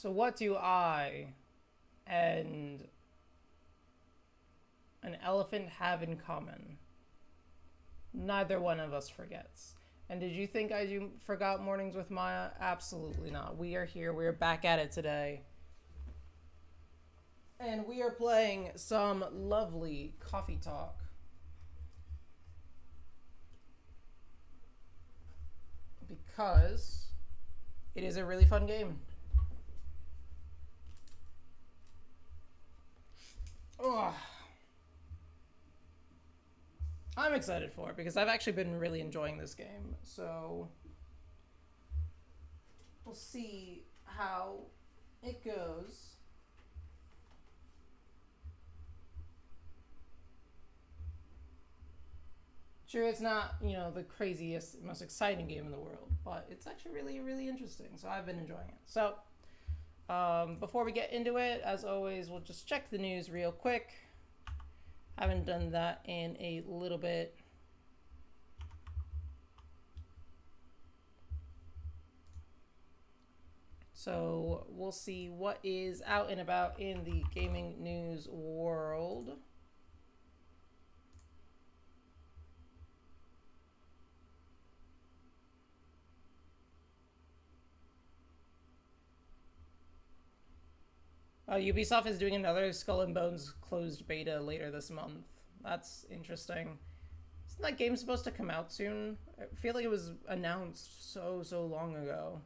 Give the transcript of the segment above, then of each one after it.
So what do I and an elephant have in common? Neither one of us forgets. And did you think forgot mornings with Maya? Absolutely not. We are here. We are back at it today. And we are playing some lovely coffee talk. Because it is a really fun game. Oh, I'm excited for it because I've actually been really enjoying this game. So we'll see how it goes. Sure, it's not, the craziest, most exciting game in the world, but it's actually really, really interesting. So I've been enjoying it. So before we get into it, as always, we'll just check the news real quick. Haven't done that in a little bit. So we'll see what is out and about in the gaming news world. Ubisoft is doing another Skull and Bones closed beta later this month. That's interesting. Isn't that game supposed to come out soon? I feel like it was announced so long ago.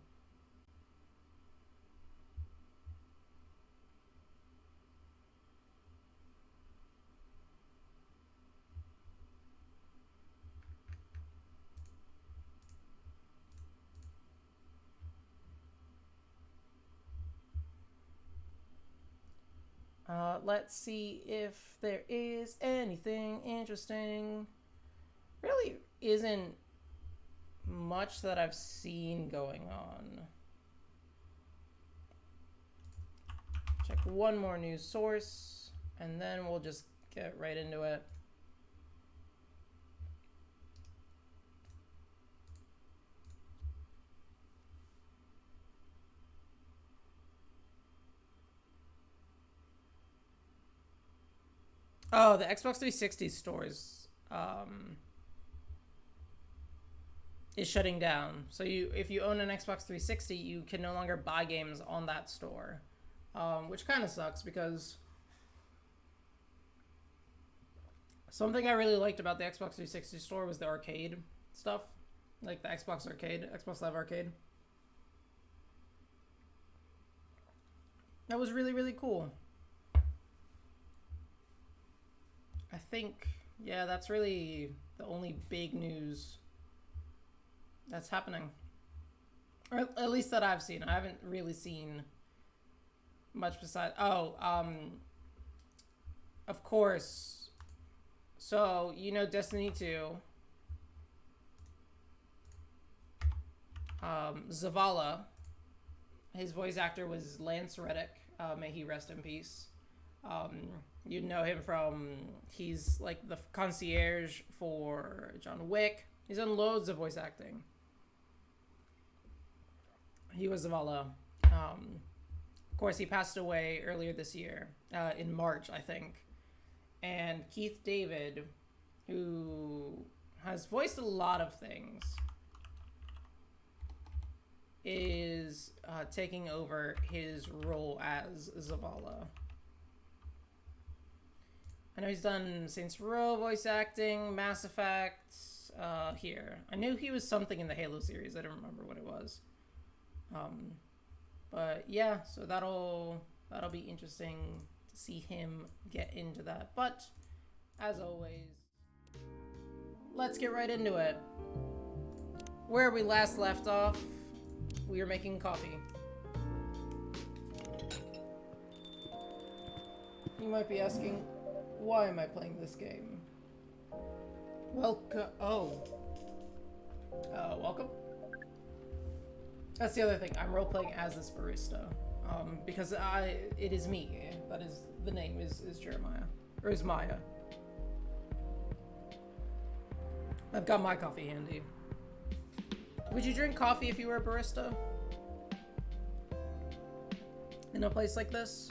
Let's see if there is anything interesting. Really isn't much that I've seen going on. Check one more news source, and then we'll just get right into it. Oh, the Xbox 360 stores is shutting down. So if you own an Xbox 360, you can no longer buy games on that store, which kind of sucks because something I really liked about the Xbox 360 store was the arcade stuff, like the Xbox Arcade, Xbox Live Arcade. That was really, really cool. I think, yeah, that's really the only big news that's happening. Or at least that I've seen. I haven't really seen much besides. Oh, of course. So, Destiny 2. Zavala. His voice actor was Lance Reddick. May he rest in peace. You'd know him from, he's like the concierge for John Wick. He's done loads of voice acting. He was Zavala. Of course, he passed away earlier this year, in March, I think. And Keith David, who has voiced a lot of things, is taking over his role as Zavala. I know he's done Saints Row voice acting, Mass Effect, here. I knew he was something in the Halo series. I don't remember what it was. But yeah, so that'll be interesting to see him get into that. But as always, let's get right into it. Where we last left off, we were making coffee. You might be asking, why am I playing this game? Welcome. Welcome. That's the other thing. I'm role playing as this barista, because it is me. That is the name is Jeremiah, or is Miah. I've got my coffee handy. Would you drink coffee if you were a barista? in a place like this.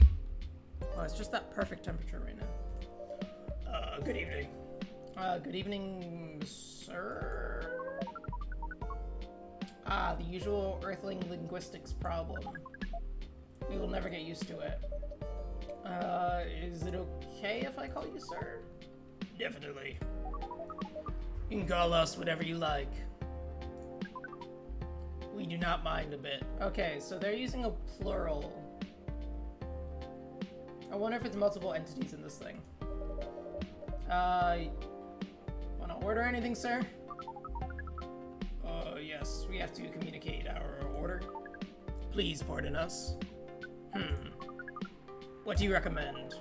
Oh, it's just that perfect temperature right now. Good evening. Good evening, sir. The usual Earthling linguistics problem. We will never get used to it. Is it okay if I call you sir? Definitely. You can call us whatever you like. We do not mind a bit. Okay, so they're using a plural. I wonder if it's multiple entities in this thing. Wanna order anything, sir? Yes, we have to communicate our order. Please pardon us. What do you recommend?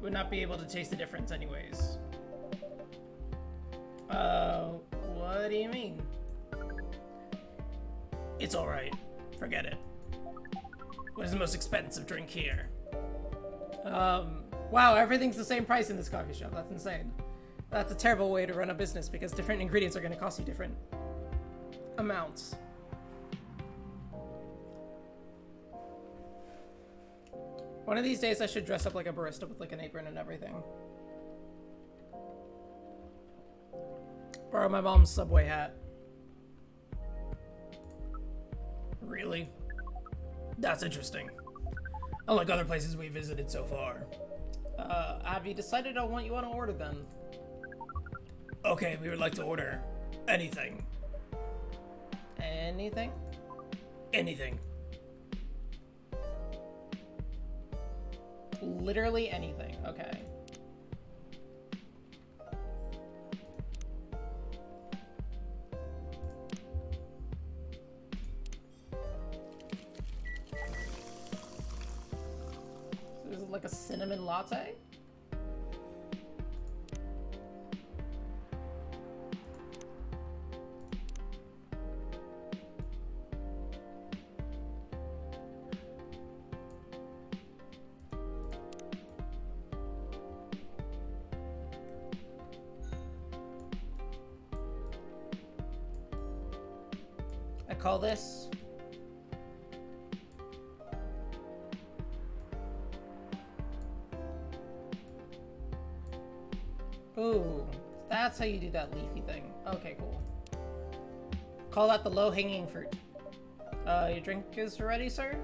Would not be able to taste the difference anyways. What do you mean? It's alright. Forget it. What is the most expensive drink here? Wow, everything's the same price in this coffee shop. That's insane. That's a terrible way to run a business because different ingredients are going to cost you different amounts. One of these days I should dress up like a barista with like an apron and everything. Borrow my mom's Subway hat. Really? That's interesting. Unlike other places we visited so far. Have you decided on what you want to order then? Okay, we would like to order anything. Anything? Anything. Literally anything. Okay. So is it like a cinnamon latte? I call this ooh, that's how you do that leafy thing. Okay, cool. Call that the low-hanging fruit. Your drink is ready, sir?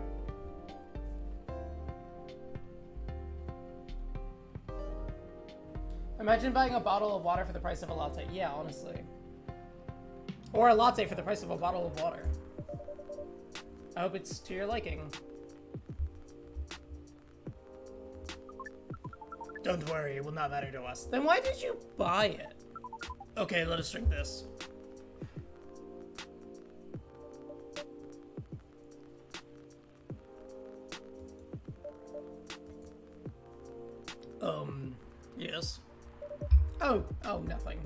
Imagine buying a bottle of water for the price of a latte. Yeah, honestly. Or a latte for the price of a bottle of water. I hope it's to your liking. Don't worry, it will not matter to us. Then why did you buy it? Okay, let us drink this. Yes. Oh, nothing.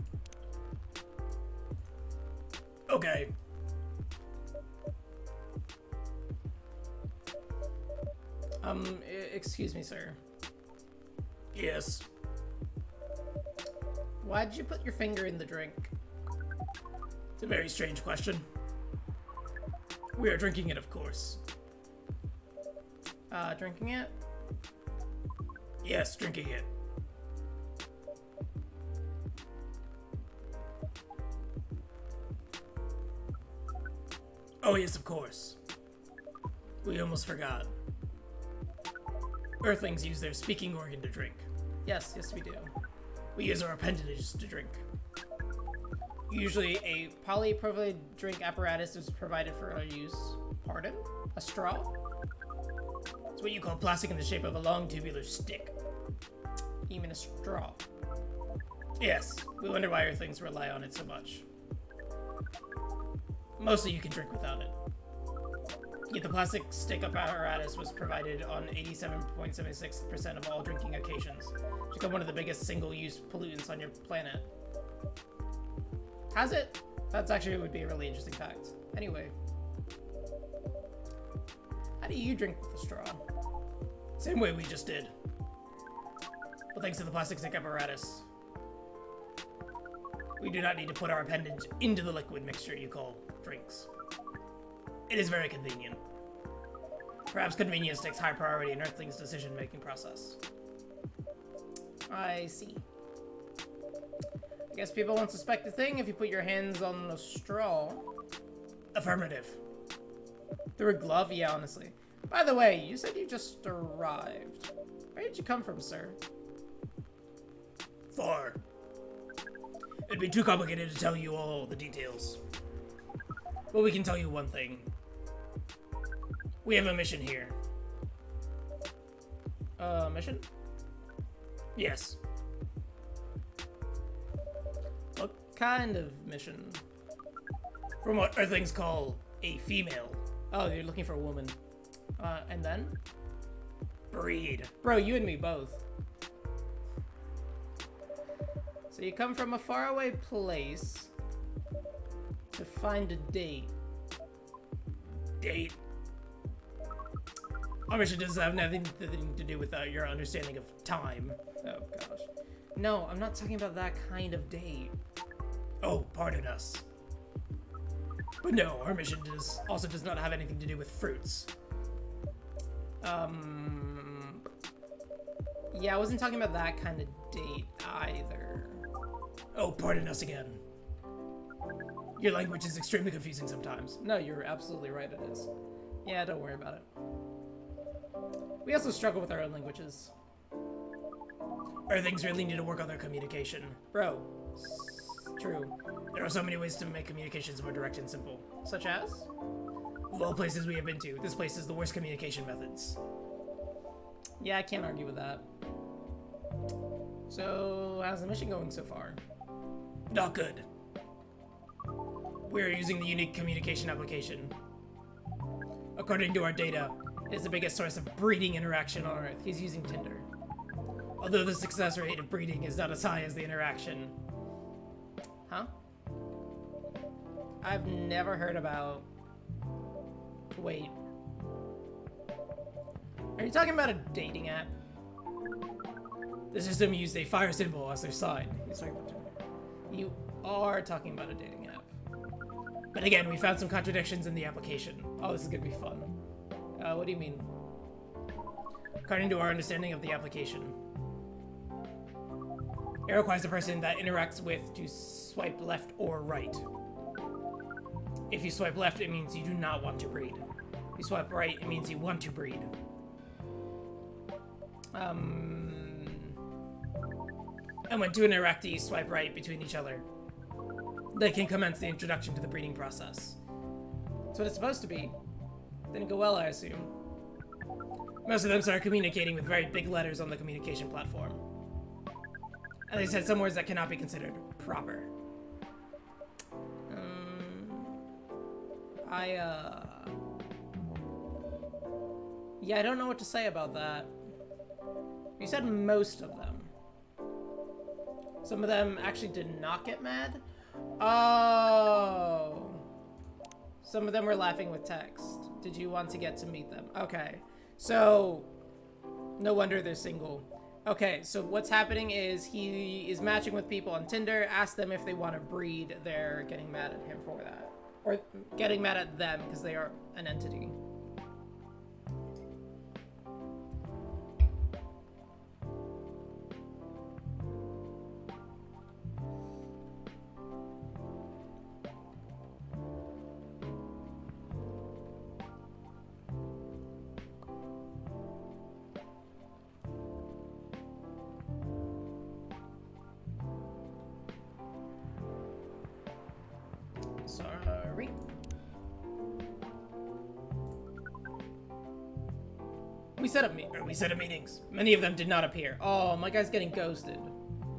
Okay. Excuse me, sir. Yes. Why did you put your finger in the drink? It's a very strange question. We are drinking it, of course. Drinking it? Yes, drinking it. Oh, yes, of course. We almost forgot. Earthlings use their speaking organ to drink. Yes, we do. We use our appendages to drink. Usually a polypropylene drink apparatus is provided for our use. Pardon? A straw? It's what you call plastic in the shape of a long tubular stick. You mean a straw? Yes, we wonder why Earthlings rely on it so much. Mostly you can drink without it. Yet the plastic stick apparatus was provided on 87.76% of all drinking occasions. It's become one of the biggest single-use pollutants on your planet. Has it? That's actually would be a really interesting fact. Anyway. How do you drink with a straw? Same way we just did. But thanks to the plastic stick apparatus, we do not need to put our appendage into the liquid mixture you call drinks. It is very convenient. Perhaps convenience takes high priority in Earthling's decision-making process. I see. I guess people won't suspect a thing if you put your hands on the straw. Affirmative. Through a glove? Yeah, honestly. By the way, you said you just arrived. Where did you come from, sir? Far. It'd be too complicated to tell you all the details. But we can tell you one thing. We have a mission here. Mission? Yes. What kind of mission? From what Earthlings call a female. Oh, you're looking for a woman. And then? Breed. Bro, you and me both. So you come from a faraway place to find a date. Date? Our mission doesn't have nothing to do with your understanding of time. Oh, gosh. No, I'm not talking about that kind of date. Oh, pardon us. But no, our mission also does not have anything to do with fruits. Yeah, I wasn't talking about that kind of date either. Oh, pardon us again. Your language is extremely confusing sometimes. No, you're absolutely right, it is. Yeah, don't worry about it. We also struggle with our own languages. Earthlings really need to work on their communication. Bro, true. There are so many ways to make communications more direct and simple. Such as? Of all places we have been to, this place is the worst communication methods. Yeah, I can't argue with that. So, how's the mission going so far? Not good. We're using the unique communication application. According to our data, it is the biggest source of breeding interaction on Earth. He's using Tinder. Although the success rate of breeding is not as high as the interaction. Huh? I've never heard about... Wait. Are you talking about a dating app? The system used a fire symbol as their sign. He's talking about Tinder. You are talking about a dating app. But again, we found some contradictions in the application. Oh, this is gonna be fun. What do you mean? According to our understanding of the application, it requires the person that interacts with to swipe left or right. If you swipe left, it means you do not want to breed. If you swipe right, it means you want to breed. And when two interactees swipe right between each other, they can commence the introduction to the breeding process. That's what it's supposed to be. Didn't go well, I assume. Most of them start communicating with very big letters on the communication platform. And they said some words that cannot be considered proper. Yeah, I don't know what to say about that. You said most of them. Some of them actually did not get mad? Oh. Some of them were laughing with text. Did you want to get to meet them? Okay. So, no wonder they're single. Okay, so what's happening is he is matching with people on Tinder, ask them if they want to breed, they're getting mad at him for that. Or getting mad at them because they are an entity. Sorry. We set up meetings. Many of them did not appear. Oh, my guy's getting ghosted.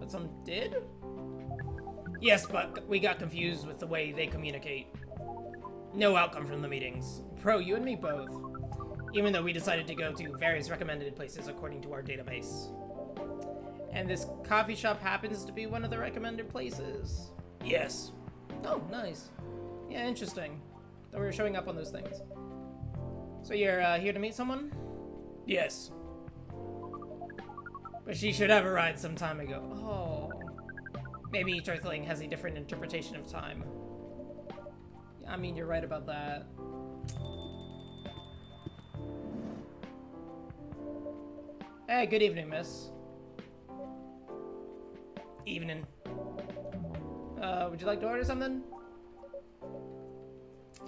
But some did? Yes, but we got confused with the way they communicate. No outcome from the meetings. Bro, you and me both. Even though we decided to go to various recommended places according to our database. And this coffee shop happens to be one of the recommended places? Yes. Oh, nice. Yeah, interesting. That we were showing up on those things. So you're here to meet someone? Yes. But she should have arrived some time ago. Oh. Maybe each Earthling has a different interpretation of time. I mean, you're right about that. Hey, good evening, miss. Evening. Would you like to order something?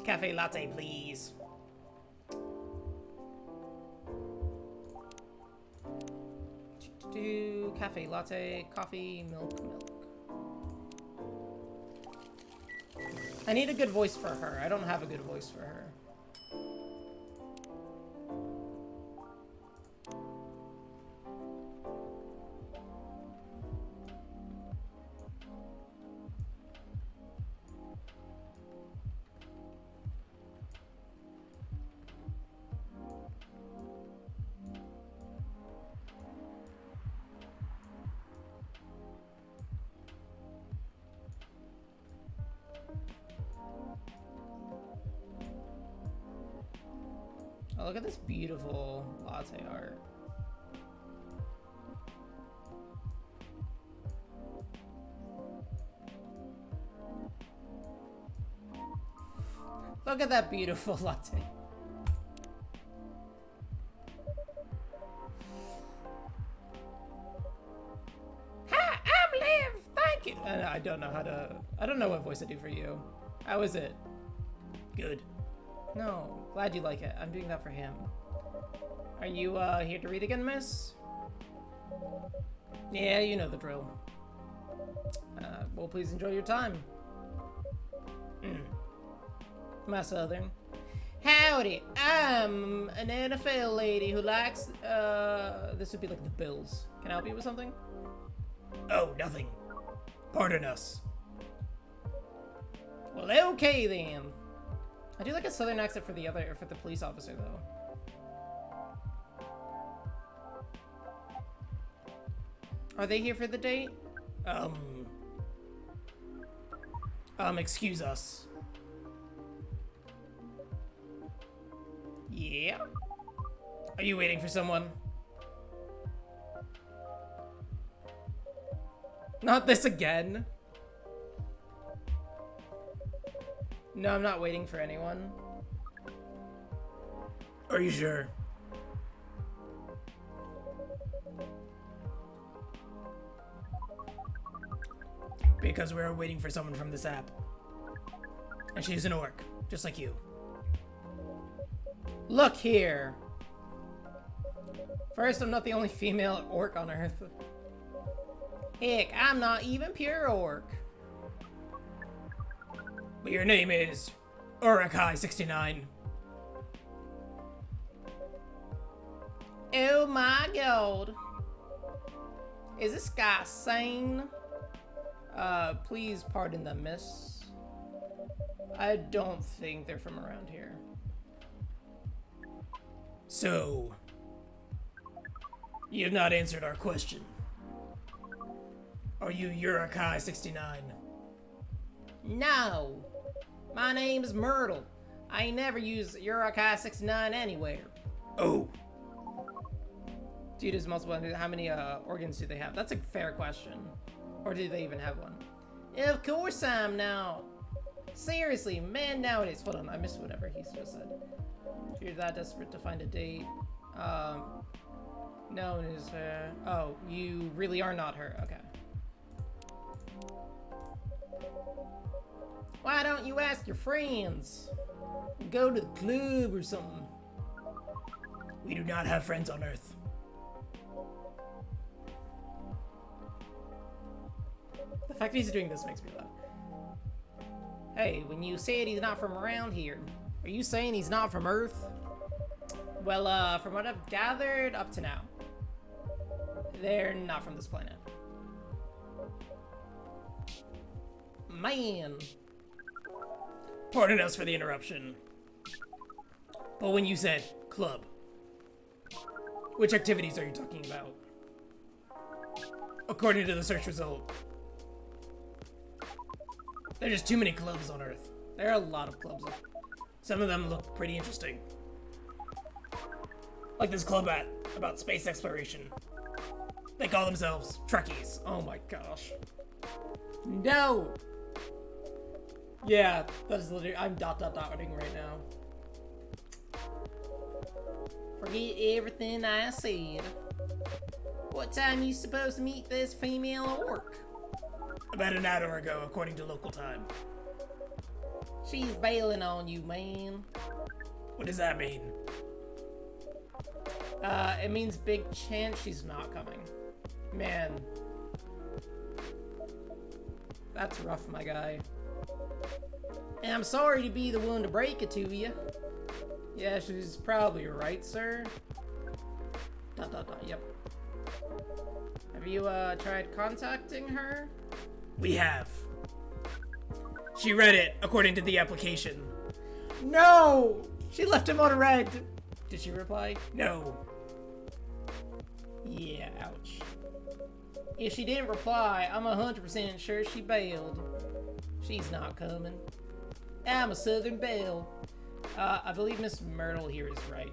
Cafe latte, please. Cafe latte, coffee, milk. I need a good voice for her. I don't have a good voice for her. Oh, look at this beautiful latte art. Look at that beautiful latte. Hi, I'm Liv. Thank you. I don't know how to. I don't know what voice to do for you. How is it? Good. No, glad you like it. I'm doing that for him. Are you here to read again, miss? Yeah, you know the drill. Well, please enjoy your time. My southern. Howdy, I'm an NFL lady who likes, this would be like the Bills. Can I help you with something? Oh, nothing. Pardon us. Well, okay then. I do like a southern accent for the police officer though. Are they here for the date? Excuse us. Yeah. Are you waiting for someone? Not this again. No, I'm not waiting for anyone. Are you sure? Because we're waiting for someone from this app. And she's an orc, just like you. Look here. First, I'm not the only female orc on Earth. Heck, I'm not even pure orc. But your name is Urukai69. Oh my god. Is this guy sane? Please pardon them, miss. I don't think they're from around here. So, you have not answered our question. Are you Urukai69? No. My name is Myrtle. I ain't never used Urukai 69 anywhere. Oh. Dude, is multiple. How many organs do they have? That's a fair question. Or do they even have one? Of course I'm now. Seriously, man nowadays. Hold on, I missed whatever he just said. You're that desperate to find a date. No one is her. Oh, you really are not her. Okay. Why don't you ask your friends? Go to the club or something. We do not have friends on Earth. The fact that he's doing this makes me laugh. Hey, when you said he's not from around here, are you saying he's not from Earth? Well, from what I've gathered up to now, they're not from this planet. Man. Pardon us for the interruption. But when you said club, which activities are you talking about? According to the search result, there's just too many clubs on Earth. There are a lot of clubs. Some of them look pretty interesting. Like this club about space exploration. They call themselves Trekkies. Oh my gosh. No! Yeah, that is literally, I'm dotting right now. Forget everything I said. What time you supposed to meet this female orc? About an hour ago, according to local time. She's bailing on you, man. What does that mean? It means big chance she's not coming. Man. That's rough, my guy. And I'm sorry to be the one to break it to you. Yeah, she's probably right, sir. Yep. Have you, tried contacting her? We have. She read it, according to the application. No! She left him on red. Did she reply? No. Yeah, ouch. If she didn't reply, I'm 100% sure she bailed. She's not coming. I'm a Southern Belle. I believe Miss Myrtle here is right.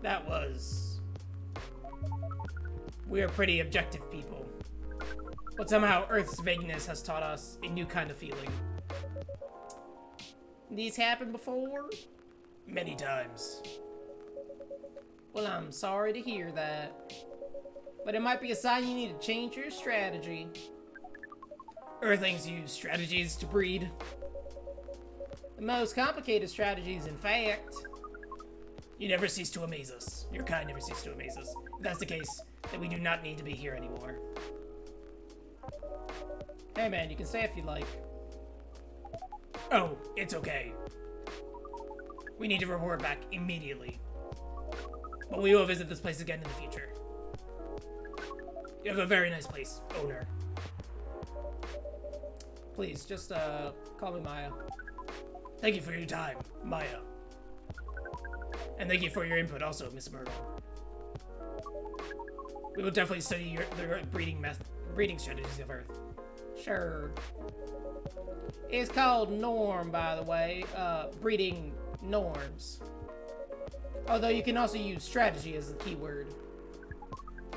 That was... We are pretty objective people. But somehow Earth's vagueness has taught us a new kind of feeling. These happened before? Many times. Well, I'm sorry to hear that. But it might be a sign you need to change your strategy. Earthlings use strategies to breed. The most complicated strategies, in fact. You never cease to amaze us. Your kind never cease to amaze us. If that's the case, then we do not need to be here anymore. Hey man, you can stay if you like. Oh, it's okay. We need to report back immediately. But we will visit this place again in the future. You have a very nice place, owner. Please, just, call me Miah. Thank you for your time, Miah. And thank you for your input also, Miss Myrtle. We will definitely study the breeding strategies of Earth. Sure. It's called norm, by the way. Breeding norms. Although you can also use strategy as the key word.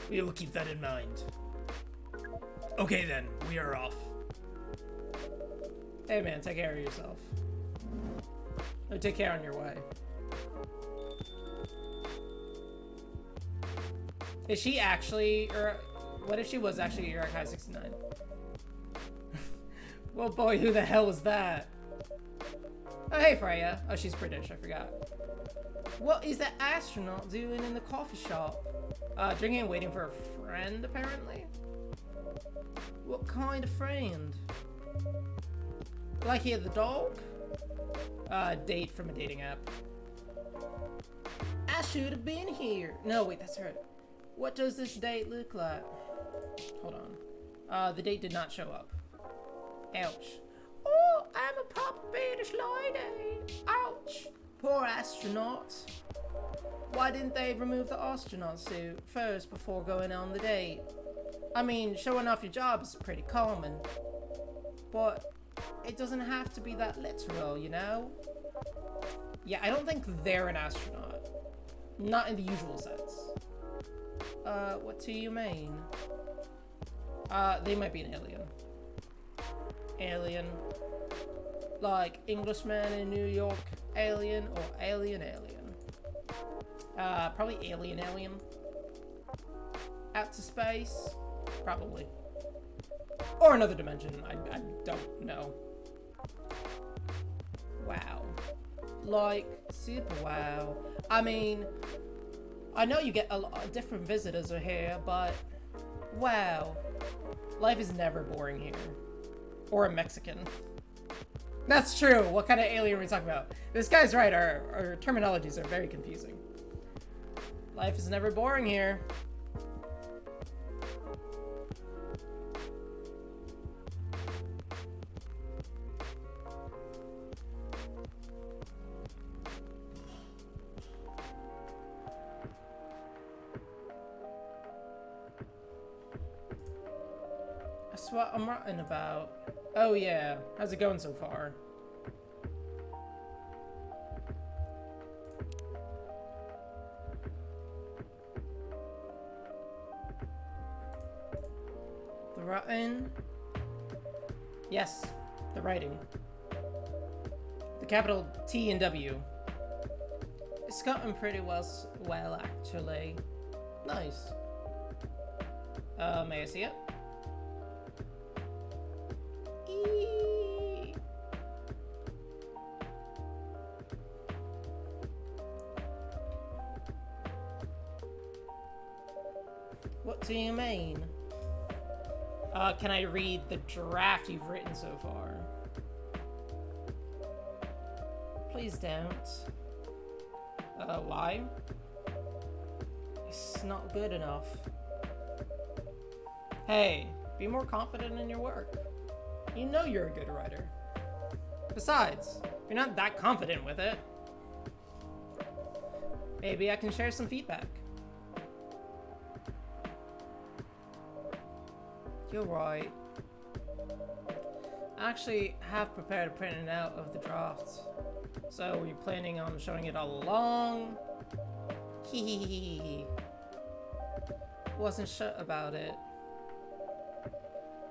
We will keep that in mind. Okay then, we are off. Hey man, take care of yourself. Or take care on your way. Is she actually, or what if she was actually Archive 69? Well, boy, who the hell was that? Oh, hey, Freya. Oh, she's British, I forgot. What is that astronaut doing in the coffee shop? Drinking and waiting for a friend, apparently? What kind of friend? Like the dog? Date from a dating app. I should have been here. No, wait, that's her. What does this date look like? Hold on. The date did not show up. Ouch. Oh, I'm a proper British lady. Ouch. Poor astronaut. Why didn't they remove the astronaut suit first before going on the date? I mean, showing off your job is pretty common. But it doesn't have to be that literal, you know? Yeah, I don't think they're an astronaut. Not in the usual sense. What do you mean? They might be an alien. Alien. Like Englishman in New York alien or alien. Probably alien. Out to space? Probably. Or another dimension, I don't know. Wow. Like, super wow. I mean, I know you get a lot of different visitors are here, but wow. Life is never boring here. Or a Mexican. That's true. What kind of alien are we talking about? This guy's right. Our terminologies are very confusing. Life is never boring here. That's what I'm writing about. Oh yeah, how's it going so far? The writing? Yes, the writing. The capital T and W. It's gotten pretty well actually. Nice. May I see it? Eee. What do you mean? Can I read the draft you've written so far? Please don't. Why? It's not good enough. Hey, be more confident in your work. You know you're a good writer. Besides, you're not that confident with it. Maybe I can share some feedback. You're right. I actually have prepared a printout of the draft. So, were you planning on showing it all along? Hee. Wasn't sure about it.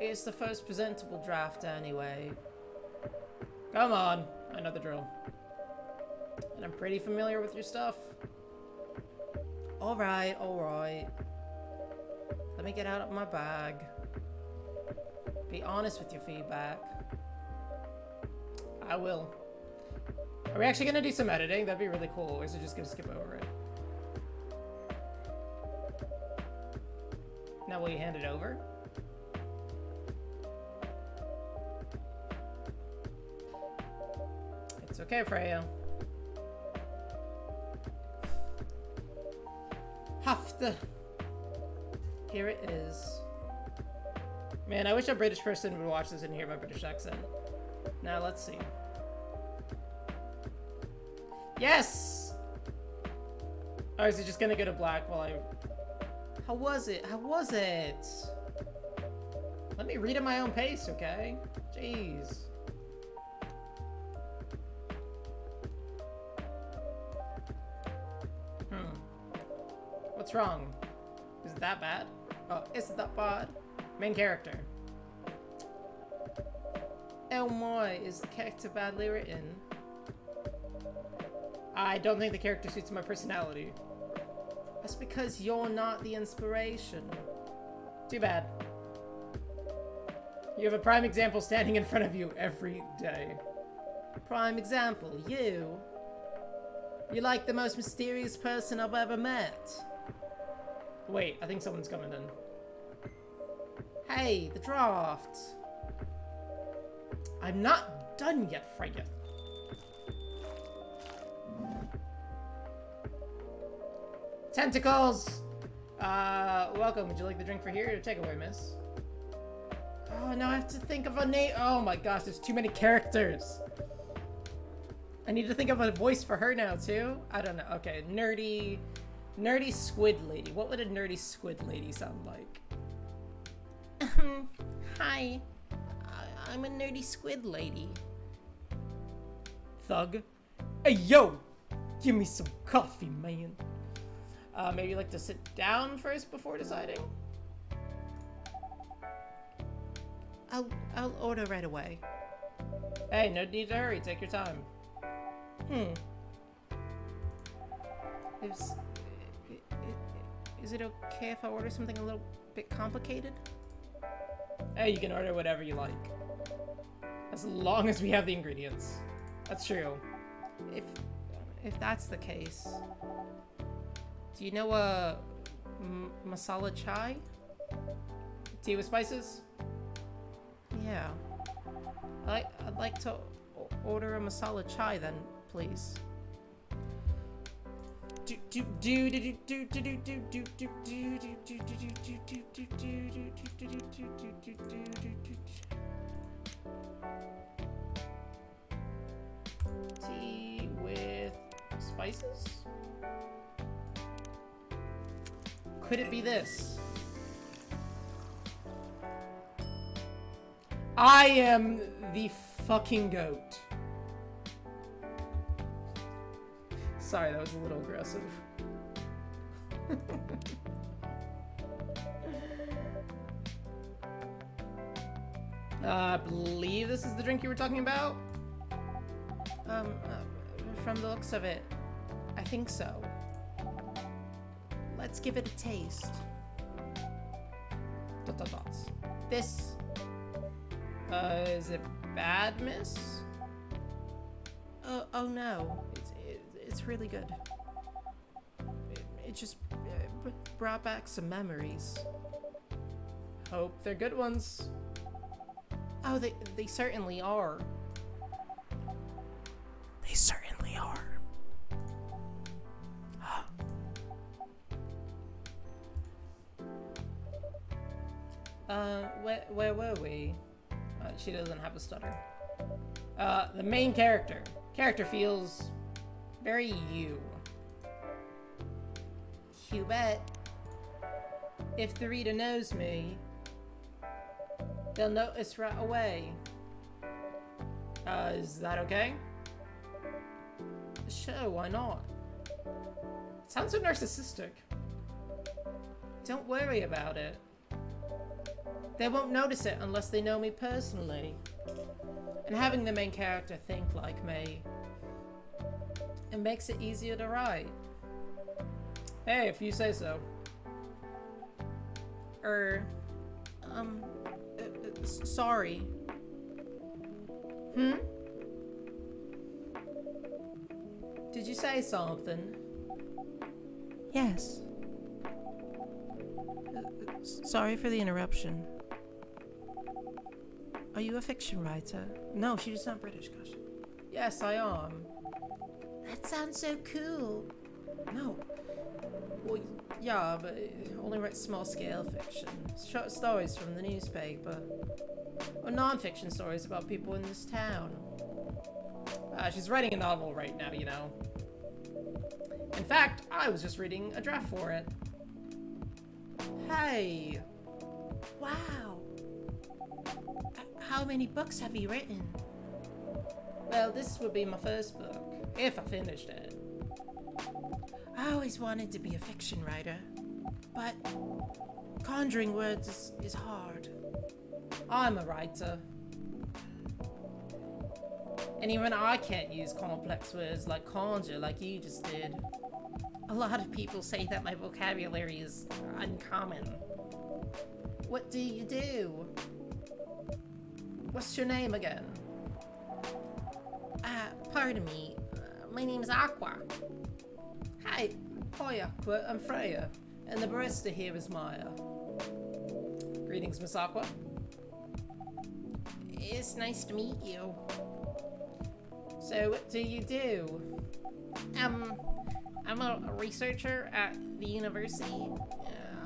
It's the first presentable draft anyway. Come on, I know the drill. And I'm pretty familiar with your stuff. Alright. Let me get out of my bag. Be honest with your feedback. I will. Are we actually gonna do some editing? That'd be really cool. Or is it just gonna skip over it? Now will you hand it over? It's okay, Freya. Hafta. Here it is. Man, I wish a British person would watch this and hear my British accent. Now, let's see. Yes! Oh, is it just gonna go to black while I... How was it? Let me read at my own pace, okay? Jeez. What's wrong? Is it that bad? Oh, is it that bad? Main character. Oh my, is the character badly written? I don't think the character suits my personality. That's because you're not the inspiration. Too bad. You have a prime example standing in front of you every day. Prime example, you? You're like the most mysterious person I've ever met. Wait, I think someone's coming in. Hey, the draft. I'm not done yet, Freya. Tentacles! Welcome. Would you like the drink for here or takeaway, miss? Oh, now I have to think of a name. Oh my gosh, there's too many characters. I need to think of a voice for her now, too. I don't know. Okay, nerdy squid lady. What would a nerdy squid lady sound like? Hi. I'm a nerdy squid lady. Thug. Hey, yo! Give me some coffee, man. Maybe you'd like to sit down first before deciding? I'll order right away. Hey, no need to hurry. Take your time. Is it okay if I order something a little bit complicated? Hey, you can order whatever you like. As long as we have the ingredients. That's true. If that's the case, do you know masala chai? Tea with spices? Yeah. I'd like to order a masala chai then, please. Tea with spices? Could it be this? I am the fucking goat. Sorry, that was a little aggressive. I believe this is the drink you were talking about? From the looks of it, I think so. Let's give it a taste. ... This... is it bad, miss? Oh no. It's really good. It just brought back some memories. Hope they're good ones. Oh, they certainly are. They certainly are. Where were we? She doesn't have a stutter. The main character. Character feels very you. You bet. If the reader knows me, they'll notice right away. Is that okay? Sure, why not? It sounds so narcissistic. Don't worry about it. They won't notice it unless they know me personally. And having the main character think like me, it makes it easier to write. Hey, if you say so. Sorry. Did you say something? Yes. Sorry for the interruption. Are you a fiction writer? No, she does not British, gosh. Yes, I am. That sounds so cool. No. Well, yeah, but I only write small-scale fiction. Short stories from the newspaper. Or non-fiction stories about people in this town. She's writing a novel right now, you know. In fact, I was just reading a draft for it. Hey! Wow! How many books have you written? Well, this would be my first book, if I finished it. I always wanted to be a fiction writer, but conjuring words is hard. I'm a writer. And even I can't use complex words like conjure like you just did. A lot of people say that my vocabulary is uncommon. What do you do? What's your name again? Pardon me. My name is Aqua. Hi. Hi, Aqua. I'm Freya. And the barista here is Miah. Greetings, Miss Aqua. It's nice to meet you. So, what do you do? I'm a researcher at the university.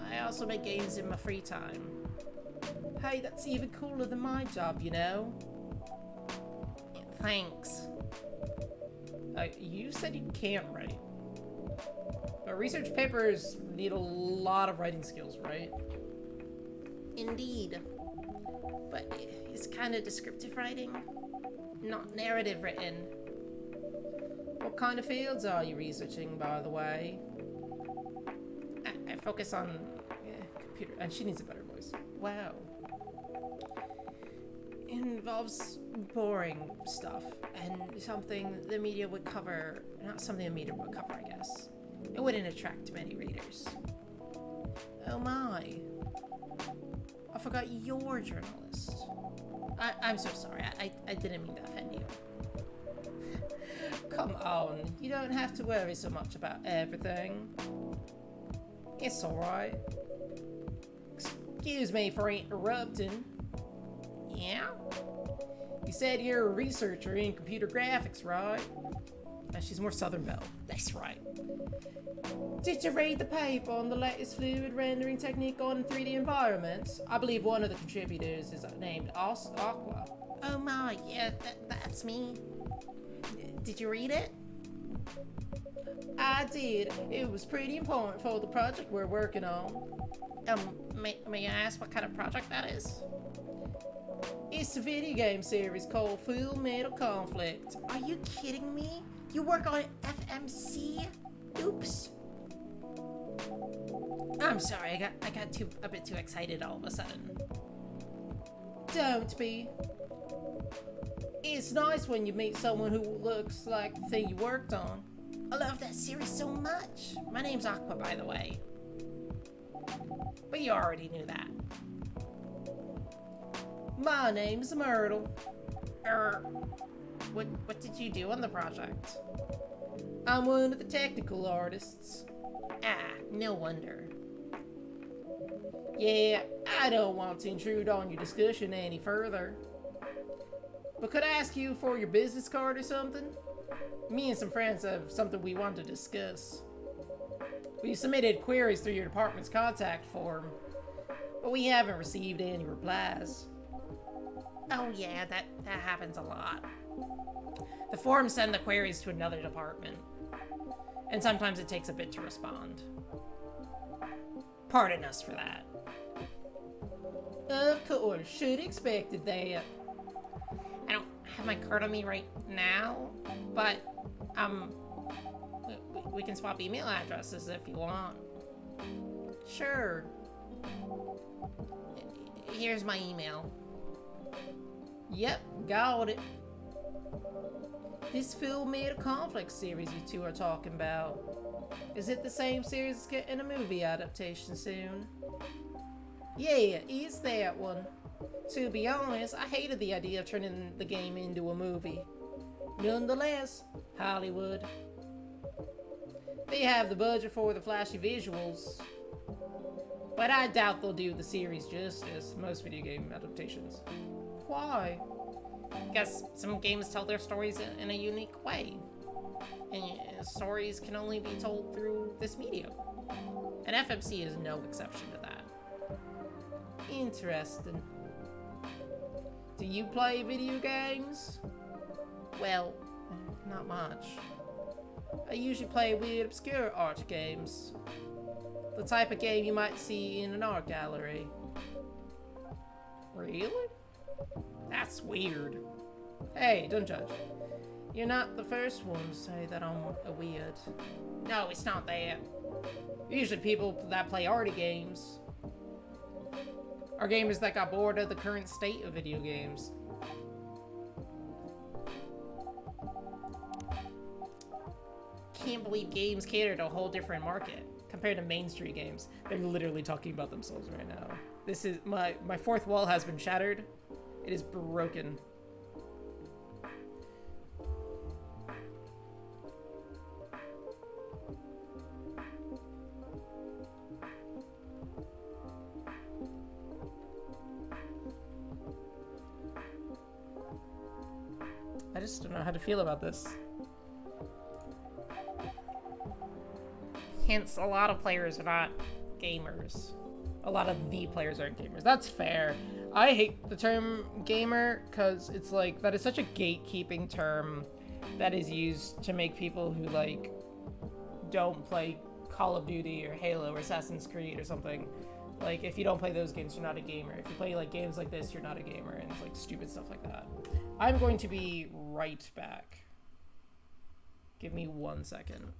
I also make games in my free time. Hey, that's even cooler than my job, you know? Thanks. You said you can't write. But research papers need a lot of writing skills, right? Indeed. But it's kind of descriptive writing, not narrative written. What kind of fields are you researching, by the way? I focus on computer, and she needs a better voice. Wow. It involves boring stuff, and something the media would cover, not something the media would cover, I guess. It wouldn't attract many readers. Oh my. I forgot you're a journalist. I'm so sorry, I didn't mean to offend you. Come on, you don't have to worry so much about everything. It's alright. Excuse me for interrupting. Yeah? You said you're a researcher in computer graphics, right? She's more Southern Belle. That's right. Did you read the paper on the latest fluid rendering technique on 3D environments? I believe one of the contributors is named Aqua. Oh my, yeah, that's me. Did you read it? I did. It was pretty important for the project we're working on. May I ask what kind of project that is? It's a video game series called Full Metal Conflict. Are you kidding me? You work on FMC? Oops. I'm sorry, I got a bit too excited all of a sudden. Don't be. It's nice when you meet someone who looks like the thing you worked on. I love that series so much. My name's Aqua, by the way. But you already knew that. My name's Myrtle. What did you do on the project? I'm one of the technical artists. Ah, no wonder. Yeah, I don't want to intrude on your discussion any further. But could I ask you for your business card or something? Me and some friends have something we want to discuss. We submitted queries through your department's contact form, but we haven't received any replies. Oh yeah, that happens a lot. The forms send the queries to another department, and sometimes it takes a bit to respond. Pardon us for that. Of course, should expected that. I don't have my card on me right now, but we can swap email addresses if you want. Sure. Here's my email. Yep, got it. This film made a conflict series you two are talking about. Is it the same series that's getting a movie adaptation soon? Yeah, it's that one. To be honest, I hated the idea of turning the game into a movie. Nonetheless, Hollywood. They have the budget for the flashy visuals, but I doubt they'll do the series justice, most video game adaptations. Why? Because some games tell their stories in a unique way, and stories can only be told through this medium. And FMC is no exception to that. Interesting. Do you play video games? Well, not much. I usually play weird, obscure art games. The type of game you might see in an art gallery. Really? That's weird. Hey, don't judge. You're not the first one to say that I'm a weird. No, it's not that. Usually people that play arty games are gamers that got bored of the current state of video games. Can't believe games cater to a whole different market compared to mainstream games. They're literally talking about themselves right now. This is my fourth wall has been shattered. It is broken. I just don't know how to feel about this. Hence, a lot of players are not gamers. A lot of the players aren't gamers. That's fair. I hate the term gamer because it's like that is such a gatekeeping term that is used to make people who like don't play Call of Duty or Halo or Assassin's Creed or something. Like if you don't play those games, you're not a gamer. If you play like games like this, you're not a gamer, and it's like stupid stuff like that. I'm going to be right back. Give me 1 second.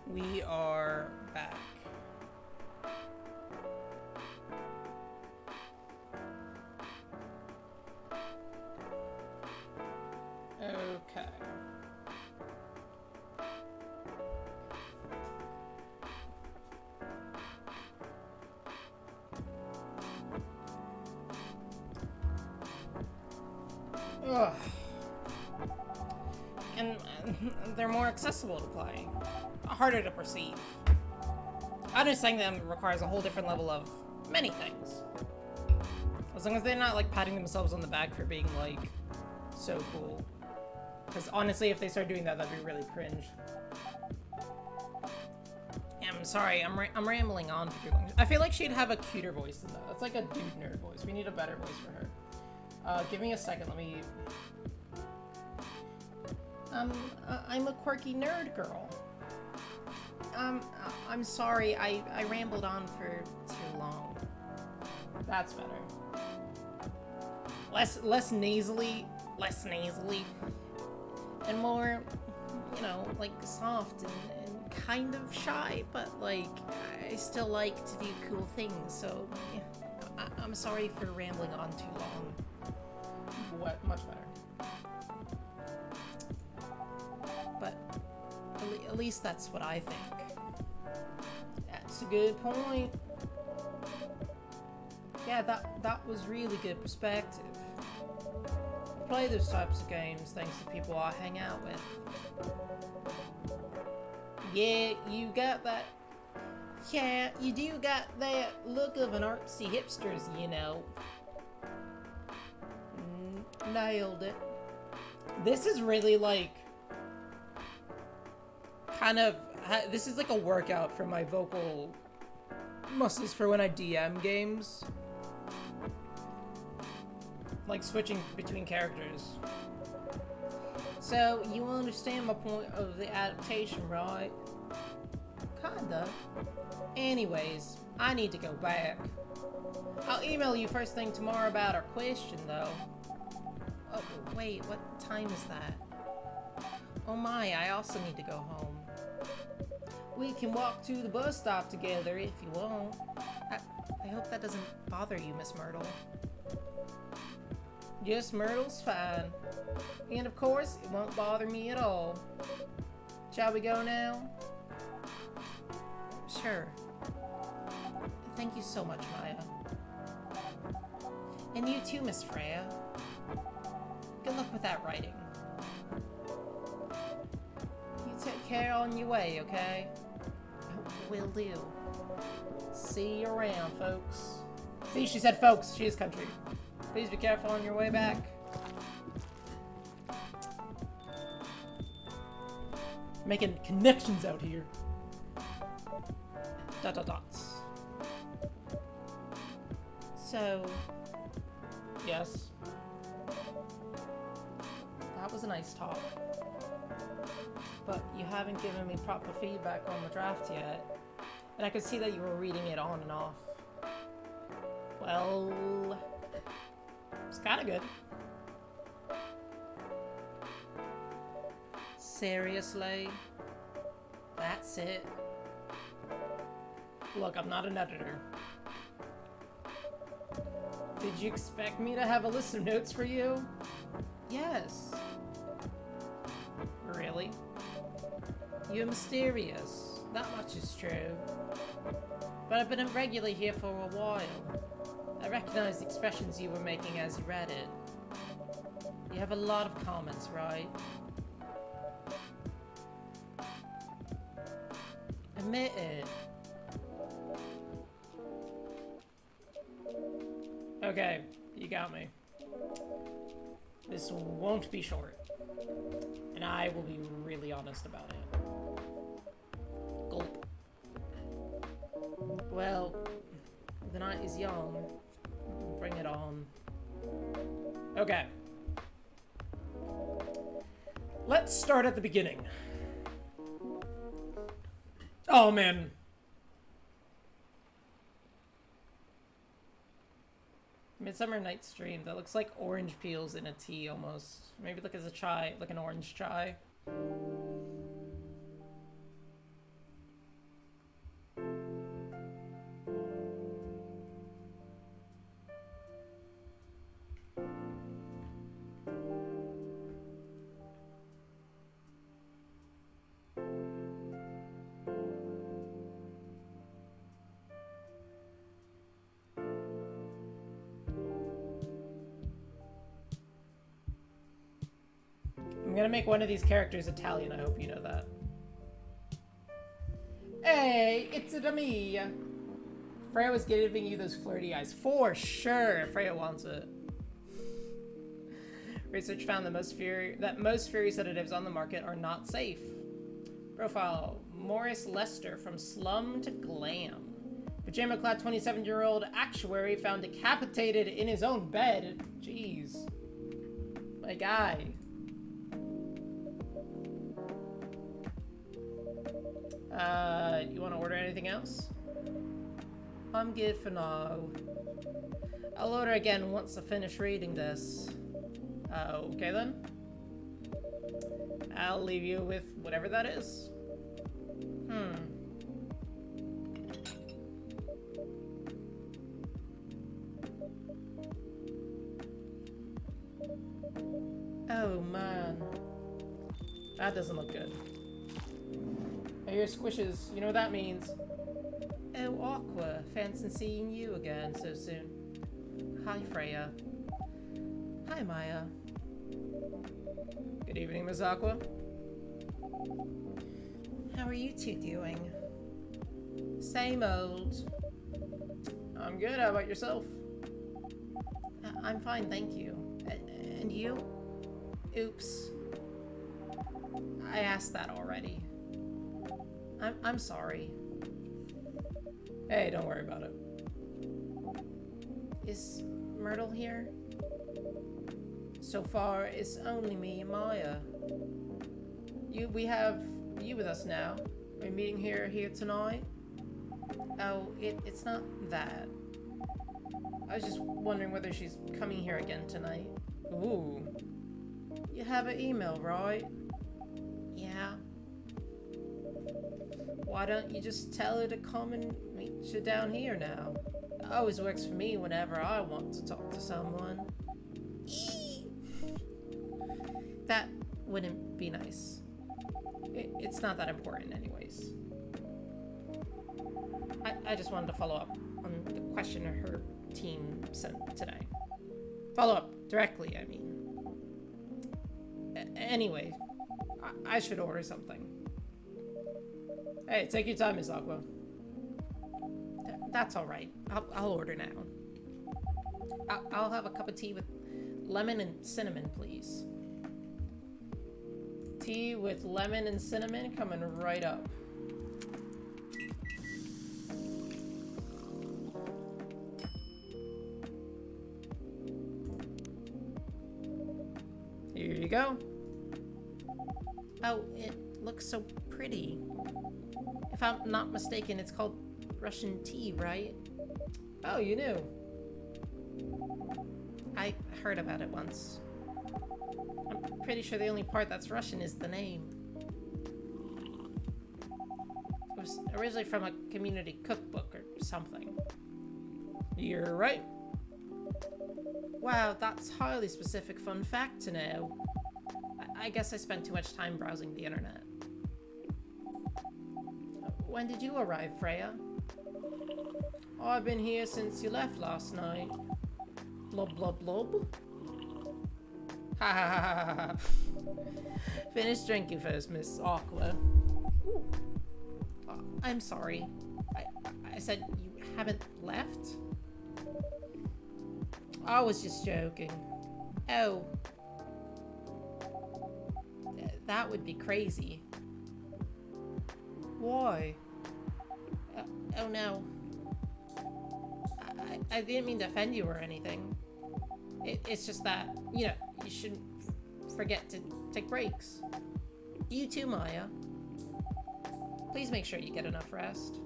We are back. Okay. Ugh. And they're more accessible to play, harder to perceive. Understanding them requires a whole different level of many things. As long as they're not like patting themselves on the back for being like so cool. Because honestly, if they start doing that, that'd be really cringe. Yeah, I'm sorry, I'm rambling on for too long. I feel like she'd have a cuter voice than that. That's like a dude nerd voice. We need a better voice for her. Give me a second. Let me. I'm a quirky nerd girl. I'm sorry, I rambled on for too long. That's better. Less nasally, and more, you know, like soft and kind of shy, but like I still like to do cool things. So yeah, I'm sorry for rambling on too long. What? Much better. But at least that's what I think. That's a good point. Yeah, that was really good perspective. I play those types of games thanks to people I hang out with. Yeah, you got that. Yeah, you do got that look of an artsy hipsters, you know. Nailed it. This is really like kind of, this is like a workout for my vocal muscles for when I DM games. Like switching between characters. So, you understand my point of the adaptation, right? Kinda. Anyways, I need to go back. I'll email you first thing tomorrow about our question, though. Oh, wait, what time is that? Oh my, I also need to go home. We can walk to the bus stop together if you want. I hope that doesn't bother you, Miss Myrtle. Yes, Myrtle's fine. And of course, it won't bother me at all. Shall we go now? Sure. Thank you so much, Miah. And you too, Miss Freya. Good luck with that writing. You take care on your way, okay? Will do. See you around, folks. See, she said folks. She is country. Please be careful on your way back. Making connections out here. Dots. So, yes. That was a nice talk. But you haven't given me proper feedback on the draft yet. And I could see that you were reading it on and off. Well, it's kind of good. Seriously? That's it? Look, I'm not an editor. Did you expect me to have a list of notes for you? Yes. Really? You're mysterious. That much is true. But I've been regularly here for a while. I recognize the expressions you were making as you read it. You have a lot of comments, right? Admit it. Okay, you got me. This won't be short. And I will be really honest about it. Gulp. Well, the night is young. Bring it on. Okay. Let's start at the beginning. Oh, man. Midsummer Night's Dream. That looks like orange peels in a tea almost. Maybe look as a chai, like an orange chai. gonna make one of these characters Italian, I hope you know that. Hey, it's me! Freya was giving you those flirty eyes. For sure, Freya wants it. Research found that most fury sedatives on the market are not safe. Profile, Morris Lester from slum to glam. Pajama-clad 27-year-old actuary found decapitated in his own bed. Jeez. My guy. You want to order anything else? I'm good for now. I'll order again once I finish reading this. Okay then. I'll leave you with whatever that is. Oh man. That doesn't look good. I hear squishes. You know what that means. Oh, Aqua. Fancy seeing you again so soon. Hi, Freya. Hi, Miah. Good evening, Miss Aqua. How are you two doing? Same old. I'm good. How about yourself? I'm fine, thank you. And you? Oops. I asked that already. I'm sorry. Hey, don't worry about it. Is Myrtle here? So far, it's only me and Miah. We have you with us now. We're meeting here tonight. Oh, it's not that. I was just wondering whether she's coming here again tonight. Ooh. You have an email, right? Yeah. Why don't you just tell her to come and meet you down here now? It always works for me whenever I want to talk to someone. That wouldn't be nice. It's not that important anyways. I just wanted to follow up on the question her team sent today. Follow up directly, I mean. Anyway, I should order something. Hey, take your time, Miss Aqua. That's all right. I'll order now. I'll have a cup of tea with lemon and cinnamon, please. Tea with lemon and cinnamon coming right up. Here you go. Oh, it looks so pretty. If I'm not mistaken, it's called Russian tea, right? Oh, you knew. I heard about it once. I'm pretty sure the only part that's Russian is the name. It was originally from a community cookbook or something. You're right. Wow, that's highly specific fun fact to know. I guess I spent too much time browsing the internet. When did you arrive, Freya? I've been here since you left last night. Blub blub blub. Ha ha ha ha ha. Finish drinking first, Miss Aqua. I'm sorry. I said you haven't left? I was just joking. Oh. That would be crazy. Why? Oh no. I didn't mean to offend you or anything. It's just that, you know, you shouldn't forget to take breaks. You too, Miah. Please make sure you get enough rest.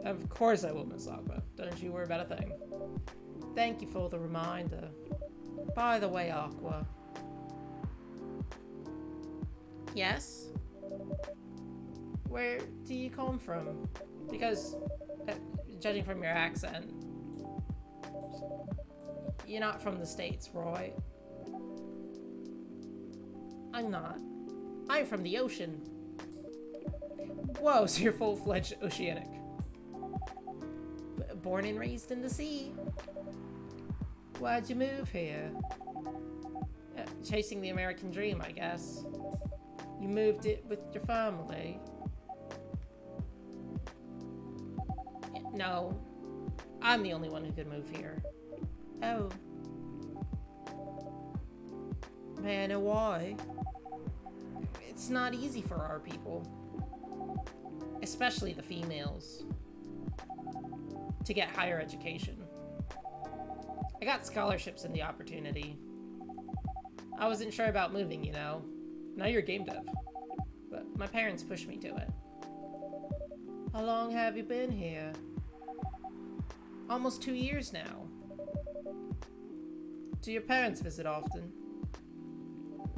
Of course I will, Miss Aqua. Don't you worry about a thing. Thank you for the reminder. By the way, Aqua. Yes? Where do you come from? Because, judging from your accent, you're not from the States, right? I'm not. I'm from the ocean. Whoa, so you're full-fledged oceanic. Born and raised in the sea. Why'd you move here? chasing the American dream, I guess. You moved it with your family. No, I'm the only one who could move here. Oh. May I know why? It's not easy for our people. Especially the females. To get higher education. I got scholarships and the opportunity. I wasn't sure about moving, you know. Now you're game dev. But my parents pushed me to it. How long have you been here? Almost 2 years now. Do your parents visit often?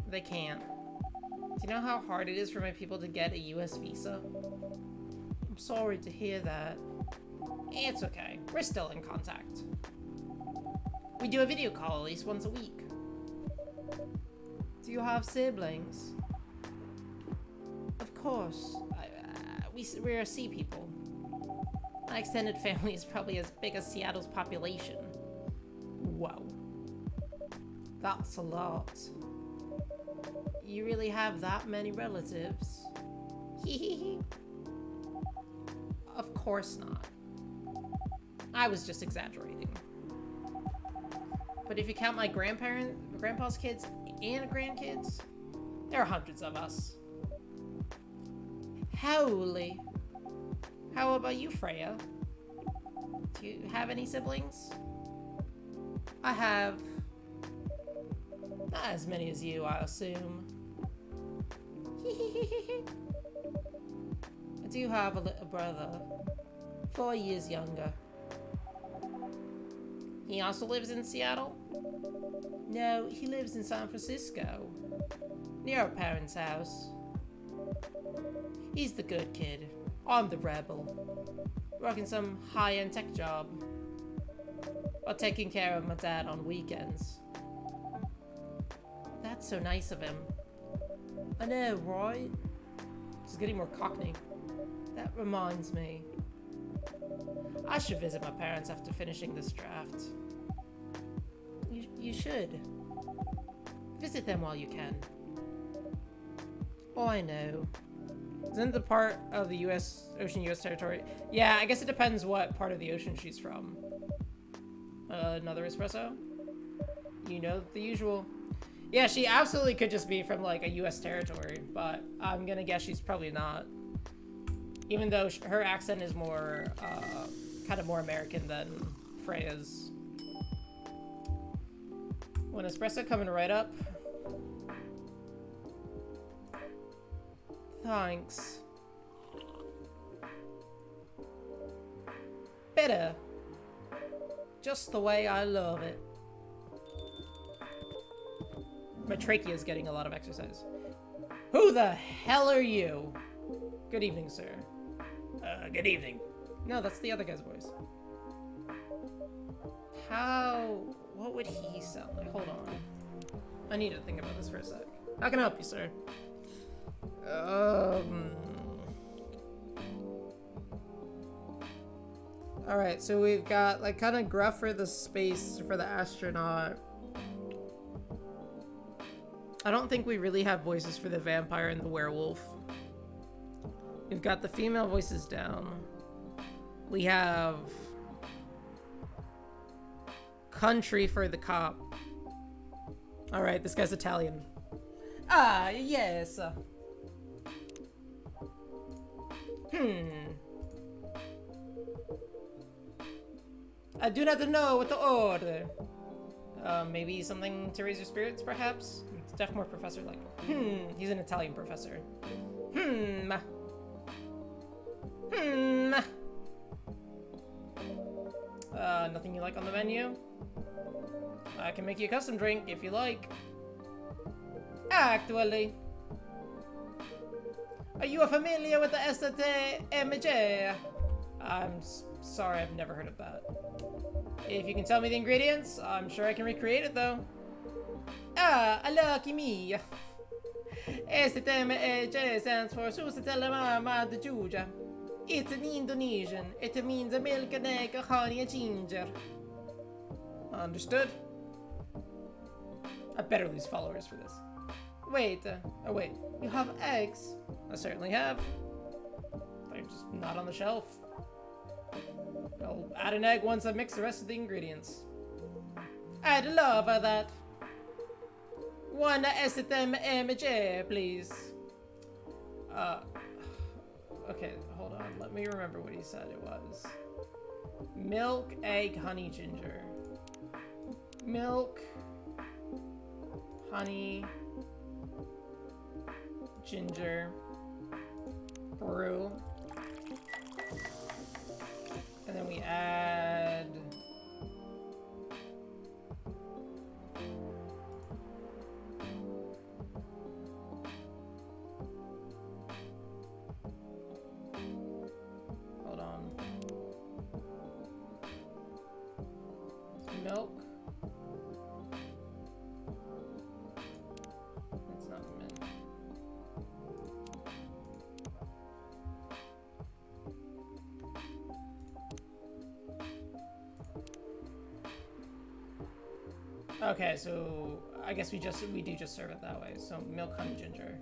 They can't. Do you know how hard it is for my people to get a US visa? I'm sorry to hear that. It's okay. We're still in contact. We do a video call at least once a week. Do you have siblings? Of course. We're a sea people. My extended family is probably as big as Seattle's population. Whoa. That's a lot. You really have that many relatives? Hehehe. Of course not. I was just exaggerating. But if you count my grandpa's kids and grandkids, there are hundreds of us. Holy. How about you, Freya? Do you have any siblings? I have. Not as many as you, I assume. I do have a little brother. 4 years younger. He also lives in Seattle? No, he lives in San Francisco. Near our parents' house. He's the good kid. I'm the rebel. Working some high-end tech job. While taking care of my dad on weekends. That's so nice of him. I know, right? He's getting more cockney. That reminds me. I should visit my parents after finishing this draft. You should. Visit them while you can. Oh, I know. Isn't the part of the US territory? Yeah, I guess it depends what part of the ocean she's from. Another espresso? You know, the usual. Yeah, she absolutely could just be from like a US territory, but I'm gonna guess she's probably not. Even though her accent is more, kind of more American than Freya's. One espresso coming right up. Thanks. Better. Just the way I love it. My trachea is getting a lot of exercise. Who the hell are you? Good evening, sir. Good evening. No, that's the other guy's voice. What would he sound like? Hold on. I need to think about this for a sec. How can I help you, sir? Alright, so we've got like kind of gruff for the space for the astronaut. I don't think we really have voices for the vampire and the werewolf. We've got the female voices down. We have country for the cop. Alright, this guy's Italian. Ah, yes. I do not know what to order. Maybe something to raise your spirits, perhaps? It's definitely more professor-like. He's an Italian professor. Nothing you like on the menu? I can make you a custom drink if you like. Actually. Are you familiar with the STMJ? I'm sorry, I've never heard of that. If you can tell me the ingredients, I'm sure I can recreate it though. Lucky me. STMJ stands for Susatelamama de Juja. It's in Indonesian. It means a milk and egg, honey and ginger. Understood. I better lose followers for this. Wait, oh wait, you have eggs? I certainly have. They're just not on the shelf. I'll add an egg once I mix the rest of the ingredients. I'd love that. One STMMJ, please. Okay, hold on. Let me remember what he said it was. Milk, egg, honey, ginger. Milk, honey, ginger, brew. And then we add... Hold on. Milk. That's not mint. Okay, so I guess we do just serve it that way. So milk, honey, ginger.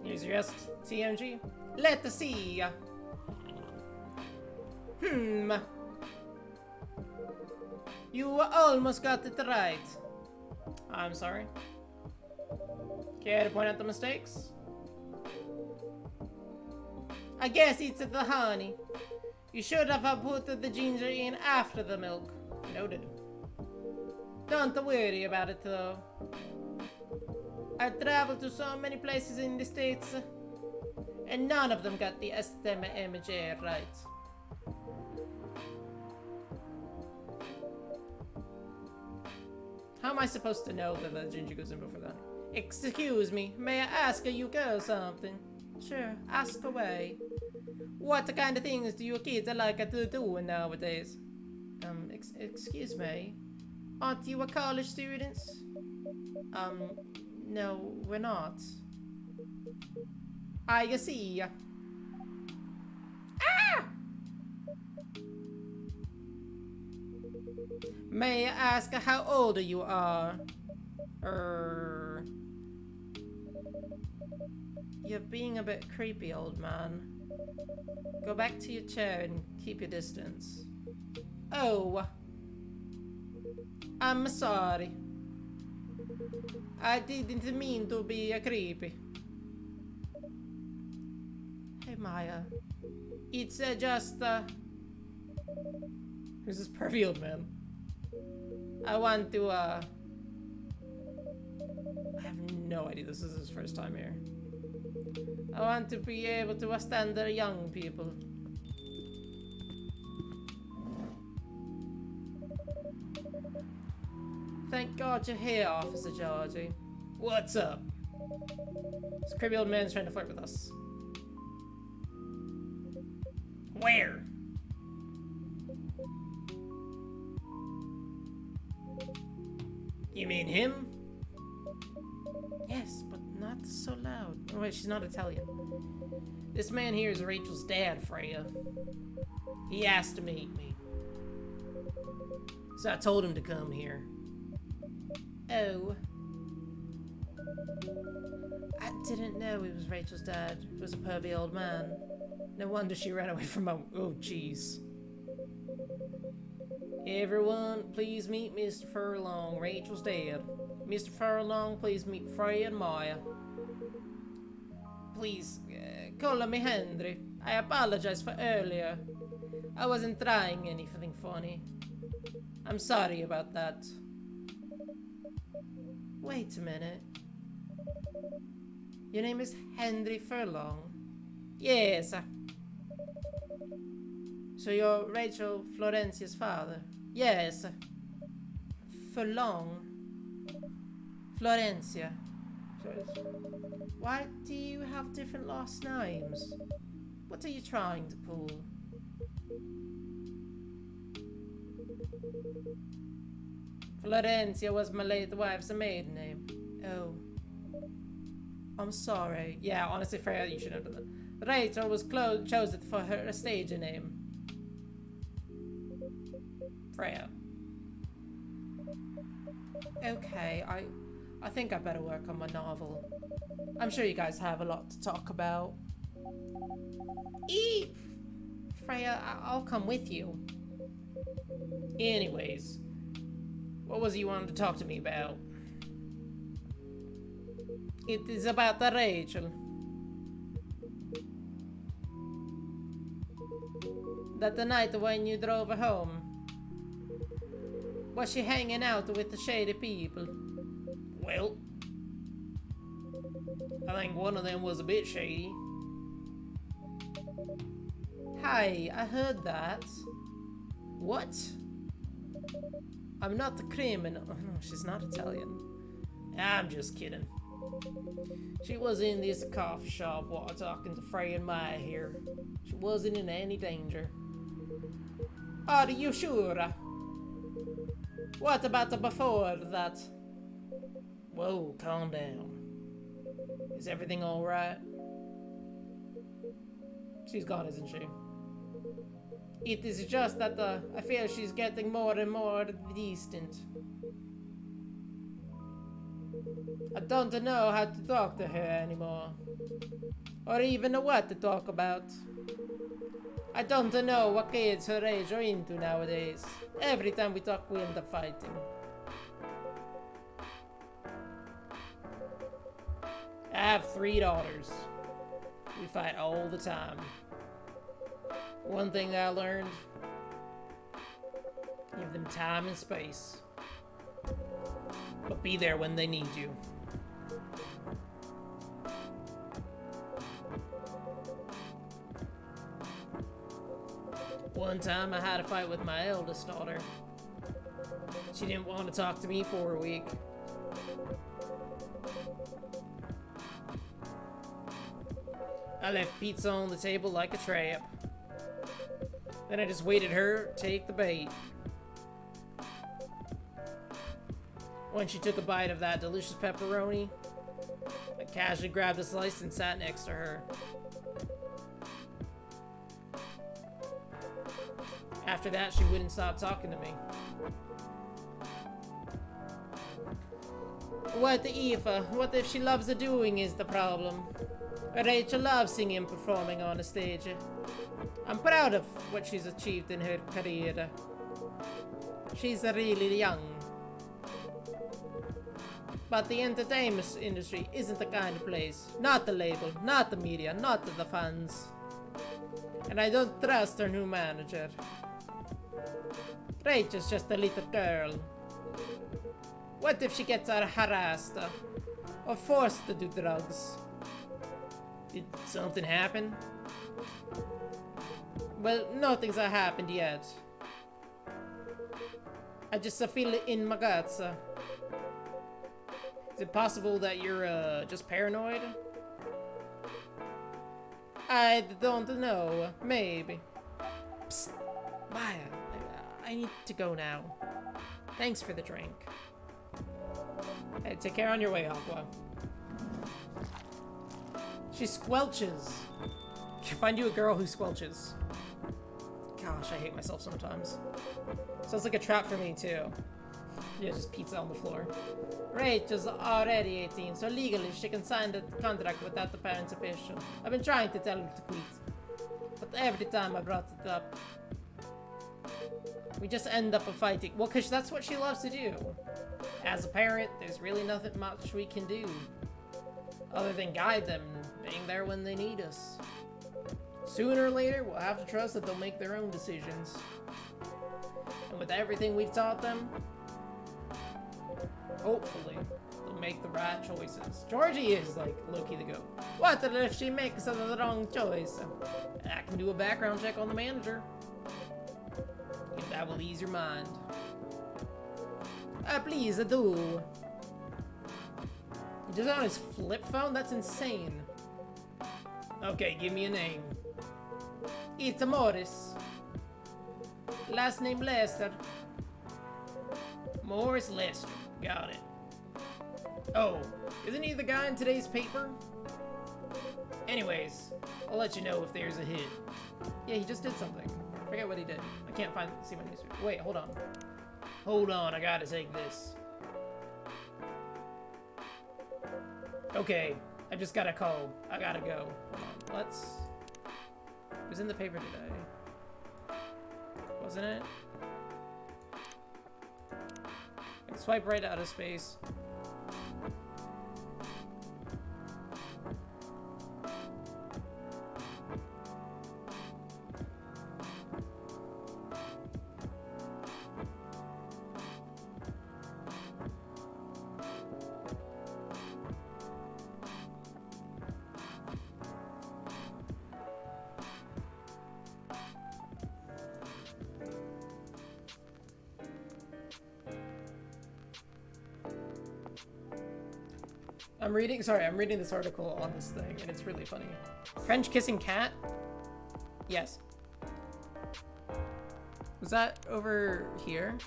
Here's your TMG. Let's see. You almost got it right. I'm sorry. Care to point out the mistakes? I guess it's the honey. You should have put the ginger in after the milk. Noted. Don't worry about it though. I traveled to so many places in the States, and none of them got the STMMJ right. How am I supposed to know that the ginger goes in before that? Excuse me, may I ask you girls something? Sure, ask away. What kind of things do your kids like to do nowadays? Excuse me, aren't you a college student? No, we're not. I see. Ah! May I ask how old you are? You're being a bit creepy, old man. Go back to your chair and keep your distance. Oh. I'm sorry. I didn't mean to be creepy. Hey, Miah. It's just, Who's this pervy old man? I want to, I have no idea. This is his first time here. I want to be able to stand the young people. Thank God you're here, Officer Georgie. What's up? This creepy old man's trying to flirt with us. Where? You mean him? Yes, but not so loud. Oh wait, she's not Italian. This man here is Rachel's dad, Freya. He asked to meet me. So I told him to come here. Oh. I didn't know he was Rachel's dad. He was a pervy old man. No wonder she ran away from home. Oh, jeez. Everyone, please meet Mr. Furlong, Rachel's dad. Mr. Furlong, please meet Freya and Miah. Please, call me Henry. I apologize for earlier. I wasn't trying anything funny. I'm sorry about that. Wait a minute. Your name is Henry Furlong? Yes. So you're Rachel Florencia's father? Yes. Furlong. Florencia. Why do you have different last names? What are you trying to pull? Florencia was my late wife's maiden name. Oh. I'm sorry. Yeah, honestly, Freya, you should have done that. Rachel was chosen for her stage name. Freya. Okay, I think I better work on my novel. I'm sure you guys have a lot to talk about. Freya, I'll come with you. Anyways, what was it you wanted to talk to me about? It is about the Rachel. That the night when you drove her home, was she hanging out with the shady people? Well, I think one of them was a bit shady. Hi, I heard that. What? I'm not the criminal. Oh, no, she's not Italian. I'm just kidding. She was in this coffee shop while talking to Frey and Miah here. She wasn't in any danger. Are you sure? What about before that? Whoa, calm down. Is everything alright? She's gone, isn't she? It is just that I feel she's getting more and more distant. I don't know how to talk to her anymore. Or even know what to talk about. I don't know what kids her age are into nowadays. Every time we talk, we end up fighting. I have 3 daughters. We fight all the time. One thing that I learned, give them time and space. But be there when they need you. One time I had a fight with my eldest daughter. She didn't want to talk to me for a week. I left pizza on the table like a trap. Then I just waited her to take the bait. When she took a bite of that delicious pepperoni, I casually grabbed a slice and sat next to her. After that, she wouldn't stop talking to me. What if she loves the doing is the problem? Rachel loves singing and performing on a stage. I'm proud of what she's achieved in her career. She's really young. But the entertainment industry isn't the kind of place. Not the label, not the media, not the fans. And I don't trust her new manager. Rachel's just a little girl. What if she gets harassed or forced to do drugs? Did something happen? Well, nothing's happened yet. I just feel it in my guts. Is it possible that you're just paranoid? I don't know. Maybe. Psst. Miah, I need to go now. Thanks for the drink. Hey, take care on your way, Aqua. She squelches. Find you a girl who squelches. Gosh, I hate myself sometimes. Sounds like a trap for me, too. Yeah, just pizza on the floor. Rachel's already 18, so legally she can sign the contract without the parents' permission. I've been trying to tell her to quit. But every time I brought it up, we just end up fighting. Well, because that's what she loves to do. As a parent, there's really nothing much we can do. Other than guide them, being there when they need us. Sooner or later, we'll have to trust that they'll make their own decisions. And with everything we've taught them, hopefully, they'll make the right choices. Georgie is, like, low-key the goat. What if she makes the wrong choice? I can do a background check on the manager. If that will ease your mind. Please, do. Just on his flip phone? That's insane. Okay, give me a name. It's Morris. Last name Lester. Morris Lester. Got it. Oh, isn't he the guy in today's paper? Anyways, I'll let you know if there's a hit. Yeah, he just did something. I forget what he did. I can't see my newspaper. Wait, hold on. Hold on, I gotta take this. Okay, I just got a call. I gotta go. Let's... It was in the paper today. Wasn't it? Swipe right out of space. I'm reading this article on this thing, and it's really funny. French kissing cat? Yes. Was that over here?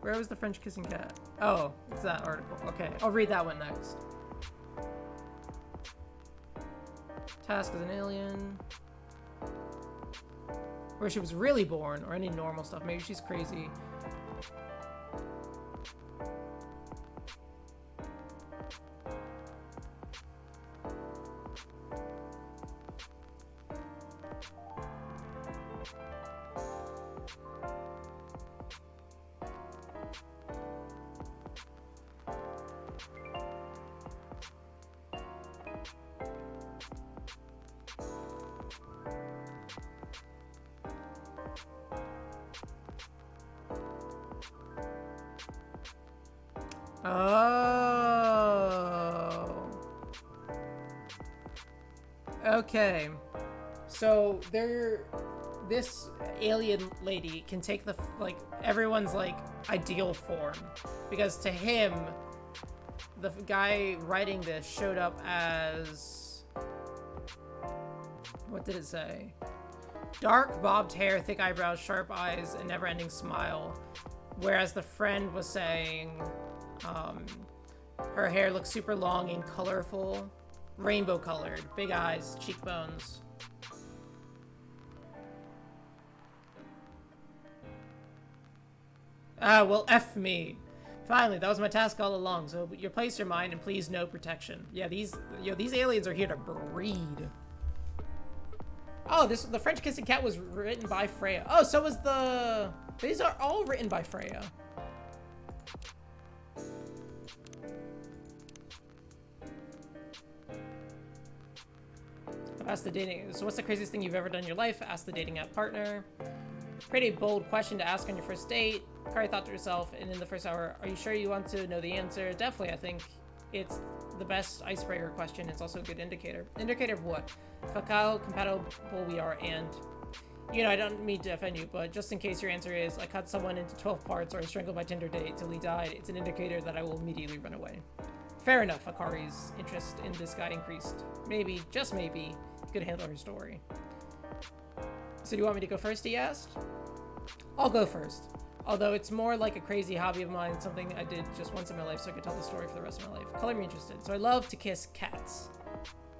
Where was the French kissing cat? Oh, it's that article. Okay, I'll read that one next. Task as an alien. Where she was really born, or any normal stuff. Maybe she's crazy. Oh. Okay. So this alien lady can take the, like, everyone's, like, ideal form. Because to him, the guy writing this showed up as... What did it say? Dark, bobbed hair, thick eyebrows, sharp eyes, and never-ending smile. Whereas the friend was saying, her hair looks super long and colorful. Rainbow colored, big eyes, cheekbones. Ah, well, F me. Finally, that was my task all along, so your place your mind and please no protection. Yeah, these aliens are here to breed. Oh, the French kissing cat was written by Freya. Oh, so was these are all written by Freya. Ask the dating. So what's the craziest thing you've ever done in your life? Ask the dating app partner. Pretty bold question to ask on your first date. Probably thought to yourself, and in the first hour, are you sure you want to know the answer? Definitely, I think it's the best icebreaker question. It's also a good indicator. Indicator of what? How compatible we are, and you know, I don't mean to offend you, but just in case your answer is I cut someone into 12 parts or I strangled my Tinder date till he died, it's an indicator that I will immediately run away. Fair enough. Akari's interest in this guy increased. Maybe, just maybe, he could handle her story. So do you want me to go first, he asked? I'll go first. Although it's more like a crazy hobby of mine, something I did just once in my life so I could tell the story for the rest of my life. Color me interested. So I love to kiss cats.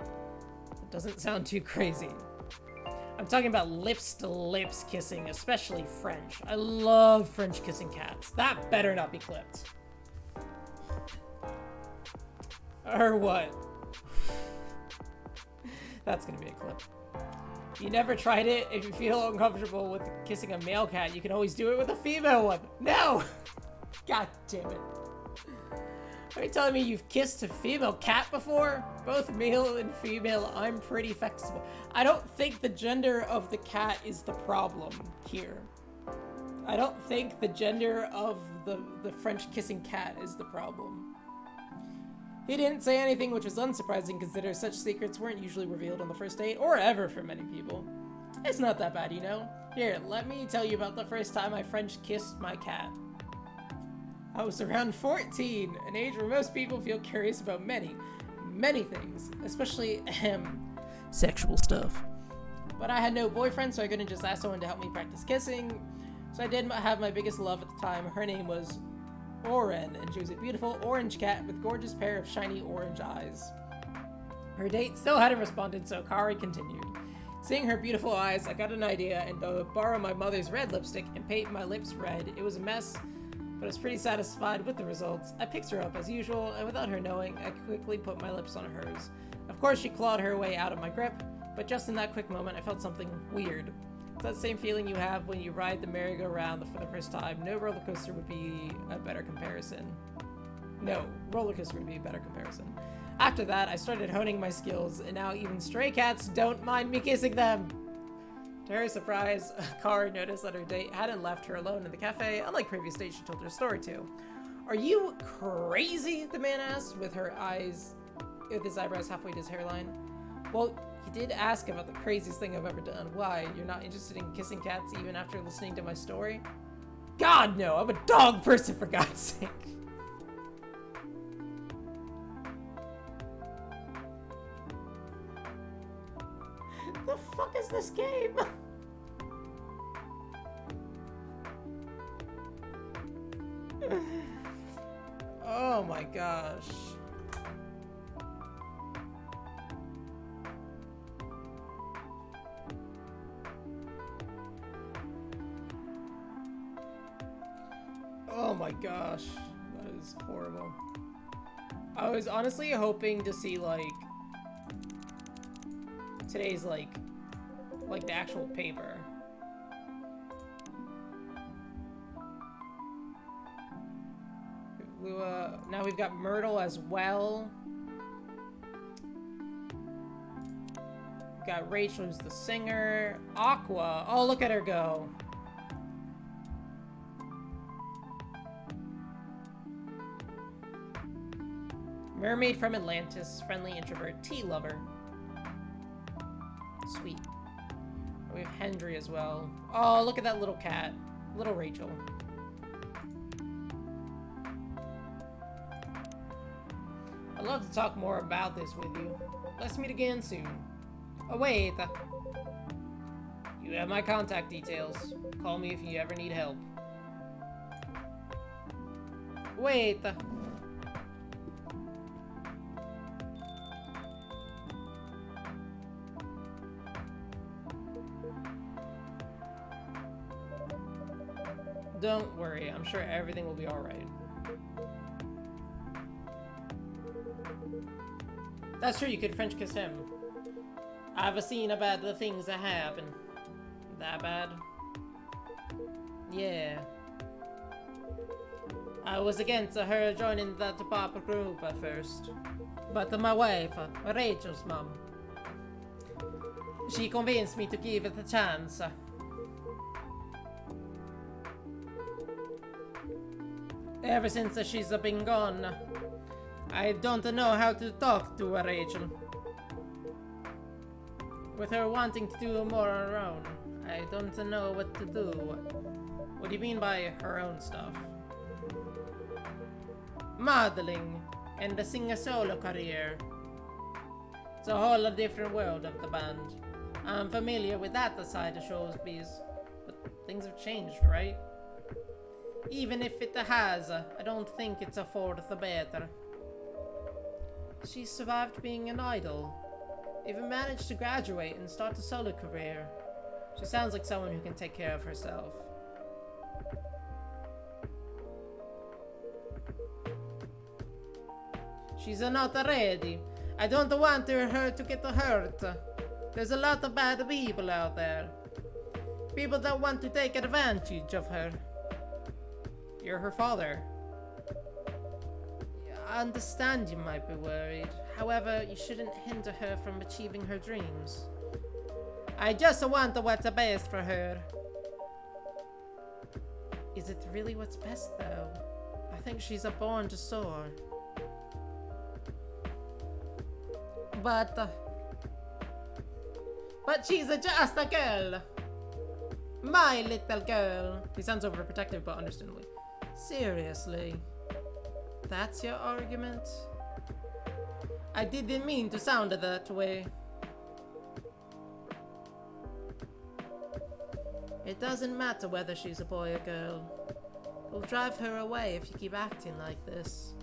It doesn't sound too crazy. I'm talking about lips-to-lips kissing, especially French. I love French kissing cats. That better not be clipped. Or what? That's gonna be a clip. You never tried it? If you feel uncomfortable with kissing a male cat, you can always do it with a female one. No! God damn it. Are you telling me you've kissed a female cat before? Both male and female, I'm pretty flexible. I don't think the gender of the cat is the problem here. I don't think the gender of the French kissing cat is the problem. He didn't say anything, which was unsurprising considering such secrets weren't usually revealed on the first date, or ever for many people. It's not that bad, you know? Here, let me tell you about the first time I French kissed my cat. I was around 14, an age where most people feel curious about many things, especially sexual stuff. But I had no boyfriend, so I couldn't just ask someone to help me practice kissing. So I did have my biggest love at the time. Her name was Oren, and she was a beautiful orange cat with gorgeous pair of shiny orange eyes. Her date still hadn't responded, so Kari continued. Seeing her beautiful eyes, I got an idea and borrow my mother's red lipstick and paint my lips red. It was a mess, but I was pretty satisfied with the results. I picked her up as usual, and without her knowing, I quickly put my lips on hers. Of course, she clawed her way out of my grip, but just in that quick moment, I felt something weird. It's that same feeling you have when you ride the merry-go-round for the first time. No roller coaster would be a better comparison. No, roller coaster would be a better comparison. After that, I started honing my skills, and now even stray cats don't mind me kissing them. To her surprise, Kari noticed that her date hadn't left her alone in the cafe, unlike previous dates she told her story to. Are you crazy? The man asked, with his eyebrows halfway to his hairline. Well, he did ask about the craziest thing I've ever done. Why? You're not interested in kissing cats even after listening to my story? God, no! I'm a dog person, for God's sake! The fuck is this game? Oh my gosh. Oh my gosh. That is horrible. I was honestly hoping to see like today's like the actual paper. Now we've got Myrtle as well. We've got Rachel, who's the singer. Aqua. Oh, look at her go. Mermaid from Atlantis. Friendly introvert. Tea lover. Sweet. We have Hendry as well. Oh, look at that little cat. Little Rachel. I'd love to talk more about this with you. Let's meet again soon. Oh, wait. You have my contact details. Call me if you ever need help. Wait. Don't worry, I'm sure everything will be alright. That's true, you could French kiss him. I've seen about the things that happen. That bad? Yeah. I was against her joining that pop group at first. But my wife, Rachel's mom, she convinced me to give it a chance. Ever since she's been gone, I don't know how to talk to Rachel. With her wanting to do more on her own, I don't know what to do. What do you mean by her own stuff? Modeling and the singer-solo career. It's a whole different world of the band. I'm familiar with that side of showbiz, but things have changed, right? Even if it has, I don't think it's for the better. She survived being an idol. Even managed to graduate and start a solo career. She sounds like someone who can take care of herself. She's not ready. I don't want her to get hurt. There's a lot of bad people out there. People that want to take advantage of her. You're her father. I understand you might be worried. However, you shouldn't hinder her from achieving her dreams. I just want what's best for her. Is it really what's best, though? I think she's born to soar. But she's just a girl. My little girl. He sounds overprotective, but understandably. Seriously? That's your argument? I didn't mean to sound that way. It doesn't matter whether she's a boy or girl. We'll drive her away if you keep acting like this.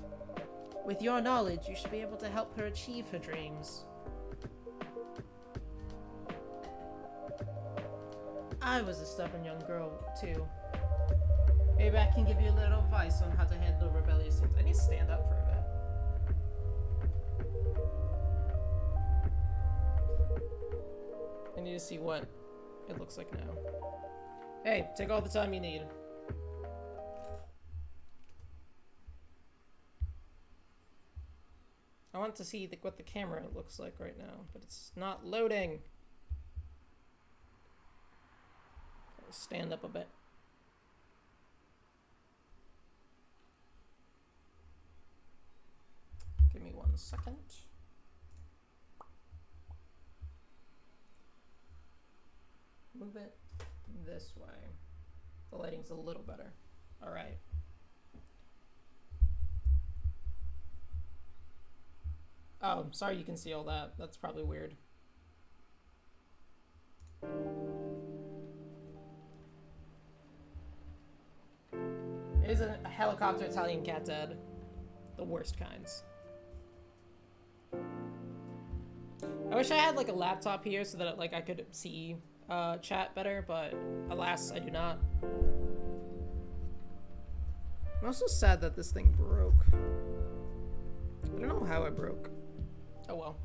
With your knowledge, you should be able to help her achieve her dreams. I was a stubborn young girl, too. Maybe I can give you a little advice on how to handle rebellious things. I need to stand up for a bit. I need to see what it looks like now. Hey, take all the time you need. I want to see what the camera looks like right now, but it's not loading. Stand up a bit. Give me 1 second. Move it this way. The lighting's a little better. All right. Oh, sorry you can see all that. That's probably weird. It is a helicopter Italian cat dead. The worst kinds. I wish I had like a laptop here so that like I could see chat better, but alas, I do not. I'm also sad that this thing broke. I don't know how it broke. Oh well.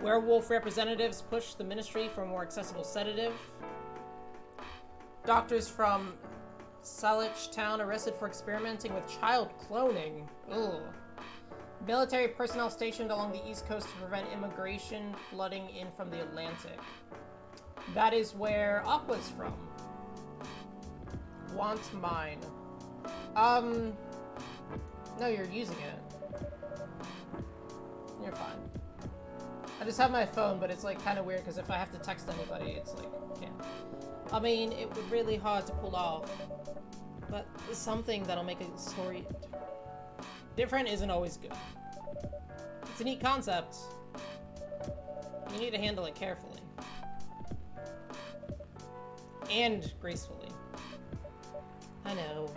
Werewolf representatives push the ministry for a more accessible sedative. Doctors from Salich town arrested for experimenting with child cloning. Ugh. Military personnel stationed along the east coast to prevent immigration flooding in from the Atlantic. That is where Aqua's from. Want mine. No, you're using it. You're fine. I just have my phone, but it's like kind of weird because if I have to text anybody, it's like, I can't. I mean, it would be really hard to pull off, but it's something that'll make a story different isn't always good. It's a neat concept. You need to handle it carefully. And gracefully. I know.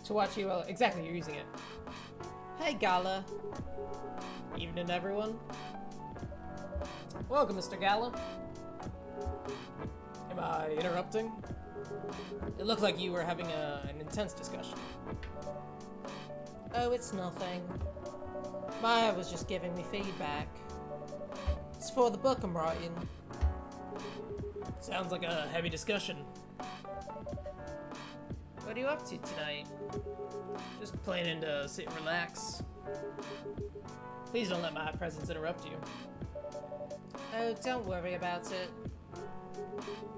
To watch you, exactly, you're using it. Hey, Gala. Evening, everyone. Welcome, Mr. Gala. Am I interrupting? It looked like you were having an intense discussion. Oh, it's nothing. Miah was just giving me feedback. It's for the book I'm writing. Sounds like a heavy discussion. What are you up to tonight? Just planning to sit and relax. Please don't let my presence interrupt you. Oh, don't worry about it.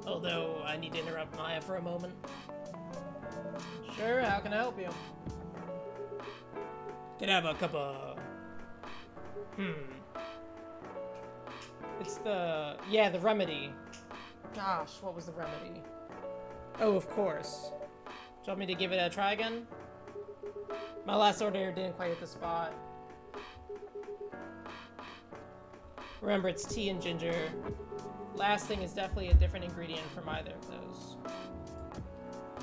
Although, I need to interrupt Miah for a moment. Sure, how can I help you? Can I have a cup of... It's the... Yeah, the remedy. Gosh, what was the remedy? Oh, of course. Do you want me to give it a try again? My last order didn't quite hit the spot. Remember, it's tea and ginger. Last thing is definitely a different ingredient from either of those.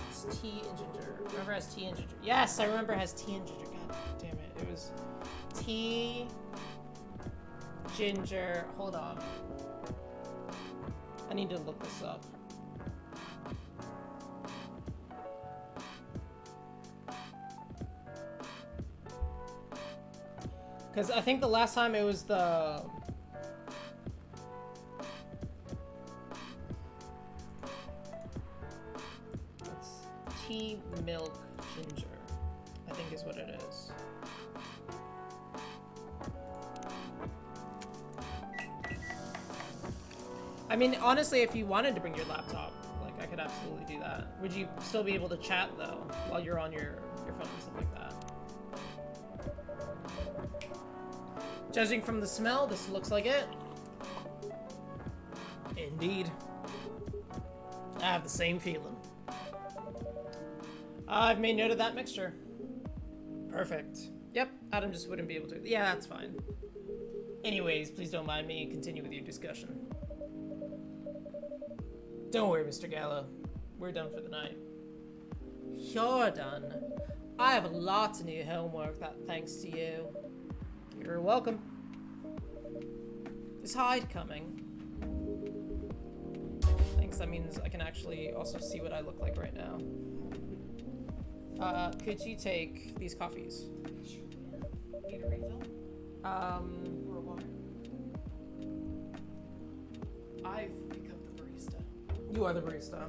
It's tea and ginger. Remember it has tea and ginger. Yes, I remember it has tea and ginger. God damn it. It was tea, ginger. Hold on. I need to look this up. Because I think the last time it was the... It's tea, milk, ginger, I think is what it is. I mean, honestly, if you wanted to bring your laptop, like, I could absolutely do that. Would you still be able to chat, though, while you're on your phone and stuff like that? Judging from the smell, this looks like it. Indeed. I have the same feeling. I've made note of that mixture. Perfect. Yep, Adam just wouldn't be able to. Yeah, that's fine. Anyways, please don't mind me and continue with your discussion. Don't worry, Mr. Gallo. We're done for the night. You're done. I have lots of new homework thanks to you. You're welcome. Is Hyde coming? Thanks, that means I can actually also see what I look like right now. Could you take these coffees? Sure. Need a refill? Or water? I've become the barista. You are the barista.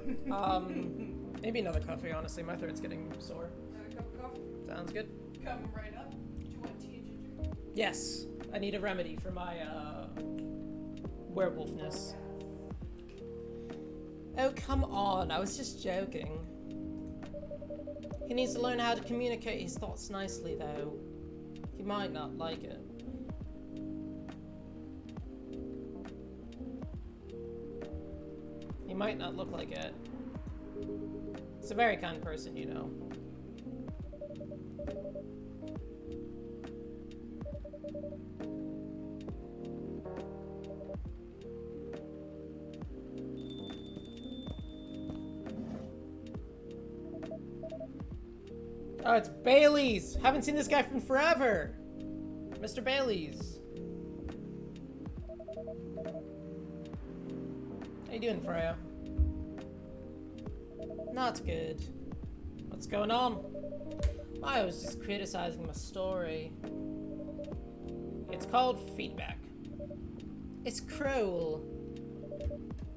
Maybe another coffee, honestly. My throat's getting sore. Another cup of coffee? Sounds good. Coming right up. Do you want tea and ginger? Yes, I need a remedy for my, werewolfness. Oh, come on. I was just joking. He needs to learn how to communicate his thoughts nicely, though. He might not like it. He might not look like it. He's a very kind person, you know. Oh, it's Bailey's! Haven't seen this guy from forever! Mr. Bailey's. How you doing, Freya? Not good. What's going on? I was just criticizing my story. It's called feedback. It's cruel.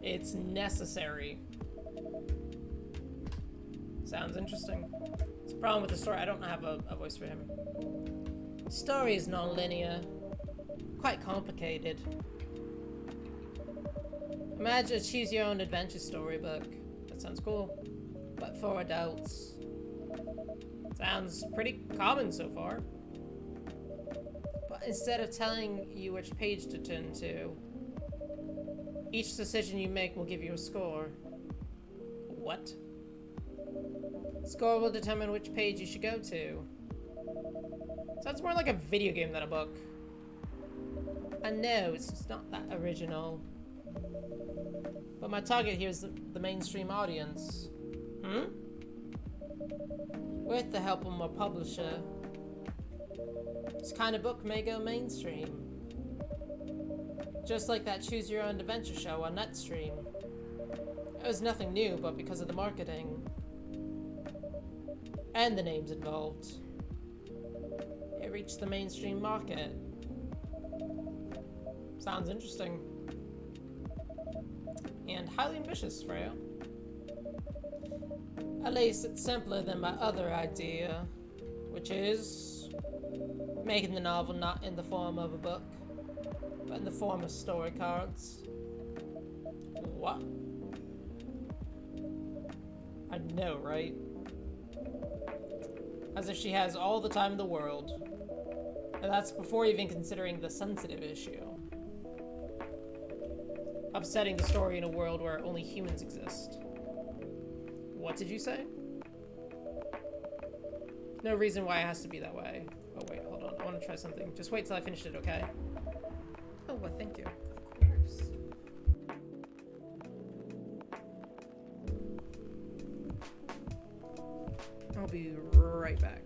It's necessary. Sounds interesting. It's a problem with the story. I don't have a voice for him. Story is non-linear. Quite complicated. Imagine a choose your own adventure storybook. That sounds cool. But for adults. Sounds pretty common so far. But instead of telling you which page to turn to, each decision you make will give you a score. What? Score will determine which page you should go to. Sounds more like a video game than a book. I know, it's not that original. But my target here is the mainstream audience. With the help of my publisher, this kind of book may go mainstream. Just like that Choose Your Own Adventure show on Netstream. It was nothing new, but because of the marketing and the names involved, it reached the mainstream market. Sounds interesting. And highly ambitious, Freya. At least it's simpler than my other idea, which is making the novel not in the form of a book, but in the form of story cards. What? I know, right? As if she has all the time in the world. And that's before even considering the sensitive issue of setting the story in a world where only humans exist. What did you say? No reason why it has to be that way. Oh wait, hold on. I want to try something. Just wait till I finish it, okay? Oh, well, thank you. Of course. I'll be right back.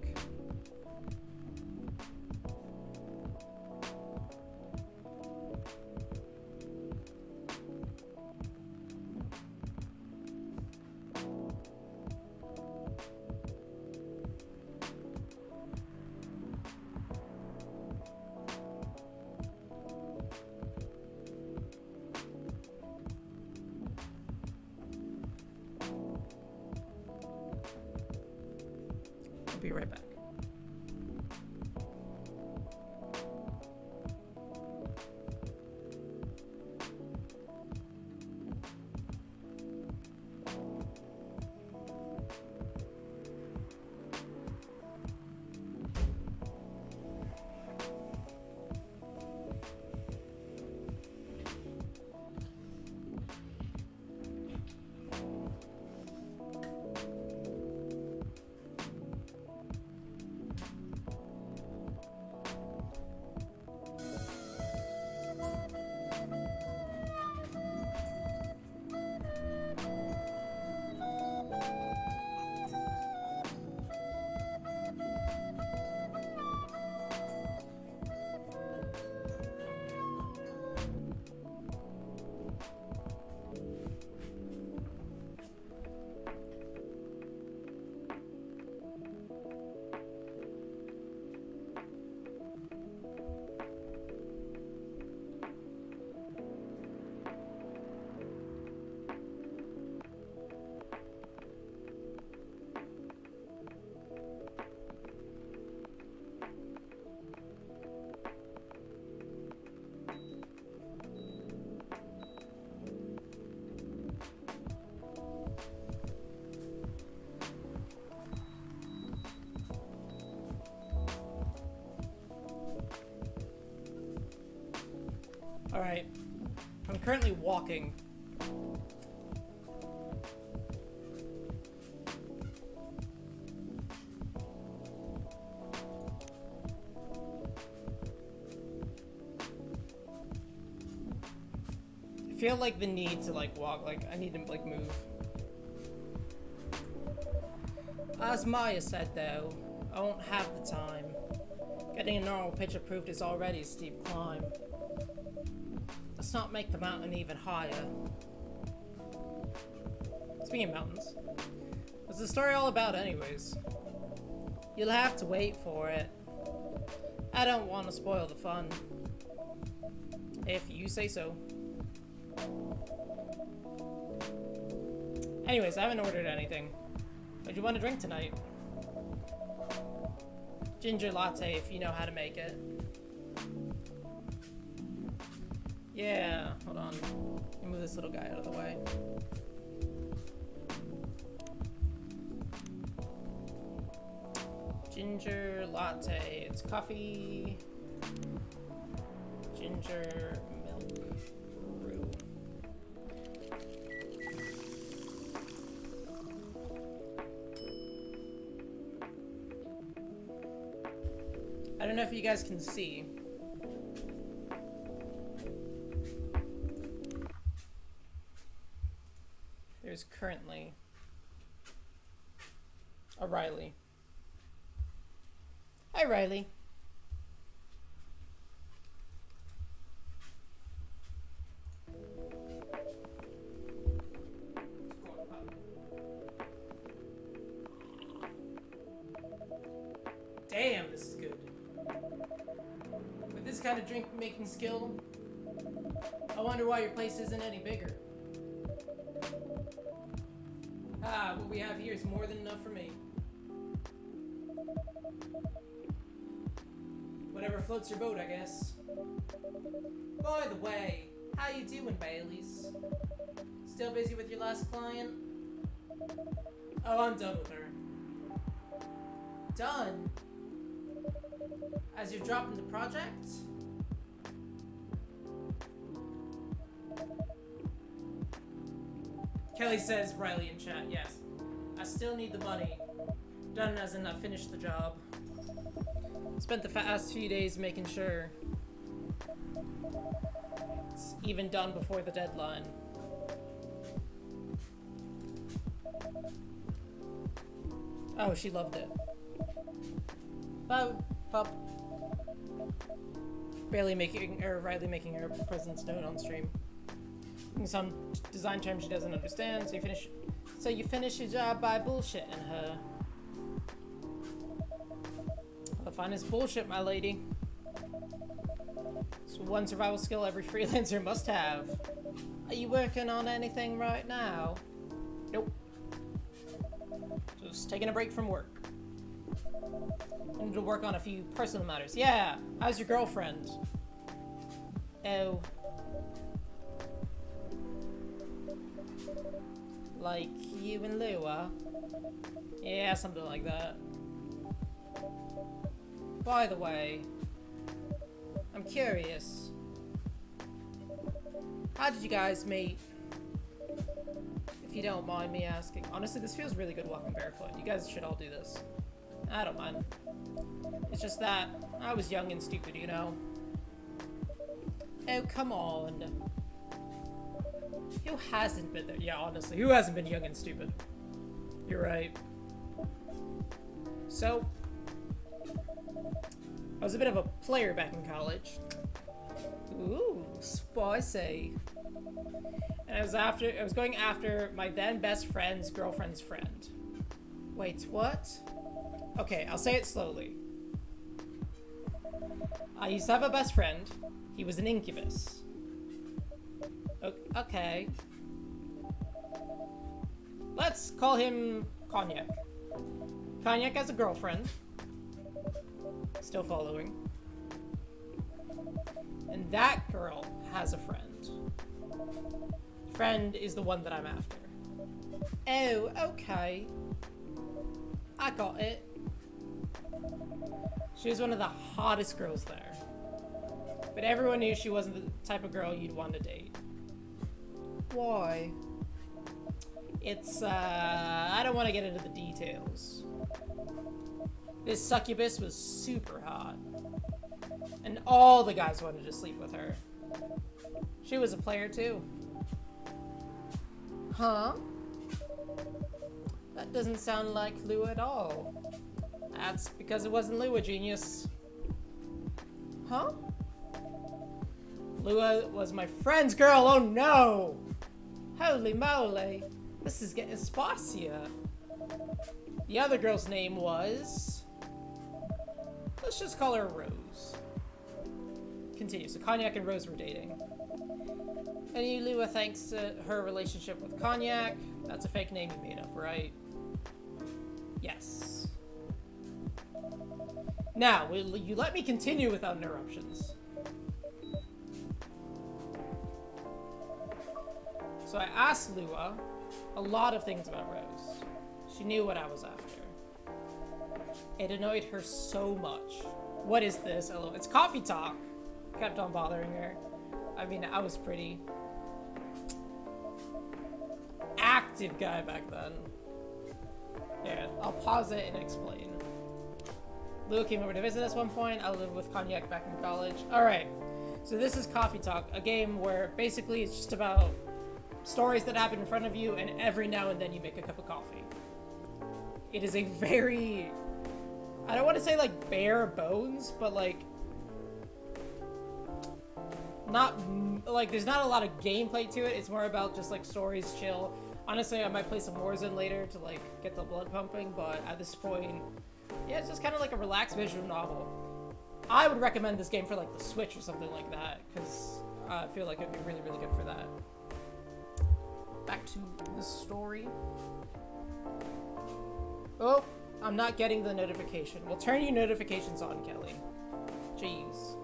Be right back. Alright. I'm currently walking. I feel like the need to like walk, like I need to like move. As Miah said though, I won't have the time. Getting a normal pitch approved is already a steep climb. Let's not make the mountain even higher. Speaking of mountains, what's the story all about anyways? You'll have to wait for it. I don't want to spoil the fun. If you say so. Anyways, I haven't ordered anything. What do you want to drink tonight? Ginger latte if you know how to make it. Yeah, hold on. Let me move this little guy out of the way. Ginger latte. It's coffee, ginger, milk, brew. I don't know if you guys can see. There's currently a Riley. Hi, Riley. Damn, this is good. With this kind of drink-making skill, I wonder why your place isn't any bigger. Ah, what we have here is more than enough for me. Whatever floats your boat, I guess. By the way, how you doing, Baileys? Still busy with your last client? Oh, I'm done with her. Done? As you're dropping the project? Kelly says Riley in chat, yes. I still need the money. Done as in I finished the job. Spent the past few days making sure it's even done before the deadline. Oh, she loved it. Pup. Riley making her presence known on stream. Some design term she doesn't understand, so you finish your job by bullshitting her. The finest bullshit, my lady. It's one survival skill every freelancer must have. Are you working on anything right now? Nope. Just taking a break from work. I need to work on a few personal matters. Yeah, how's your girlfriend? Oh. Like you and Lua? Yeah, something like that. By the way, I'm curious. How did you guys meet? If you don't mind me asking. Honestly, this feels really good walking barefoot. You guys should all do this. I don't mind. It's just that I was young and stupid, you know? Oh, come on. Who hasn't been there? Yeah, honestly, who hasn't been young and stupid? You're right. So, I was a bit of a player back in college. Ooh, spicy. And I was going after my then best friend's girlfriend's friend. Wait, what? Okay, I'll say it slowly. I used to have a best friend. He was an incubus. Okay. Let's call him Cognac. Cognac has a girlfriend. Still following. And that girl has a friend. Friend is the one that I'm after. Oh, okay. I got it. She was one of the hottest girls there. But everyone knew she wasn't the type of girl you'd want to date. Why? It's, I don't want to get into the details. This succubus was super hot. And all the guys wanted to sleep with her. She was a player too. Huh? That doesn't sound like Lua at all. That's because it wasn't Lua, genius. Huh? Lua was my friend's girl, oh no! Holy moly, this is getting spicier. The other girl's name was... let's just call her Rose. Continue, so Cognac and Rose were dating. And you, Lua, thanks to her relationship with Cognac. That's a fake name you made up, right? Yes. Now, will you let me continue without interruptions? So I asked Lua a lot of things about Rose. She knew what I was after. It annoyed her so much. What is this? Hello, it's coffee talk. Kept on bothering her. I mean, I was pretty active guy back then. Yeah, I'll pause it and explain. Lua came over to visit us one point. I lived with Cognac back in college. Alright, so this is Coffee Talk, a game where basically it's just about stories that happen in front of you, and every now and then you make a cup of coffee. It is a very, I don't want to say like bare bones, but like not like there's not a lot of gameplay to it. It's more about just like stories, chill. Honestly, I might play some Warzone later to like get the blood pumping, but at this point, yeah, it's just kind of like a relaxed visual novel. I would recommend this game for like the Switch or something like that, because I feel like it'd be really, really good for that. Back to the story. Oh, I'm not getting the notification. Well, turn your notifications on, Kelly. Jeez.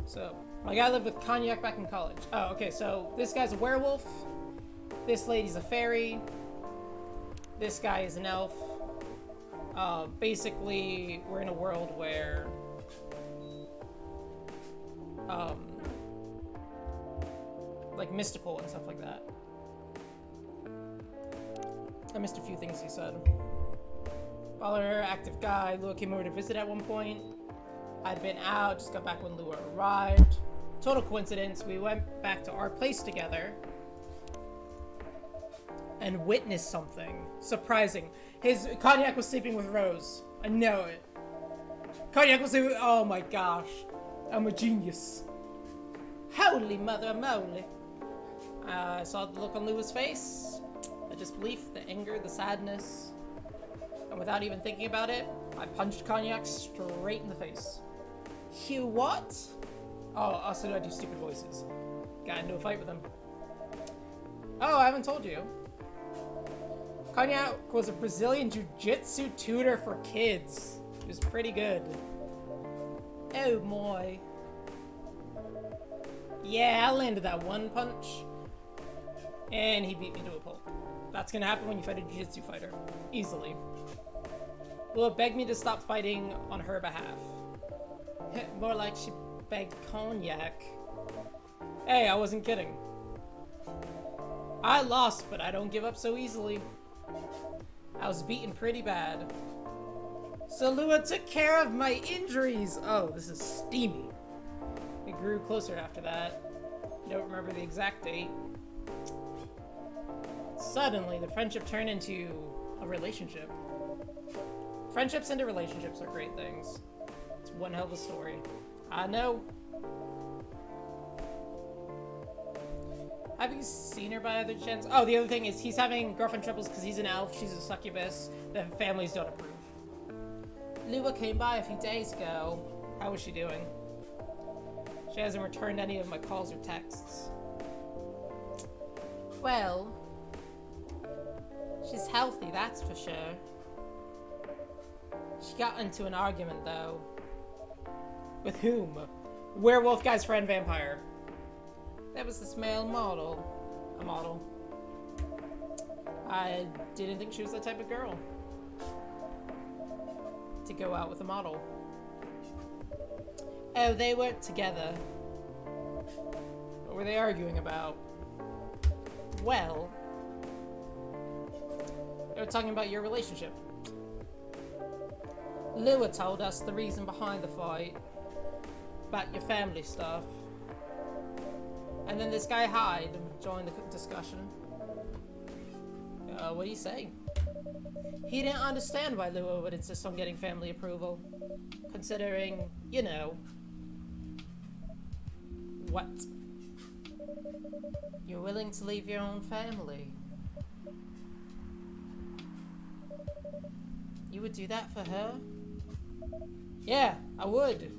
So, my guy lived with Cognac back in college. Oh, okay, so this guy's a werewolf. This lady's a fairy. This guy is an elf. Basically, we're in a world where like mystical and stuff like that. I missed a few things he said. Follower, active guy. Lua came over to visit at one point. I'd been out, just got back when Lua arrived. Total coincidence, we went back to our place together and witnessed something surprising. His Cognac was sleeping with Rose. I know it. Cognac was sleeping with, oh my gosh. I'm a genius. Holy mother moly. I saw the look on Lua's face. The disbelief, the anger, the sadness. And without even thinking about it, I punched Cognac straight in the face. You what? Oh, also I do stupid voices. Got into a fight with him. Oh, I haven't told you. Cognac was a Brazilian jiu-jitsu tutor for kids. He was pretty good. Oh boy. Yeah, I landed that one punch. And he beat me to a pulp. That's gonna happen when you fight a jiu-jitsu fighter. Easily. Lua begged me to stop fighting on her behalf. More like she begged Cognac. Hey, I wasn't kidding. I lost, but I don't give up so easily. I was beaten pretty bad. So Lua took care of my injuries. Oh, this is steamy. We grew closer after that. I don't remember the exact date. Suddenly, the friendship turned into a relationship. Friendships into relationships are great things. It's one hell of a story. I know. Have you seen her by other chance? Oh, the other thing is he's having girlfriend troubles because he's an elf, she's a succubus. The families don't approve. Lua came by a few days ago. How is she doing? She hasn't returned any of my calls or texts. Well, she's healthy, that's for sure. She got into an argument, though. With whom? Werewolf guy's friend vampire. That was this male model. A model. I didn't think she was that type of girl to go out with a model. Oh, they weren't together. What were they arguing about? Well, they were talking about your relationship. Lua told us the reason behind the fight. About your family stuff. And then this guy Hyde joined the discussion. What do you say? He didn't understand why Lua would insist on getting family approval. Considering, you know... What? You're willing to leave your own family. You would do that for her? Yeah, I would.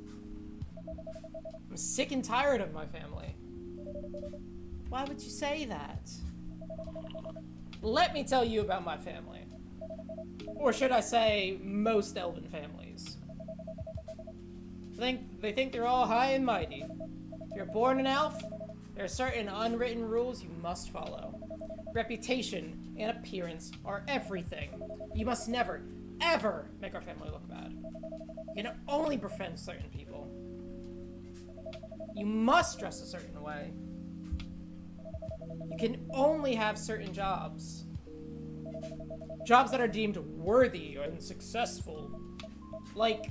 I'm sick and tired of my family. Why would you say that? Let me tell you about my family. Or should I say, most elven families. They think they're all high and mighty. If you're born an elf, there are certain unwritten rules you must follow. Reputation and appearance are everything. You must never, ever make our family look bad. You can only befriend certain people. You must dress a certain way. You can only have certain jobs. Jobs that are deemed worthy and successful. Like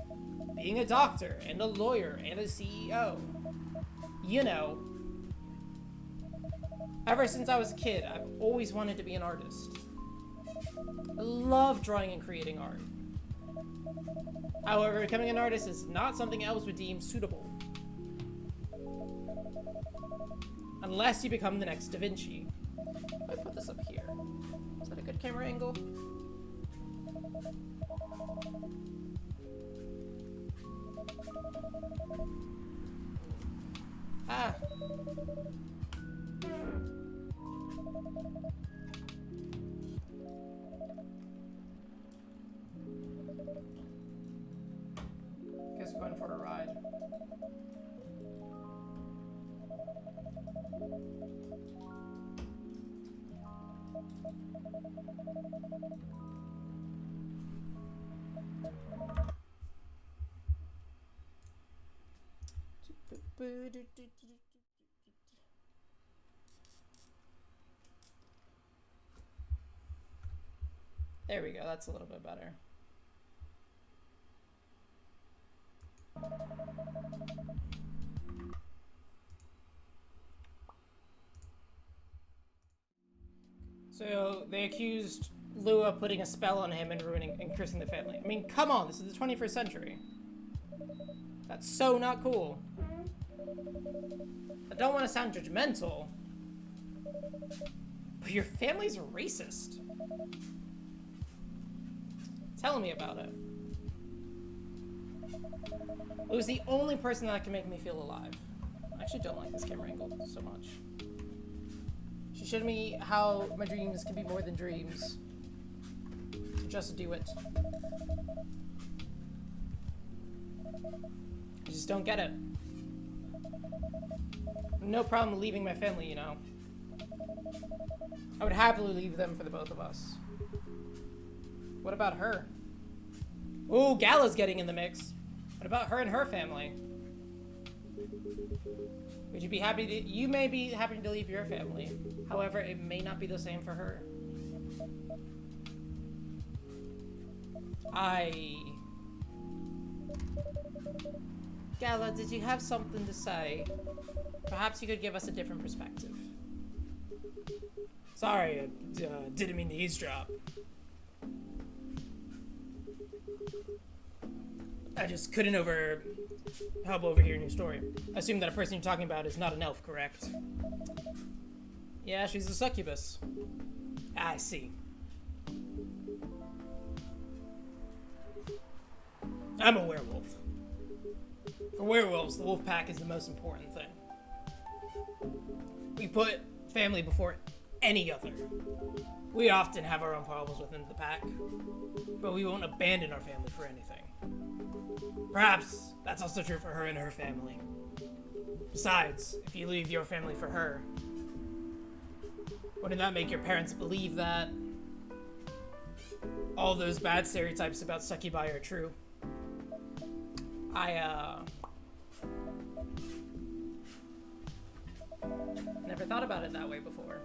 being a doctor and a lawyer and a CEO. You know. Ever since I was a kid, I've always wanted to be an artist. I love drawing and creating art. However, becoming an artist is not something else would deem suitable. Unless you become the next Da Vinci. If I put this up here, is that a good camera angle? Ah. Guess we're going for a ride. There we go, that's a little bit better. So they accused Lua of putting a spell on him and ruining and cursing the family. I mean, come on, this is the 21st century. That's so not cool. I don't want to sound judgmental, but your family's racist. Tell me about it. It was the only person that can make me feel alive. I actually don't like this camera angle so much. She showed me how my dreams can be more than dreams. So just do it. I just don't get it. No problem leaving my family, you know. I would happily leave them for the both of us. What about her? Ooh, Gala's getting in the mix. What about her and her family? Would you be happy to... You may be happy to leave your family. However, it may not be the same for her. Gala, did you have something to say? Perhaps you could give us a different perspective. Sorry, I didn't mean to eavesdrop. I just couldn't help overhearing your story. I assume that a person you're talking about is not an elf, correct? Yeah, she's a succubus. I see. I'm a werewolf. For werewolves, the wolf pack is the most important thing. We put family before any other. We often have our own problems within the pack, but we won't abandon our family for anything. Perhaps that's also true for her and her family. Besides, if you leave your family for her, wouldn't that make your parents believe that all those bad stereotypes about succubi are true? I never thought about it that way before.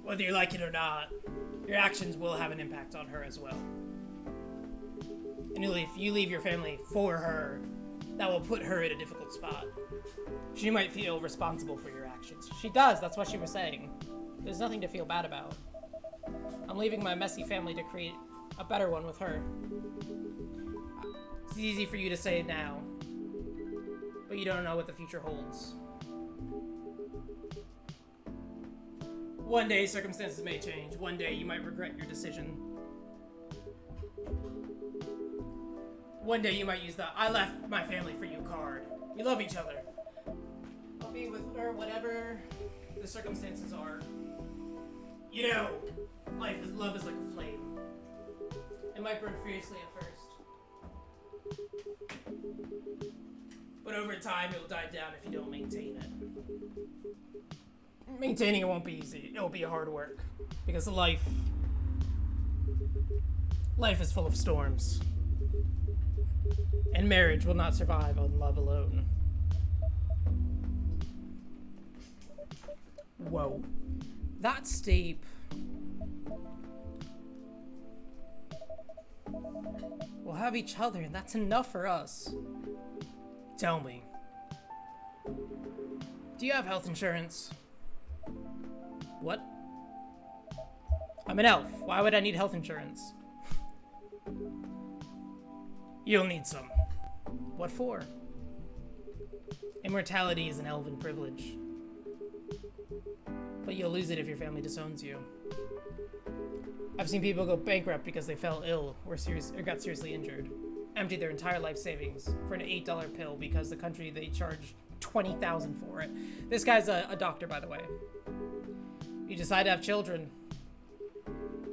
Whether you like it or not, your actions will have an impact on her as well. And if you leave your family for her, that will put her in a difficult spot. She might feel responsible for your actions. She does, that's what she was saying. There's nothing to feel bad about. I'm leaving my messy family to create a better one with her. It's easy for you to say now, but you don't know what the future holds. One day, circumstances may change. One day, you might regret your decision. One day, you might use the "I left my family for you" card. We love each other. I'll be with her, whatever the circumstances are. You know, love is like a flame. It might burn fiercely at first, but over time, it will die down if you don't maintain it. Maintaining it won't be easy. It will be hard work. Because life is full of storms. And marriage will not survive on love alone. Whoa. That's deep. We'll have each other, and that's enough for us. Tell me. Do you have health insurance? What? I'm an elf. Why would I need health insurance? You'll need some. What for? Immortality is an elven privilege. But you'll lose it if your family disowns you. I've seen people go bankrupt because they fell ill or got seriously injured. Empty their entire life savings for an $8 pill because the country they charge $20,000 for it. This guy's a doctor, by the way. You decide to have children,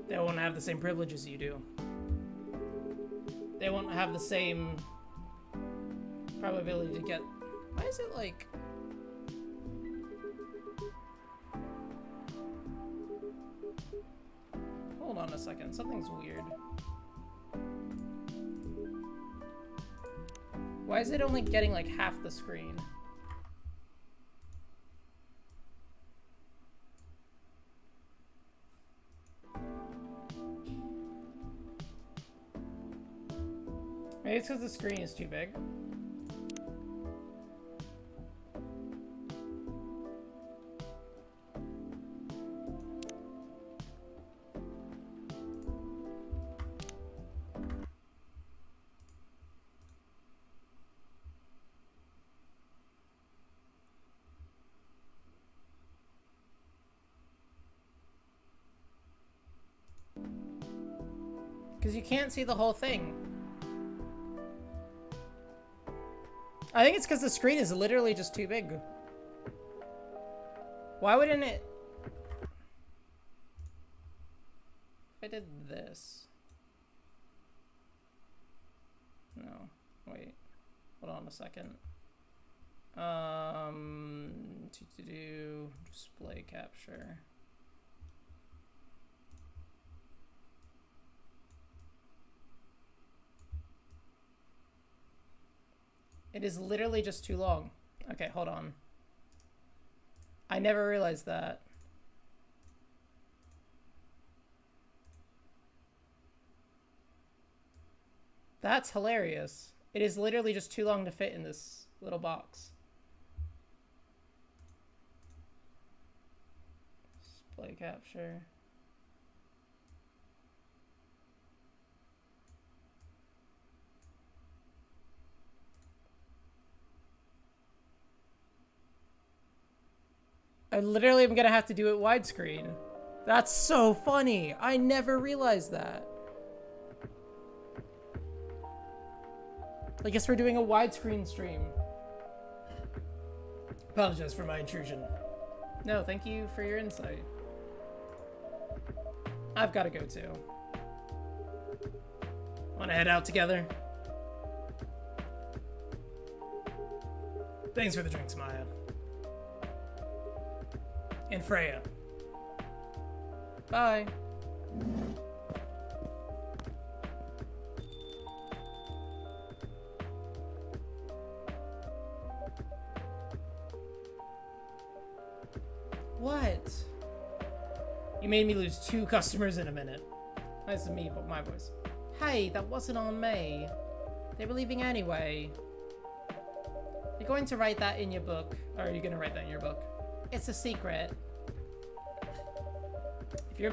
they won't have the same privileges you do. They won't have the same probability to get... Why is it like... Hold on a second, something's weird. Why is it only getting like half the screen? Maybe it's because the screen is too big. Because you can't see the whole thing. I think it's because the screen is literally just too big. Why wouldn't it... If I did this... No. Wait. Hold on a second. To do display capture. It is literally just too long. Okay, hold on. I never realized that. That's hilarious. It is literally just too long to fit in this little box. Display capture. I literally am gonna have to do it widescreen. That's so funny. I never realized that. I guess we're doing a widescreen stream. Apologize for my intrusion. No, thank you for your insight. I've got to go too. Want to head out together? Thanks for the drinks, Miah. And Freya. Bye. What? You made me lose 2 customers in a minute. Nice to meet my voice. Hey, that wasn't on me. They were leaving anyway. You're going to write that in your book. Or are you gonna write that in your book? It's a secret. If your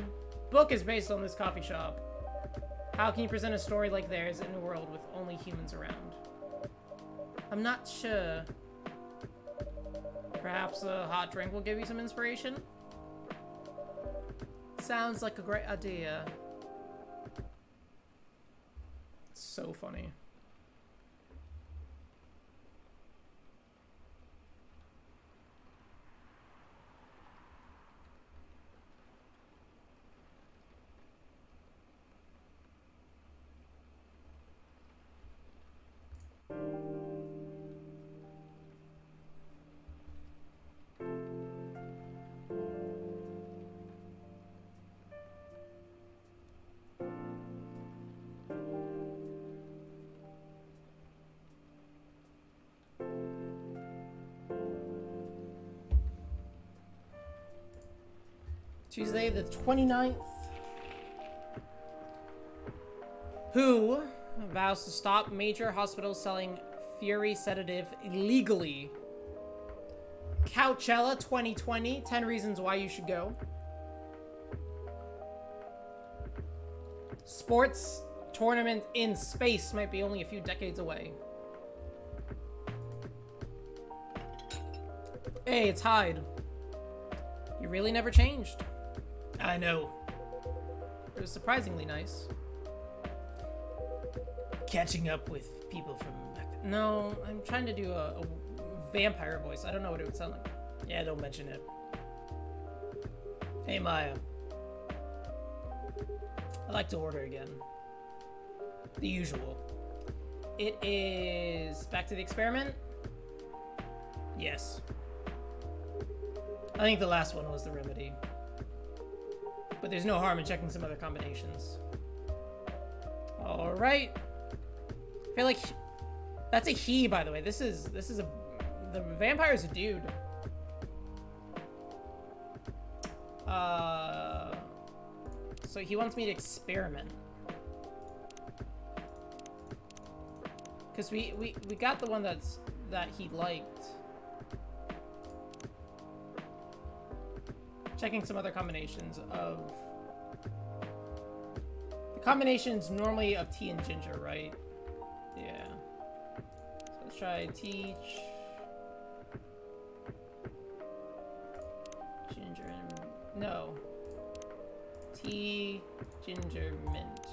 book is based on this coffee shop, how can you present a story like theirs in a world with only humans around? I'm not sure. Perhaps a hot drink will give you some inspiration? Sounds like a great idea. It's so funny. Tuesday the 29th. Who vows to stop major hospitals selling Fury sedative illegally? Coachella 2020, 10 reasons why you should go. Sports tournament in space might be only a few decades away. Hey, it's Hyde. You really never changed. I know. It was surprisingly nice. Catching up with people from back then. No, I'm trying to do a vampire voice. I don't know what it would sound like. Yeah, don't mention it. Hey, Miah. I'd like to order again. The usual. It is back to the experiment? Yes. I think the last one was the remedy. But there's no harm in checking some other combinations. Alright. I feel like that's a he, by the way. This is a the vampire's a dude. So he wants me to experiment. Cause we got the one that he liked. Checking some other combinations of the combinations normally of tea and ginger, right? Yeah. So let's try teach, ginger, and no. Tea, ginger, mint.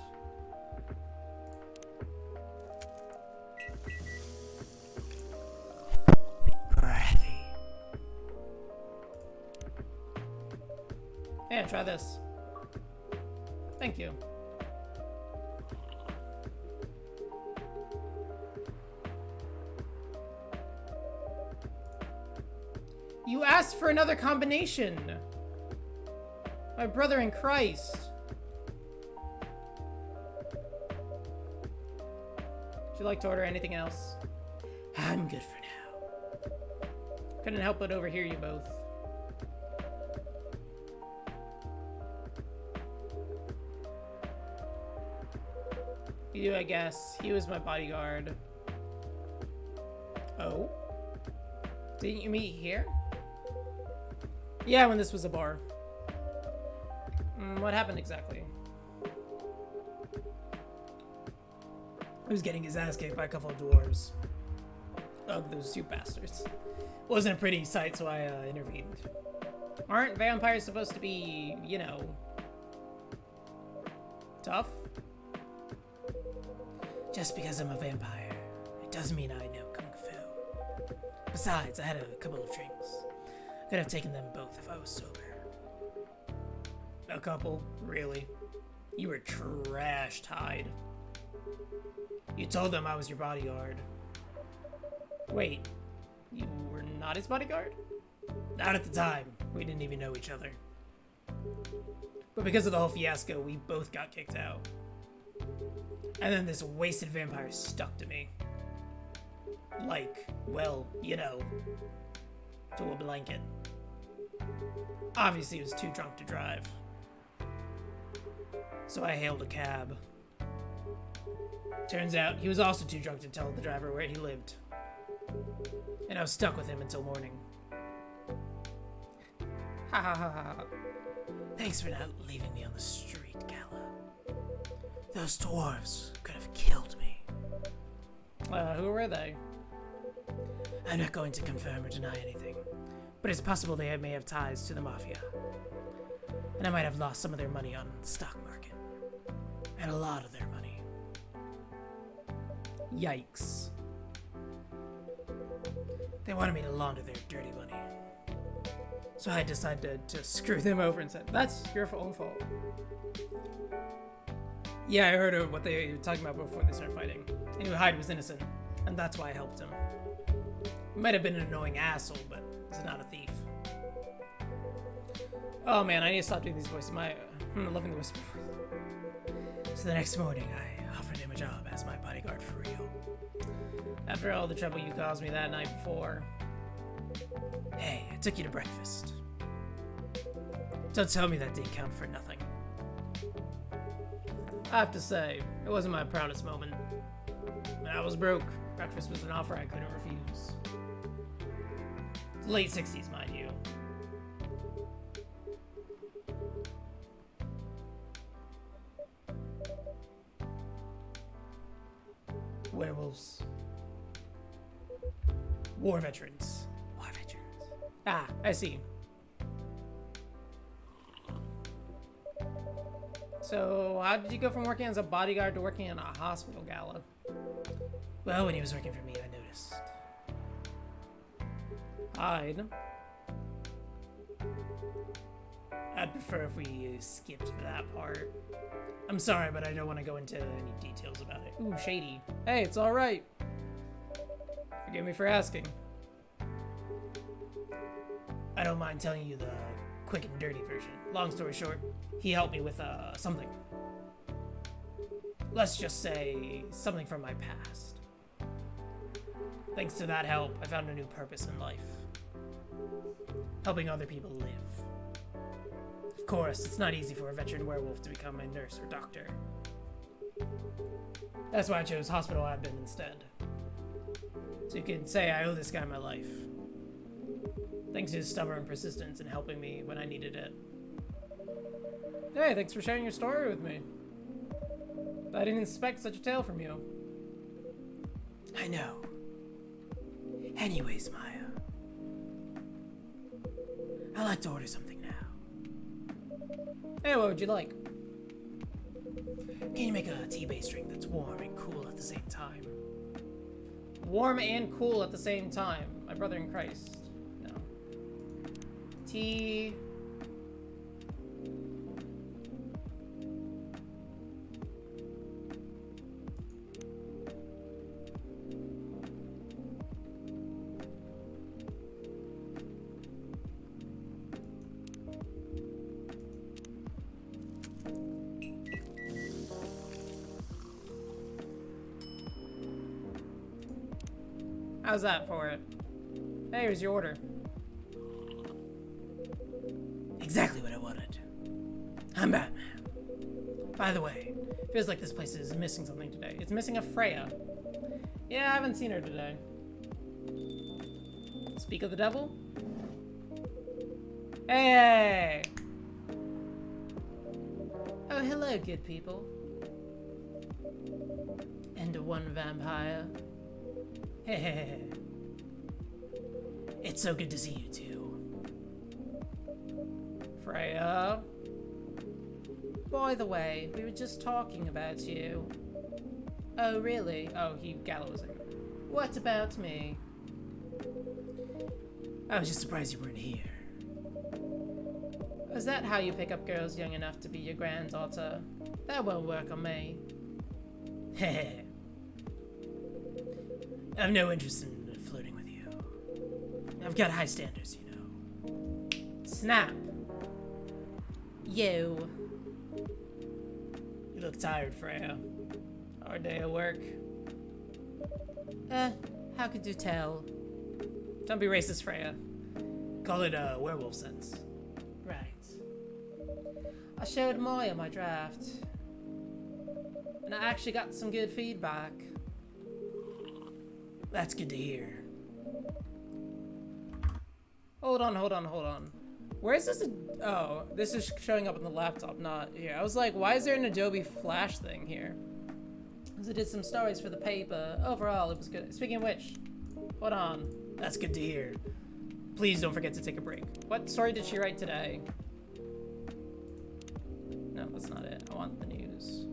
Breathy. Yeah, try this. Thank you. You asked for another combination. My brother in Christ. Would you like to order anything else? I'm good for now. Couldn't help but overhear you both. You do, I guess. He was my bodyguard. Oh? Didn't you meet here? Yeah, when this was a bar. What happened exactly? He was getting his ass kicked by a couple of dwarves. Ugh, those two bastards. Wasn't a pretty sight, so I intervened. Aren't vampires supposed to be, you know, tough? Just because I'm a vampire, it doesn't mean I know Kung Fu. Besides, I had a couple of drinks. Could have taken them both if I was sober. A couple? Really? You were trashed, Hyde. You told them I was your bodyguard. Wait, you were not his bodyguard? Not at the time. We didn't even know each other. But because of the whole fiasco, we both got kicked out. And then this wasted vampire stuck to me. Like, well, you know, to a blanket. Obviously, he was too drunk to drive. So I hailed a cab. Turns out, he was also too drunk to tell the driver where he lived. And I was stuck with him until morning. Ha ha ha ha. Thanks for not leaving me on the street, Gala. Those dwarves could have killed me. Who were they? I'm not going to confirm or deny anything, but it's possible they may have ties to the Mafia. And I might have lost some of their money on the stock market. And a lot of their money. Yikes. They wanted me to launder their dirty money. So I decided to screw them over and said, that's your own fault. Yeah, I heard of what they were talking about before they started fighting. He knew Hyde was innocent, and that's why I helped him. He might have been an annoying asshole, but he's not a thief. Oh man, I need to stop doing these voices. I'm loving the whisper. So the next morning, I offered him a job as my bodyguard for real. After all the trouble you caused me that night before. Hey, I took you to breakfast. Don't tell me that didn't count for nothing. I have to say, it wasn't my proudest moment. When I was broke, breakfast was an offer I couldn't refuse. Late 60s, mind you. Werewolves. War veterans. War veterans. Ah, I see. So, how did you go from working as a bodyguard to working in a hospital, Gala? Well, when he was working for me, I noticed. Hyde. I'd prefer if we skipped that part. I'm sorry, but I don't want to go into any details about it. Ooh, shady. Hey, it's alright. Forgive me for asking. I don't mind telling you the quick and dirty version. Long story short, he helped me with something. Let's just say something from my past. Thanks to that help, I found a new purpose in life. Helping other people live. Of course, it's not easy for a veteran werewolf to become a nurse or doctor. That's why I chose hospital admin instead. So you can say I owe this guy my life. Thanks to his stubborn persistence in helping me when I needed it. Hey, thanks for sharing your story with me. I didn't expect such a tale from you. I know. Anyways, Maya. I'd like to order something now. Hey, what would you like? Can you make a tea-based drink that's warm and cool at the same time? Warm and cool at the same time. My brother in Christ. No. Tea. How's that for it? Hey, here's your order. Exactly what I wanted. I'm Batman. By the way, Feels like this place is missing something today. It's missing a Freya. Yeah, I haven't seen her today. Speak of the devil? Hey! Oh, hello, good people. And one vampire. It's so good to see you two. Freya. By the way, we were just talking about you. Oh, really? Oh, Gallo was like, what about me? I was just surprised you weren't here. Is that how you pick up girls young enough to be your granddaughter? That won't work on me. I've no interest in flirting with you. I've got high standards, you know. Snap. You. You look tired, Freya. Hard day at work. How could you tell? Don't be racist, Freya. Call it werewolf sense. I showed Miah my draft. And I actually got some good feedback. That's good to hear. Hold on. Where is this? Oh, this is showing up on the laptop, not here. I was like, why is there an Adobe Flash thing here? Because I did some stories for the paper. Overall, it was good. Speaking of which, hold on. That's good to hear. Please don't forget to take a break. What story did she write today? No, that's not it. I want the news.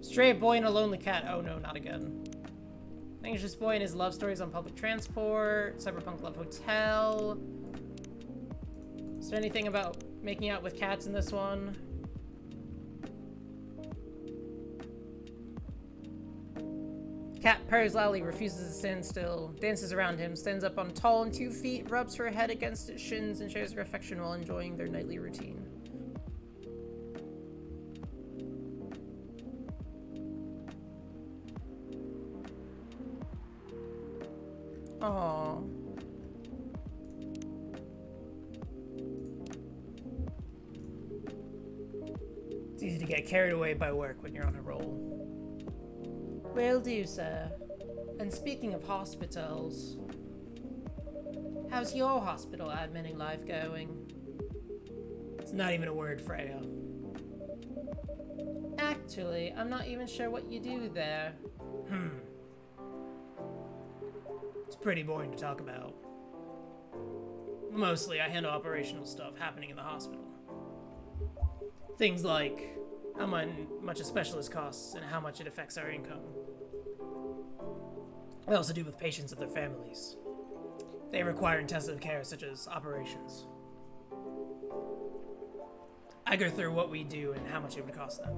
Straight boy and a lonely cat. Oh no, not again. Anxious boy and his love stories on public transport. Cyberpunk love hotel. Is there anything about making out with cats in this one? Cat purrs loudly, refuses to stand still, dances around him, stands up on tall and 2 feet, rubs her head against its shins, and shares her affection while enjoying their nightly routine. Aww. It's easy to get carried away by work when you're on a roll. Will do, sir. And speaking of hospitals, how's your hospital adminning life going? It's not even a word, Freya. Actually, I'm not even sure what you do there. It's pretty boring to talk about. Mostly, I handle operational stuff happening in the hospital. Things like how much a specialist costs and how much it affects our income. I also deal with patients and their families. They require intensive care such as operations. I go through what we do and how much it would cost them.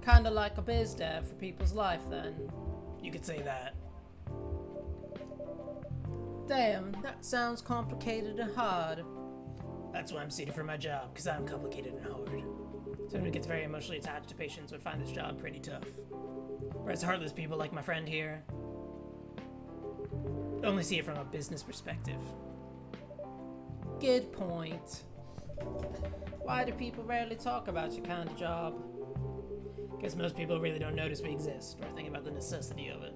Kinda like a biz dev for people's life, then. You could say that. Damn, that sounds complicated and hard. That's why I'm suited for my job, because I'm complicated and hard. Someone who gets very emotionally attached to patients would find this job pretty tough. Whereas heartless people like my friend here only see it from a business perspective. Good point. Why do people rarely talk about your kind of job? Guess most people really don't notice we exist or think about the necessity of it.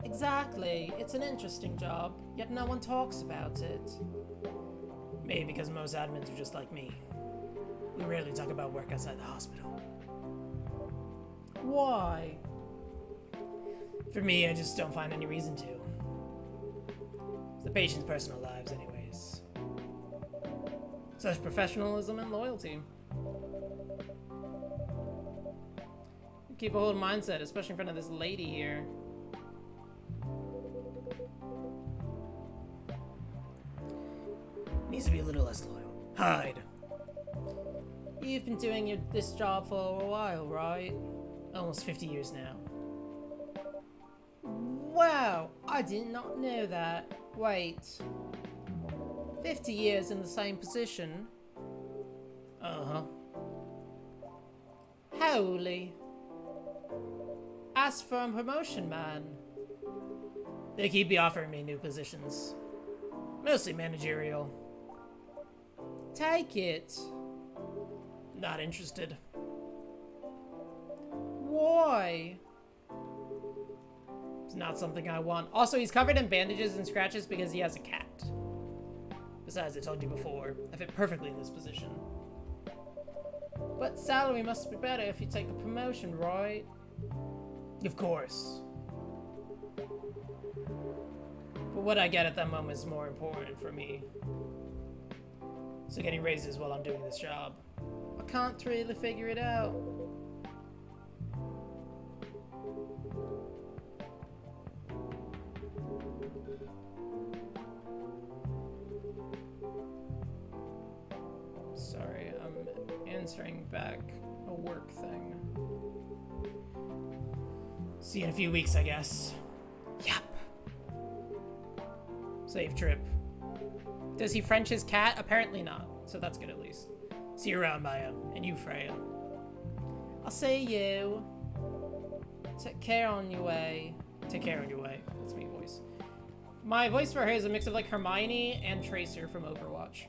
Exactly. It's an interesting job, yet no one talks about it. Maybe because most admins are just like me. We rarely talk about work outside the hospital. Why? For me, I just don't find any reason to. It's the patient's personal lives anyways. Such professionalism and loyalty. Keep a hold mindset, especially in front of this lady here. Needs to be a little less loyal. Hide. You've been doing this job for a while, right? Almost 50 years now. Wow, I did not know that. Wait. 50 years in the same position? Uh-huh. Holy. Ask for a promotion, man. They keep offering me new positions. Mostly managerial. Take it. Not interested. Why? It's not something I want. Also, he's covered in bandages and scratches because he has a cat. Besides, I told you before, I fit perfectly in this position. But salary must be better if you take a promotion, right? Of course. But what I get at that moment is more important for me. So getting raises while I'm doing this job. I can't really figure it out. Sorry, I'm answering back a work thing. See you in a few weeks, I guess. Yep. Safe trip. Does he French his cat? Apparently not, so that's good at least. See you around, Miah. And you, Freya. I'll see you. Take care on your way. Take care on your way. That's me voice. My voice for her is a mix of like Hermione and Tracer from Overwatch.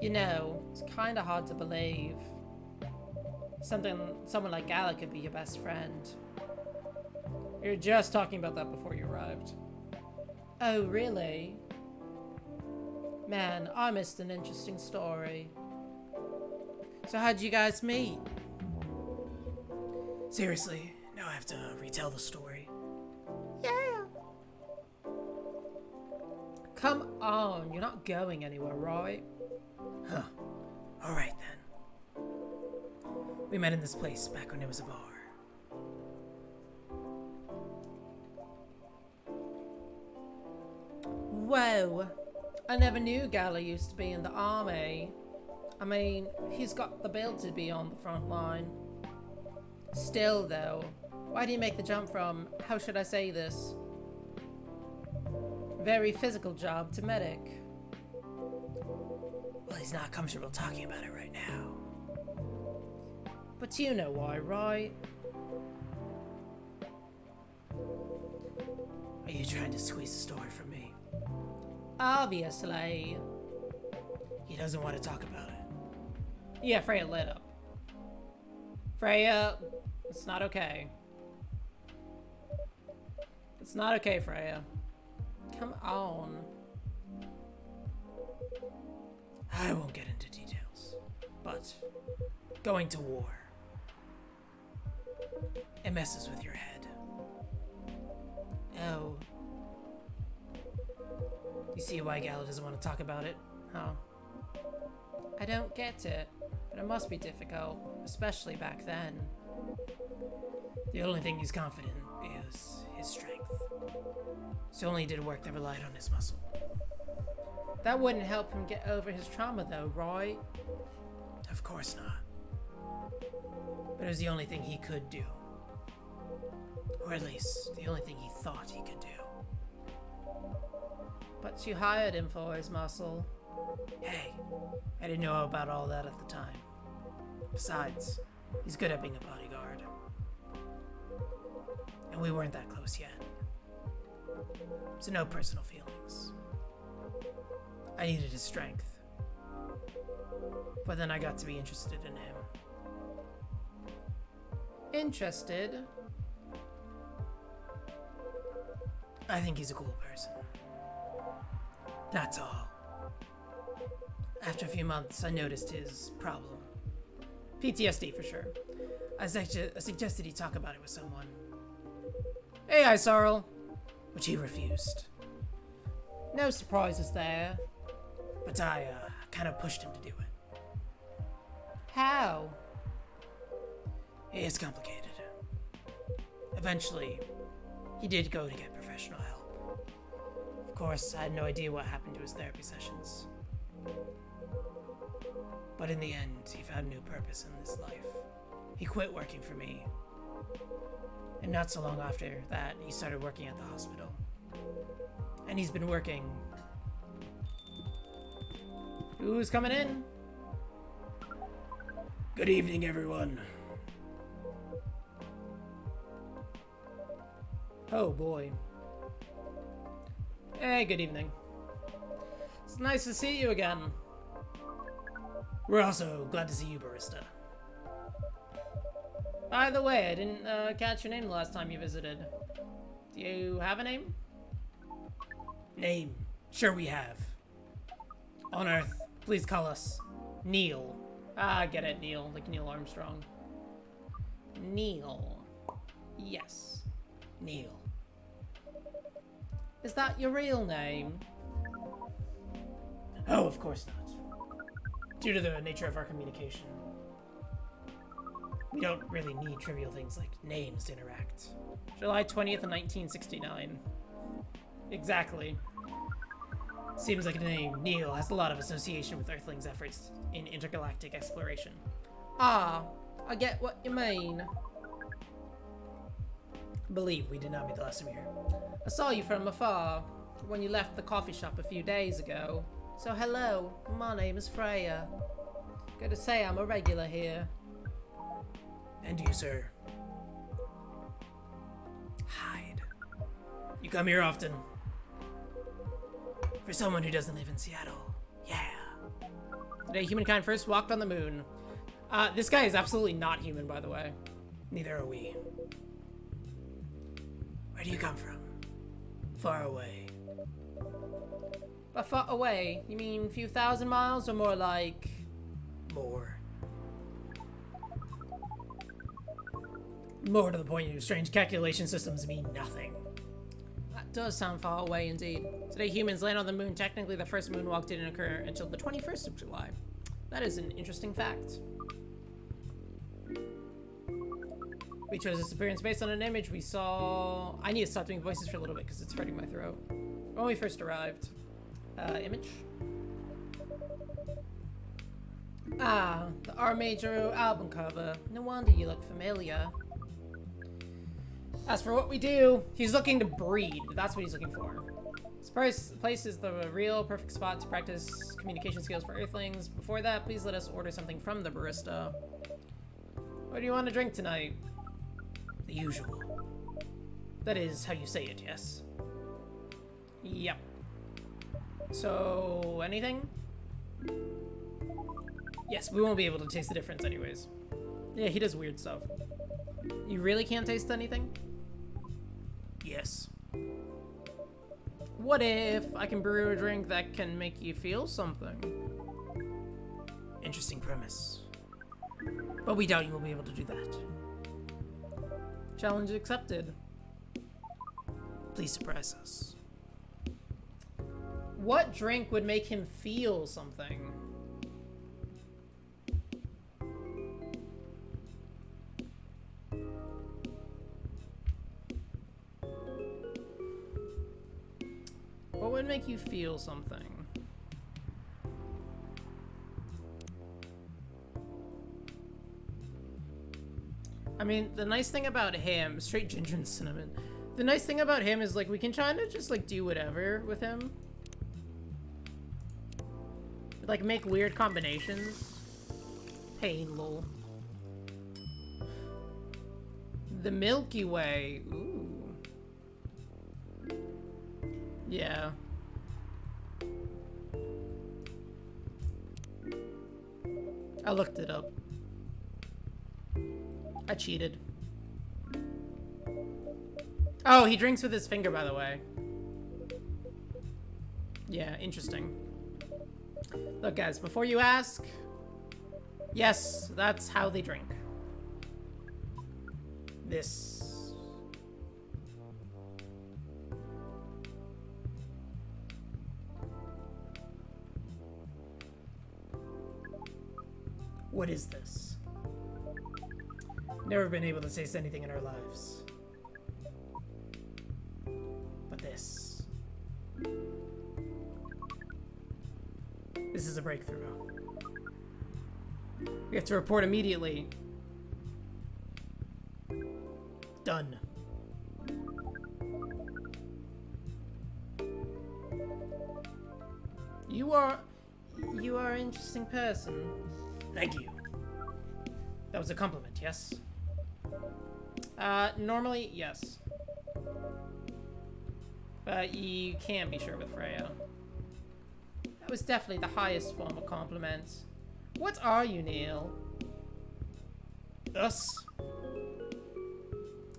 You know, it's kind of hard to believe someone like Gala could be your best friend. We were just talking about that before you arrived. Oh, really? Man, I missed an interesting story. So how'd you guys meet? Seriously, now I have to retell the story. Yeah. Come on, you're not going anywhere, right? Huh. Alright then. We met in this place back when it was a bar. Whoa. I never knew Gala used to be in the army. I mean, he's got the build to be on the front line. Still, though, why do you make the jump from, how should I say this, very physical job to medic? Well, he's not comfortable talking about it right now. But you know why, right? Are you trying to squeeze the story from me? Obviously. He doesn't want to talk about it. Yeah, Freya lit up. Freya, it's not okay. It's not okay, Freya. Come on. I won't get into details, but going to war, it messes with your head. Oh. You see why Gala doesn't want to talk about it, huh? I don't get it, but it must be difficult, especially back then. The only thing he's confident is his strength. So only did work that relied on his muscle. That wouldn't help him get over his trauma though, right? Of course not. But it was the only thing he could do. Or at least, the only thing he thought he could do. But you hired him for his muscle. Hey, I didn't know about all that at the time. Besides, he's good at being a bodyguard. And we weren't that close yet. So no personal feelings. I needed his strength. But then I got to be interested in him. Interested? I think he's a cool person. That's all. After a few months, I noticed his problem. PTSD for sure. I suggested he talk about it with someone, Hey, I Sorrel. which he refused. No surprises there. But I kind of pushed him to do it. How? It's complicated. Eventually, he did go to get professional help. Of course, I had no idea what happened to his therapy sessions. But in the end, he found new purpose in this life. He quit working for me. And not so long after that, he started working at the hospital. And he's been working. Who's coming in? Good evening, everyone. Oh boy. Hey, good evening. It's nice to see you again. We're also glad to see you, Barista. By the way, I didn't catch your name the last time you visited. Do you have a name? Name? Sure we have. On Earth, please call us Neil. Ah, I get it, Neil. Like Neil Armstrong. Neil. Yes. Neil. Is that your real name? Oh, of course not. Due to the nature of our communication, we don't really need trivial things like names to interact. July 20th of 1969. Exactly. Seems like the name Neil has a lot of association with Earthlings' efforts in intergalactic exploration. Ah, I get what you mean. I believe we did not meet the last time you were here. I saw you from afar when you left the coffee shop a few days ago. So hello, my name is Freya. Good to say I'm a regular here. And you, sir? Hide. You come here often? For someone who doesn't live in Seattle. Yeah. Today, humankind first walked on the moon. This guy is absolutely not human, by the way. Neither are we. Where do you come from? Far away. By far away, you mean a few thousand miles, or more like... More. More to the point, your strange calculation systems mean nothing. That does sound far away indeed. Today, humans land on the moon. Technically, the first moonwalk didn't occur until the 21st of July. That is an interesting fact. We chose this appearance based on an image we saw... I need to stop doing voices for a little bit because it's hurting my throat. When we first arrived. Image. Ah, the R Major album cover. No wonder you look familiar. As for what we do, he's looking to breed. That's what he's looking for. This place is the real perfect spot to practice communication skills for Earthlings. Before that, please let us order something from the barista. What do you want to drink tonight? The usual. That is how you say it, yes? Yep. So, anything? Yes, we won't be able to taste the difference anyways. Yeah, he does weird stuff. You really can't taste anything? Yes. What if I can brew a drink that can make you feel something? Interesting premise. But we doubt you will be able to do that. Challenge accepted. Please surprise us. What drink would make him feel something? What would make you feel something? I mean, the nice thing about him, straight ginger and cinnamon. The nice thing about him is, like, we can kind of just, like, do whatever with him. Like, make weird combinations. Hey, lol. The Milky Way. Ooh. Yeah. I looked it up. I cheated. Oh, he drinks with his finger, by the way. Yeah, interesting. Look, guys, before you ask, yes, that's how they drink. This. What is this? Never been able to taste anything in our lives. But this. This is a breakthrough. We have to report immediately. Done. You are an interesting person. Thank you. That was a compliment, yes? Normally, yes. But you can't be sure with Freya. That was definitely the highest form of compliment. What are you, Neil? Us?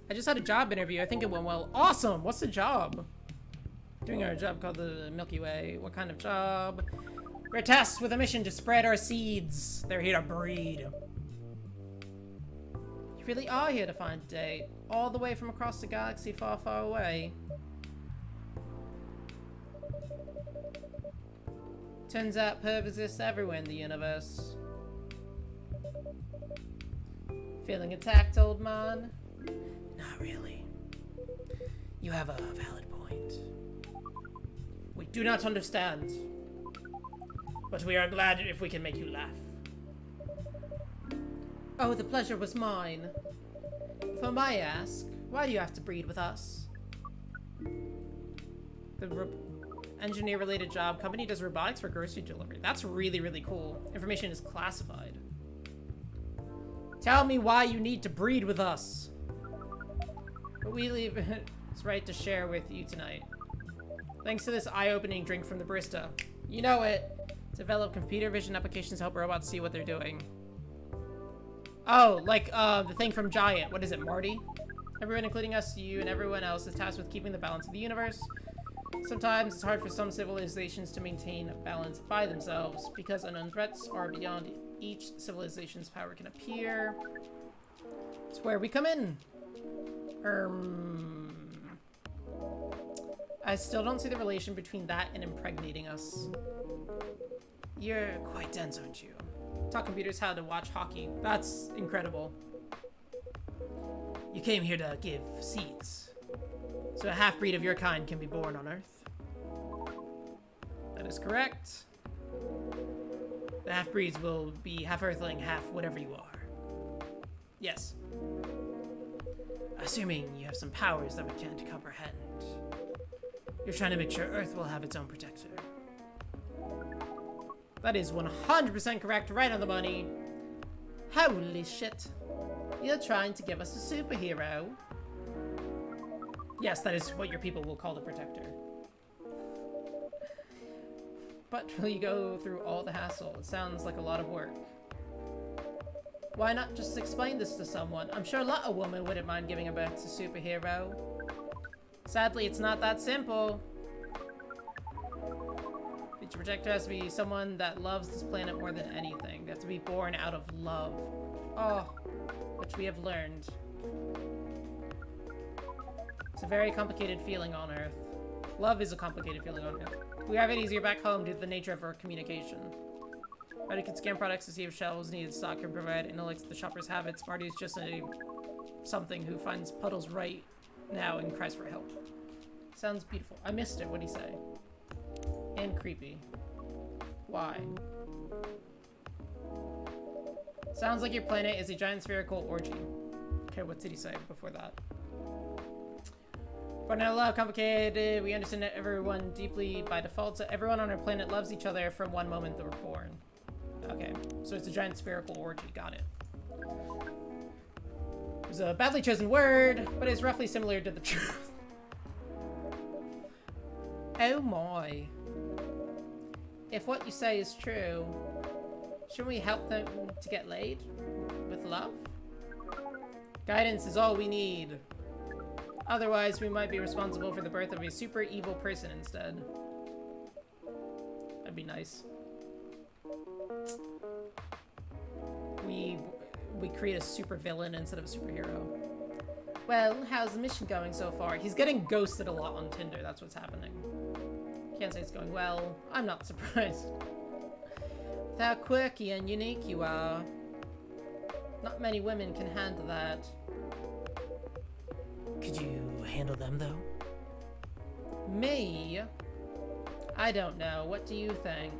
I just had a job interview. I think it went well. Awesome! What's the job? Doing our job called the Milky Way. What kind of job? We're tasked with a mission to spread our seeds. They're here to breed. You really are here to find a date. All the way from across the galaxy far, far away. Turns out perv exists everywhere in the universe. Feeling attacked, old man? Not really. You have a valid point. We do not understand. But we are glad if we can make you laugh. Oh, the pleasure was mine. If I may ask, why do you have to breed with us? The engineer-related job. Company does robotics for grocery delivery. That's really, really cool. Information is classified. Tell me why you need to breed with us. But we leave It's right to share with you tonight. Thanks to this eye-opening drink from the barista. You know it. Develop computer vision applications to help robots see what they're doing. Oh, like, the thing from Giant. What is it, Marty? Everyone, including us, you, and everyone else, is tasked with keeping the balance of the universe. Sometimes it's hard for some civilizations to maintain balance by themselves, because unknown threats are beyond each civilization's power can appear. It's where we come in. I still don't see the relation between that and impregnating us. You're quite dense, aren't you? Taught computers how to watch hockey. That's incredible. You came here to give seeds, so a half-breed of your kind can be born on Earth. That is correct. The half-breeds will be half Earthling, half whatever you are. Yes. Assuming you have some powers that we can't comprehend. You're trying to make sure Earth will have its own protector. That is 100% correct, right on the money. Holy shit. You're trying to give us a superhero. Yes, that is what your people will call the protector. But will you go through all the hassle? It sounds like a lot of work. Why not just explain this to someone? I'm sure a lot of women wouldn't mind giving a birth to a superhero. Sadly, it's not that simple. Future protector has to be someone that loves this planet more than anything. They have to be born out of love. Oh, which we have learned. It's a very complicated feeling on Earth. Love is a complicated feeling on Earth. We have it easier back home due to the nature of our communication. Marty can scan products to see if shelves needed stock and provide intellects to the shopper's habits. Marty is just something who finds puddles right now and cries for help. Sounds beautiful. I missed it. What'd he say? And creepy. Why? Sounds like your planet is a giant spherical orgy. Okay, what did he say before that? But not a lot complicated. We understand that everyone deeply by default, so everyone on our planet loves each other from one moment they were born. Okay, so it's a giant spherical orgy. Got it. It was a badly chosen word, but it's roughly similar to the truth. Oh my. If what you say is true, shouldn't we help them to get laid? With love? Guidance is all we need. Otherwise, we might be responsible for the birth of a super evil person instead. That'd be nice. We create a super villain instead of a superhero. Well, how's the mission going so far? He's getting ghosted a lot on Tinder, that's what's happening. Can't say it's going well. I'm not surprised. With how quirky and unique you are. Not many women can handle that. Could you handle them, though? Me? I don't know. What do you think?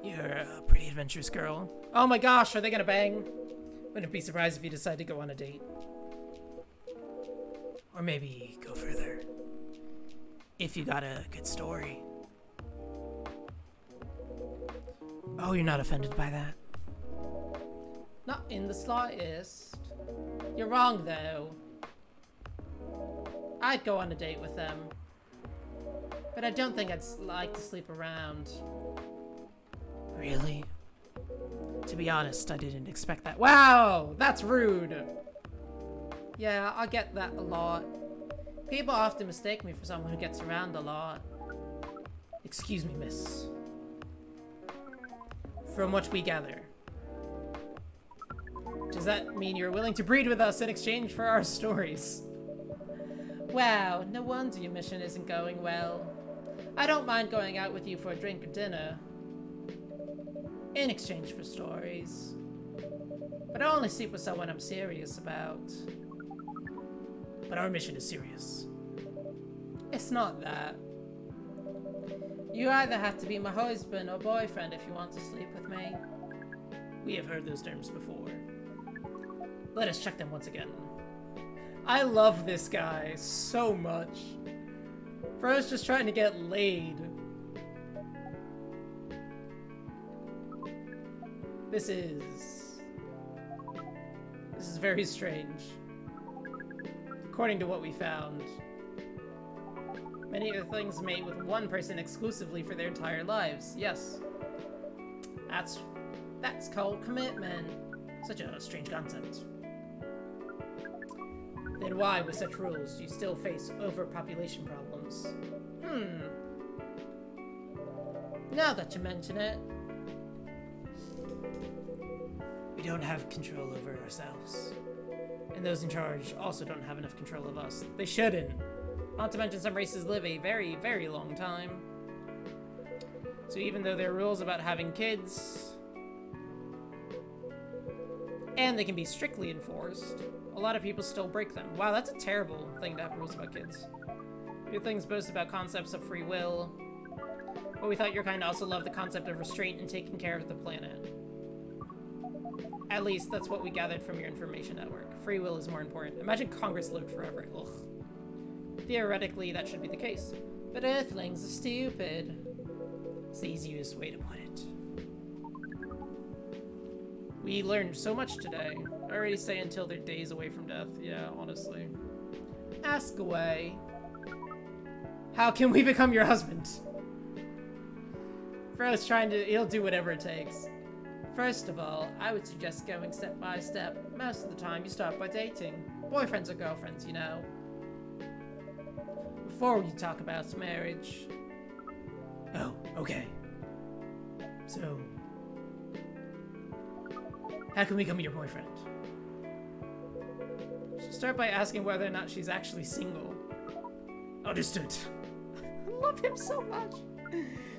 You're a pretty adventurous girl. Oh my gosh, are they gonna bang? Wouldn't be surprised if you decide to go on a date. Or maybe go further. If you got a good story. Oh, you're not offended by that? Not in the slightest. You're wrong, though. I'd go on a date with them. But I don't think I'd like to sleep around. Really? To be honest, I didn't expect that. Wow! That's rude! Yeah, I get that a lot. People often mistake me for someone who gets around a lot. Excuse me, miss. From what we gather. Does that mean you're willing to breed with us in exchange for our stories? Wow, no wonder your mission isn't going well. I don't mind going out with you for a drink or dinner. In exchange for stories. But I only sleep with someone I'm serious about. But our mission is serious. It's not that. You either have to be my husband or boyfriend if you want to sleep with me. We have heard those terms before. Let us check them once again. I love this guy so much. Bro's just trying to get laid. This is very strange. According to what we found, many Earthlings mate with one person exclusively for their entire lives. Yes. That's called commitment. Such a strange concept. Then why, with such rules, do you still face overpopulation problems? Now that you mention it, we don't have control over ourselves. And those in charge also don't have enough control of us. They shouldn't. Not to mention some races live a very, very long time. So even though there are rules about having kids, and they can be strictly enforced, a lot of people still break them. Wow, that's a terrible thing to have rules about kids. Your things boast about concepts of free will, but we thought your kind also loved the concept of restraint and taking care of the planet. At least, that's what we gathered from your information network. Free will is more important. Imagine Congress lived forever. Ugh. Theoretically, that should be the case. But Earthlings are stupid. It's the easiest way to put it. We learned so much today. I already say until they're days away from death. Yeah, honestly. Ask away. How can we become your husband? Fro's he'll do whatever it takes. First of all, I would suggest going step by step. Most of the time, you start by dating. Boyfriends or girlfriends, you know. Before you talk about marriage. Oh, okay. So, how can we become your boyfriend? She'll start by asking whether or not she's actually single. Understood. I love him so much.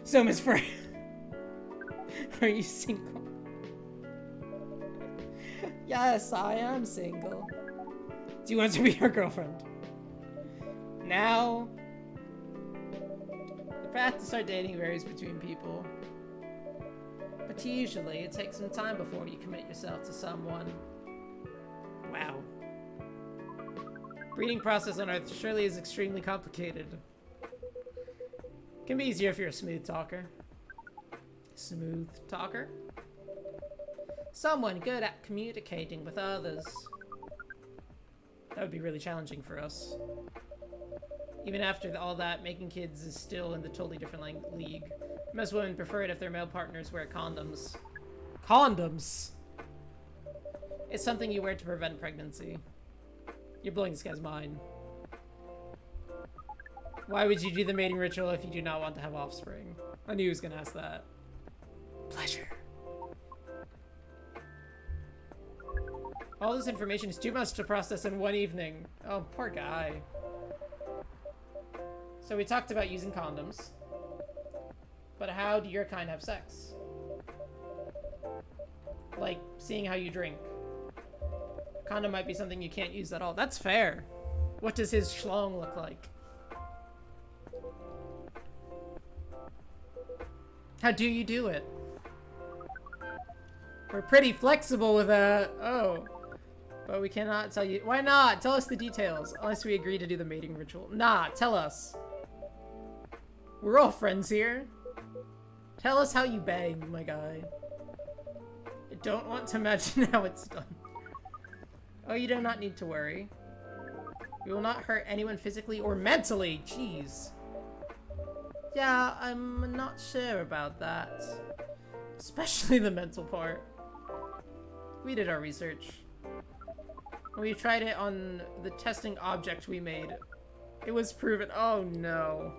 So, Miss Frey, are you single? Yes, I am single. Do you want to be your girlfriend? Now, the path to start dating varies between people. But usually, it takes some time before you commit yourself to someone. Wow. Breeding process on Earth surely is extremely complicated. It can be easier if you're a smooth talker. Smooth talker? Someone good at communicating with others. That would be really challenging for us. Even after all that, making kids is still in the totally different league. Most women prefer it if their male partners wear condoms. Condoms? It's something you wear to prevent pregnancy. You're blowing this guy's mind. Why would you do the mating ritual if you do not want to have offspring? I knew he was gonna ask that. Pleasure. All this information is too much to process in one evening. Oh, poor guy. So we talked about using condoms. But how do your kind have sex? Like, seeing how you drink. Condom might be something you can't use at all. That's fair. What does his schlong look like? How do you do it? We're pretty flexible with that. Oh. But we cannot tell you. Why not? Tell us the details. Unless we agree to do the mating ritual. Nah, tell us. We're all friends here. Tell us how you bang, my guy. I don't want to imagine how it's done. Oh, you do not need to worry. We will not hurt anyone physically or mentally. Jeez. Yeah, I'm not sure about that. Especially the mental part. We did our research. We tried it on the testing object we made. It was proven. Oh no.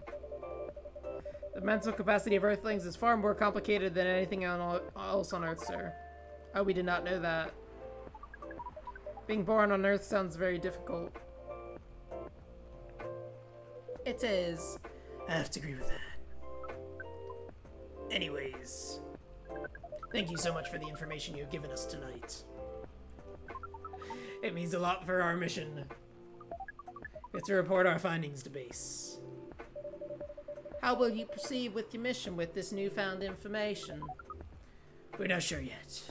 The mental capacity of Earthlings is far more complicated than anything else on Earth, sir. Oh, we did not know that. Being born on Earth sounds very difficult. It is. I have to agree with that. Anyways, thank you so much for the information you've given us tonight. It means a lot for our mission. We have to report our findings to base. How will you proceed with your mission with this newfound information? We're not sure yet.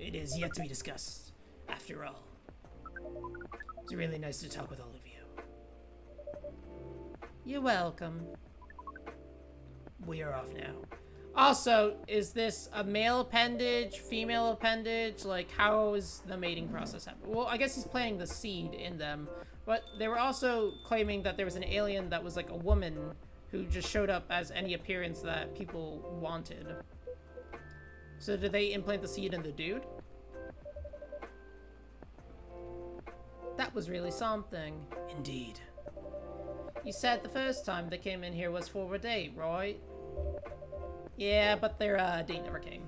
It is yet to be discussed, after all. It's really nice to talk with all of you. You're welcome. We are off now. Also, is this a male appendage, female appendage? Like, how is the mating process happening? Well, I guess he's planting the seed in them. But they were also claiming that there was an alien that was like a woman who just showed up as any appearance that people wanted. So did they implant the seed in the dude? That was really something. Indeed. You said the first time they came in here was for a date, right? Yeah, but their date never came.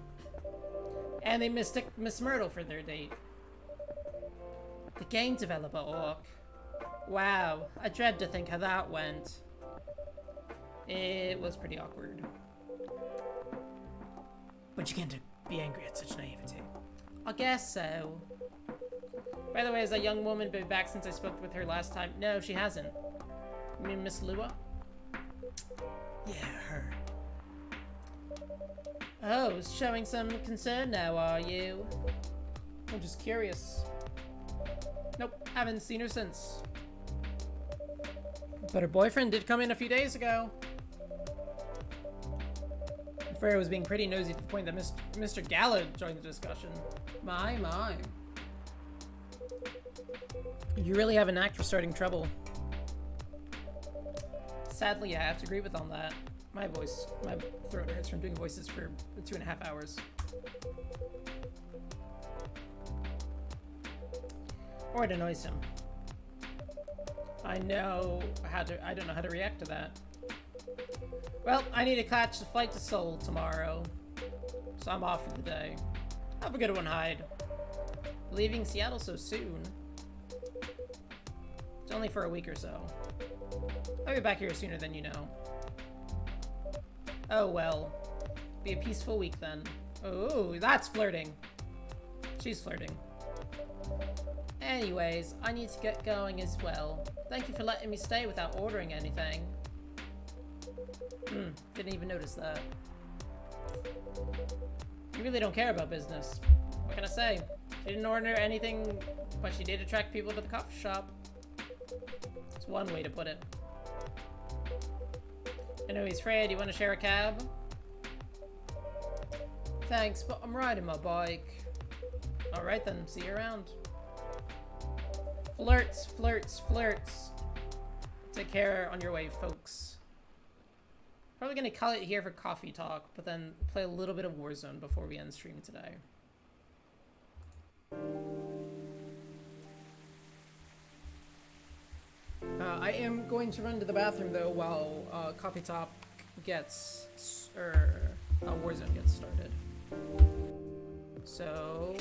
And they mistook Miss Myrtle for their date. The game developer orc. Wow, I dread to think how that went. It was pretty awkward. But you can't be angry at such naivety. I guess so. By the way, has that young woman been back since I spoke with her last time? No, she hasn't. You mean Miss Lua? Yeah, her. Oh, showing some concern now, are you? I'm just curious. Nope, haven't seen her since. But her boyfriend did come in a few days ago. Freyr was being pretty nosy to the point that Mr. Gallagher joined the discussion. My. You really have a knack for starting trouble. Sadly, I have to agree with on that. My throat hurts from doing voices for 2.5 hours. Or it annoys him. I don't know how to react to that. Well, I need to catch the flight to Seoul tomorrow, so I'm off for the day. Have a good one, Hyde. Leaving Seattle so soon? It's only for a week or so. I'll be back here sooner than you know. Oh well. Be a peaceful week then. Oh, that's flirting. She's flirting. Anyways, I need to get going as well. Thank you for letting me stay without ordering anything. Didn't even notice that. You really don't care about business. What can I say? She didn't order anything, but she did attract people to the coffee shop. It's one way to put it. Anyways, Fred, you want to share a cab? Thanks, but I'm riding my bike. Alright then, see you around. Flirts, flirts, flirts. Take care on your way, folks. Probably gonna call it here for coffee talk, but then play a little bit of Warzone before we end stream today. I am going to run to the bathroom though while coffee talk gets Warzone gets started. So,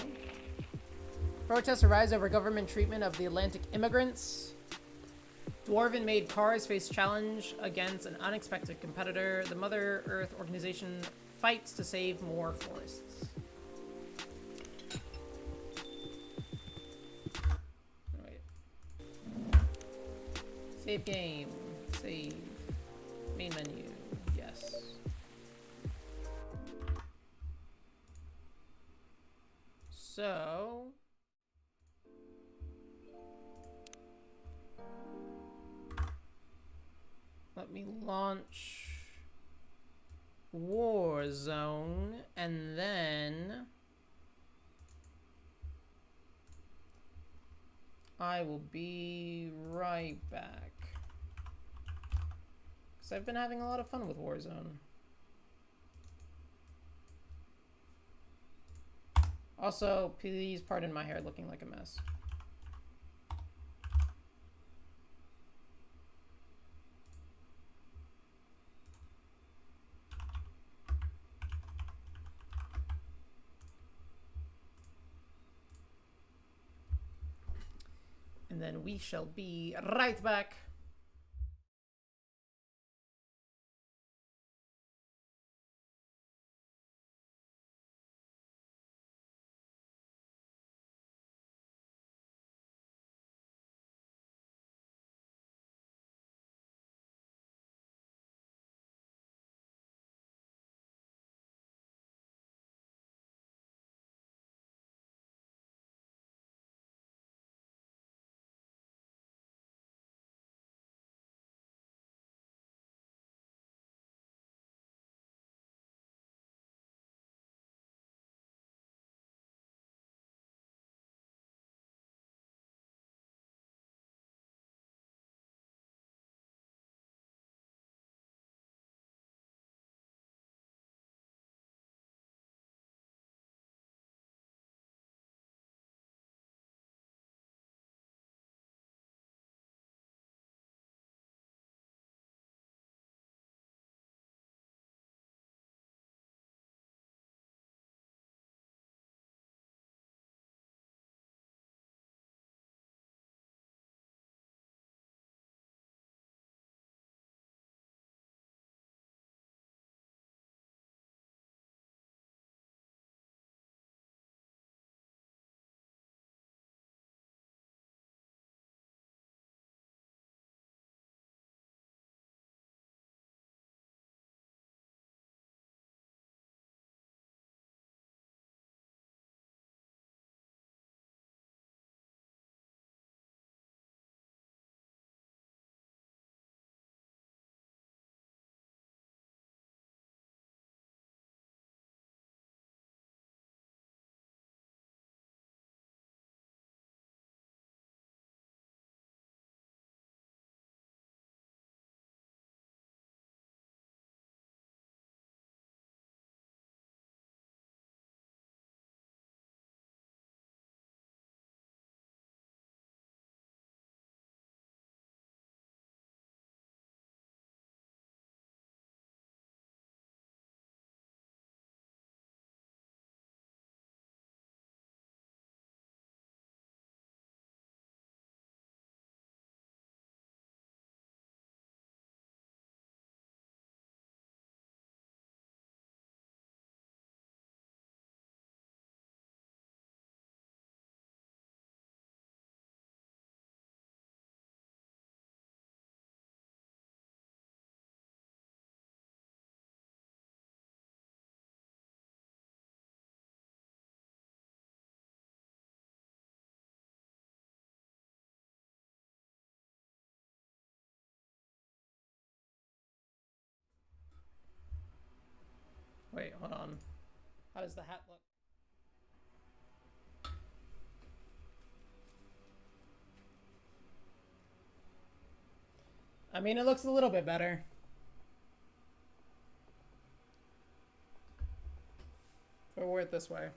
protests arise over government treatment of the Atlantic immigrants. Dwarven-made cars face challenge against an unexpected competitor. The Mother Earth organization fights to save more forests. Alright. Save game. Save. Main menu. Yes. So... let me launch Warzone, and then I will be right back. Because I've been having a lot of fun with Warzone. Also, please pardon my hair looking like a mess. And then we shall be right back. How does the hat look? I mean, it looks a little bit better. If I wore it this way.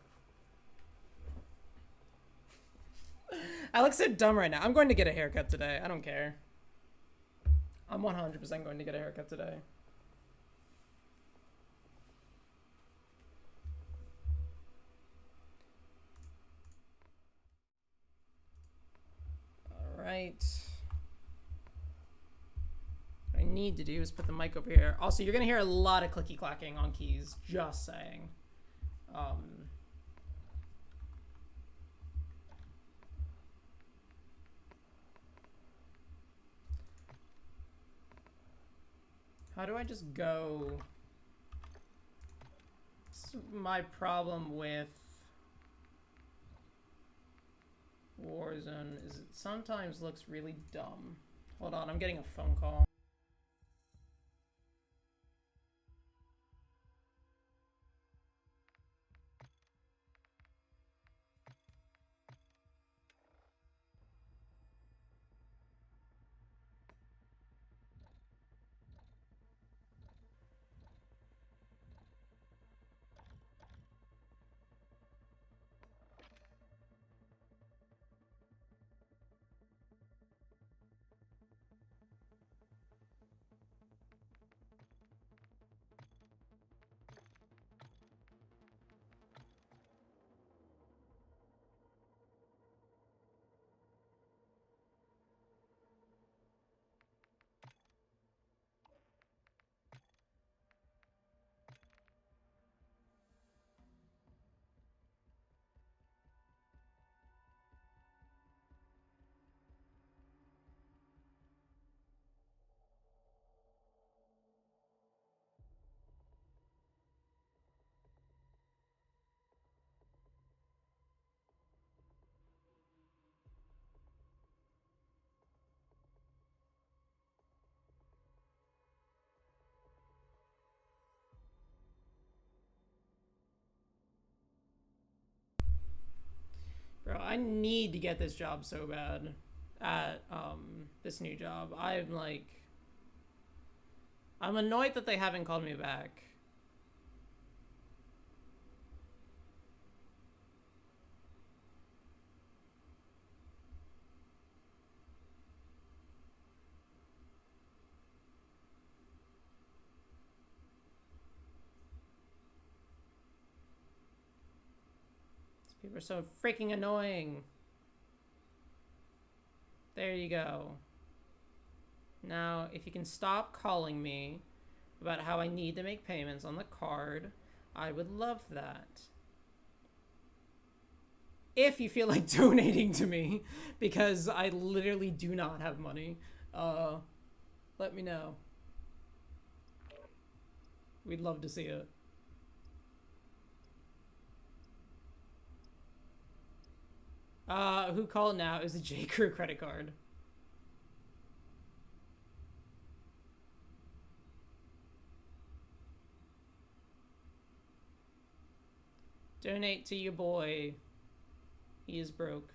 I look so dumb right now. I'm going to get a haircut today. I don't care. I'm 100% going to get a haircut today. All right. What I need to do is put the mic over here. Also, you're going to hear a lot of clicky clacking on keys. Just saying. How do I just go? This is my problem with Warzone is it sometimes looks really dumb. Hold on, I'm getting a phone call. Bro, I need to get this job so bad at this new job. I'm annoyed that they haven't called me back. These people are so freaking annoying. There you go. Now, if you can stop calling me about how I need to make payments on the card, I would love that. If you feel like donating to me, because I literally do not have money, let me know. We'd love to see it. Who called now? It was a J. Crew credit card. Donate to your boy. He is broke.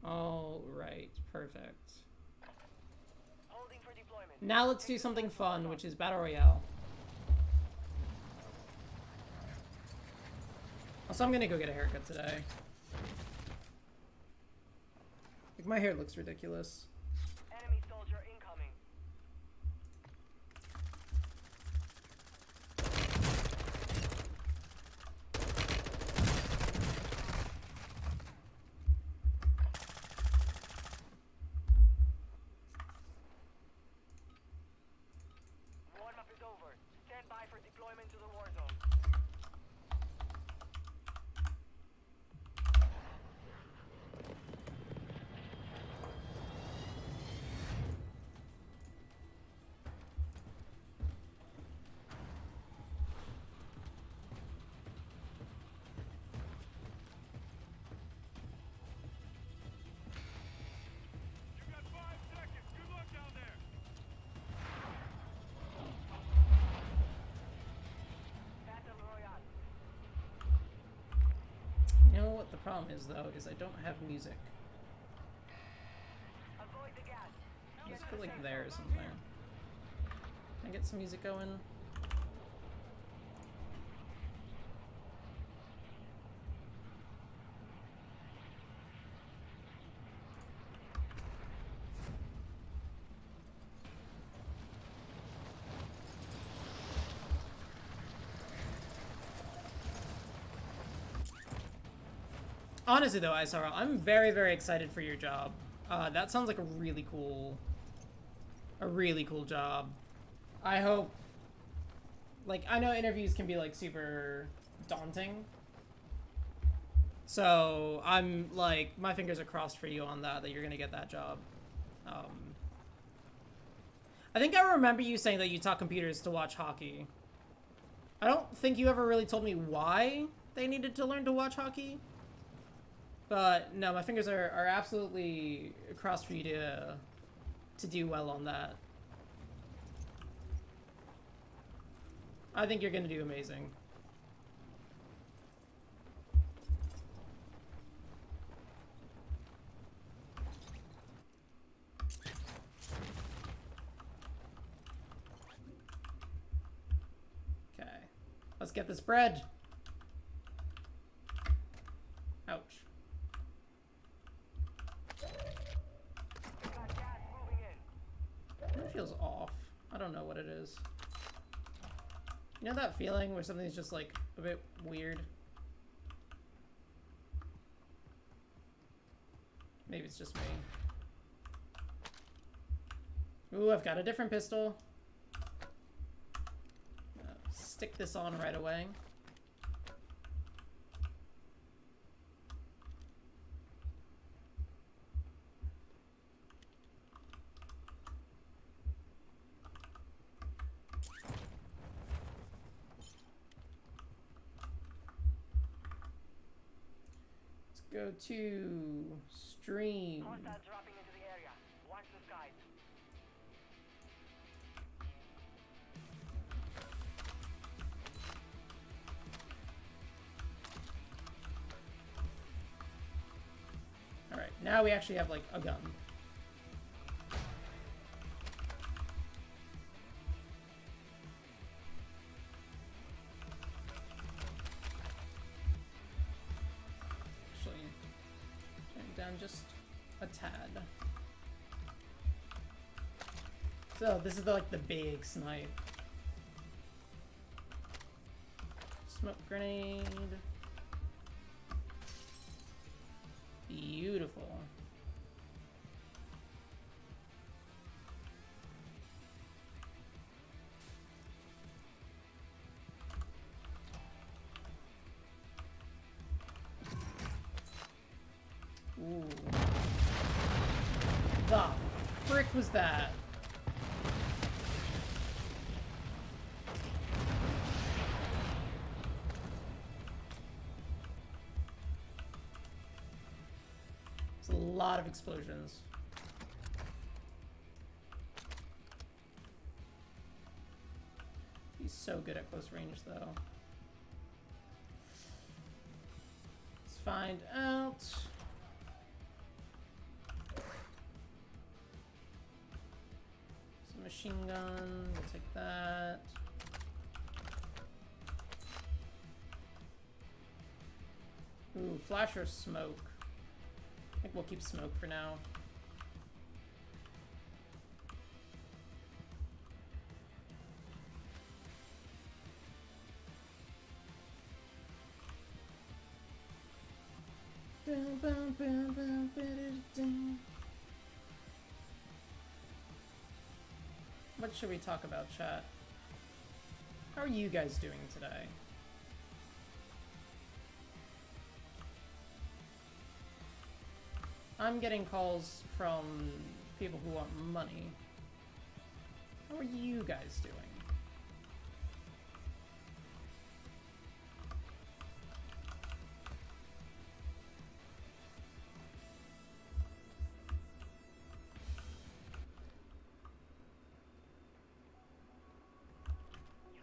All right, perfect. Holding for deployment. Now let's do something fun, which is Battle Royale. Also, I'm gonna go get a haircut today. Like, my hair looks ridiculous. Enemy soldier incoming. Warm-up is over. Stand by for deployment to the war zone. problem is, though, is I don't have music. Avoid the gas. Let's go like there or something. Can I get some music going? Honestly, though, ISRL, I'm very, very excited for your job. That sounds like a really cool job. I hope, like, I know interviews can be, like, super daunting. So, I'm, like, my fingers are crossed for you on that you're gonna get that job. I think I remember you saying that you taught computers to watch hockey. I don't think you ever really told me why they needed to learn to watch hockey. But no, my fingers are absolutely crossed for you to do well on that. I think you're gonna do amazing. Okay, let's get this bread. Ouch. Got gas moving in. It feels off. I don't know what it is. You know that feeling where something's just like a bit weird? Maybe it's just me. Ooh, I've got a different pistol. Stick this on right away. Go to stream. Hostiles dropping into the area. Watch the skies. Alright, now we actually have like a gun. Down just a tad. So this is like the big snipe. Smoke grenade. Beautiful. Ooh. The frick was that? It's a lot of explosions. He's so good at close range, though. Let's find out. Machine gun, we'll take that. Ooh, flash or smoke? I think we'll keep smoke for now. What should we talk about, chat? How are you guys doing today? I'm getting calls from people who want money. How are you guys doing?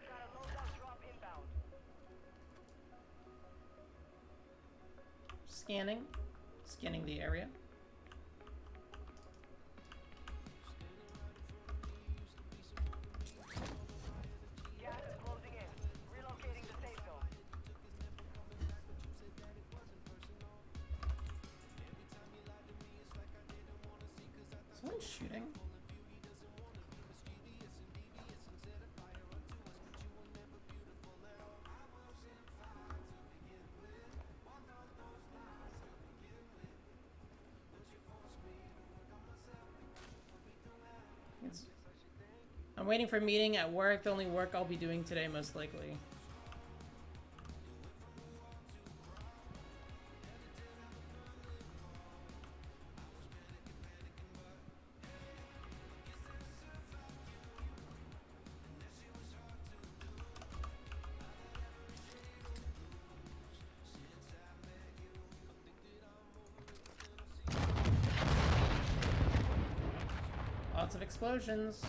Got a loadout drop inbound. Scanning the area. Gas is closing in. Relocating the safe zone. Someone shooting? I'm waiting for a meeting at work. The only work I'll be doing today, most likely. Lots of explosions.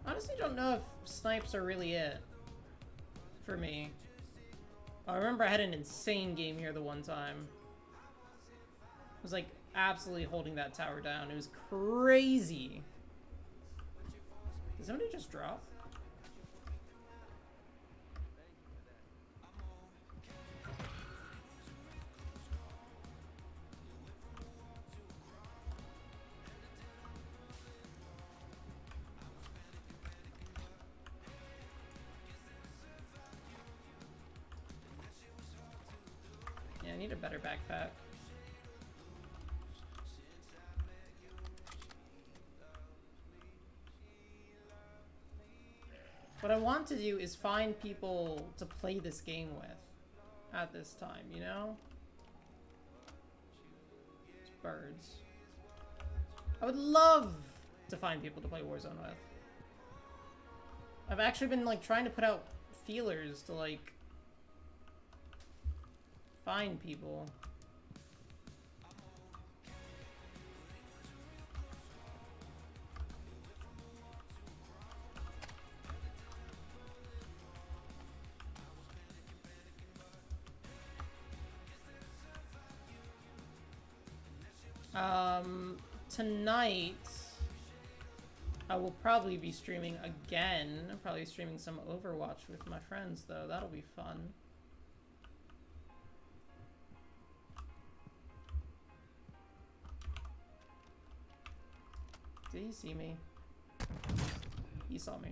Honestly, don't know if snipes are really it for me. I remember I had an insane game here the one time. I was like absolutely holding that tower down. It was crazy. Did somebody just drop? Yeah, I need a better backpack. What I want to do is find people to play this game with at this time, you know? It's birds. I would love to find people to play Warzone with. I've actually been like trying to put out feelers to like find people. Tonight I will probably be streaming again. Probably streaming some Overwatch with my friends though. That'll be fun. Did he see me? He saw me.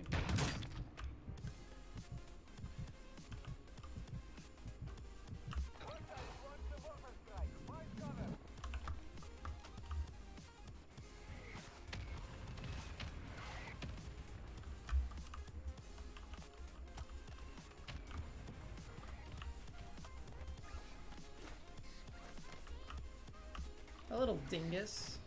A little dingus.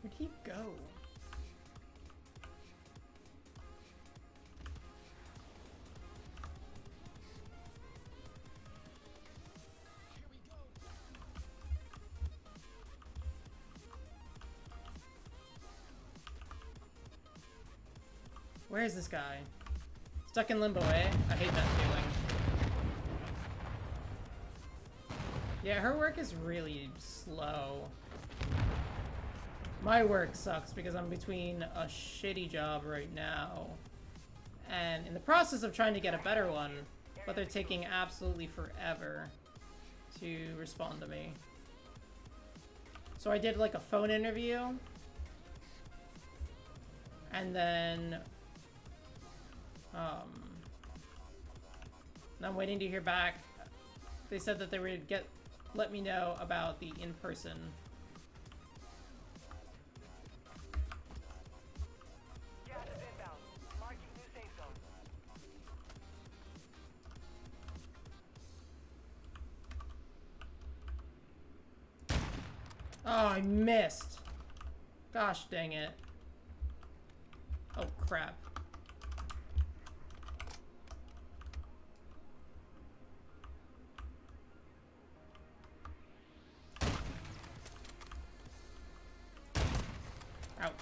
Where'd he go? Where is this guy? Stuck in limbo, eh? I hate that feeling. Yeah, her work is really slow. My work sucks because I'm between a shitty job right now and in the process of trying to get a better one, but they're taking absolutely forever to respond to me. So I did like a phone interview and then I'm waiting to hear back. They said that they would let me know about the in-person. Gas is inbound. Marking new safe zone. Oh, I missed. Gosh dang it. Oh, crap. Ouch.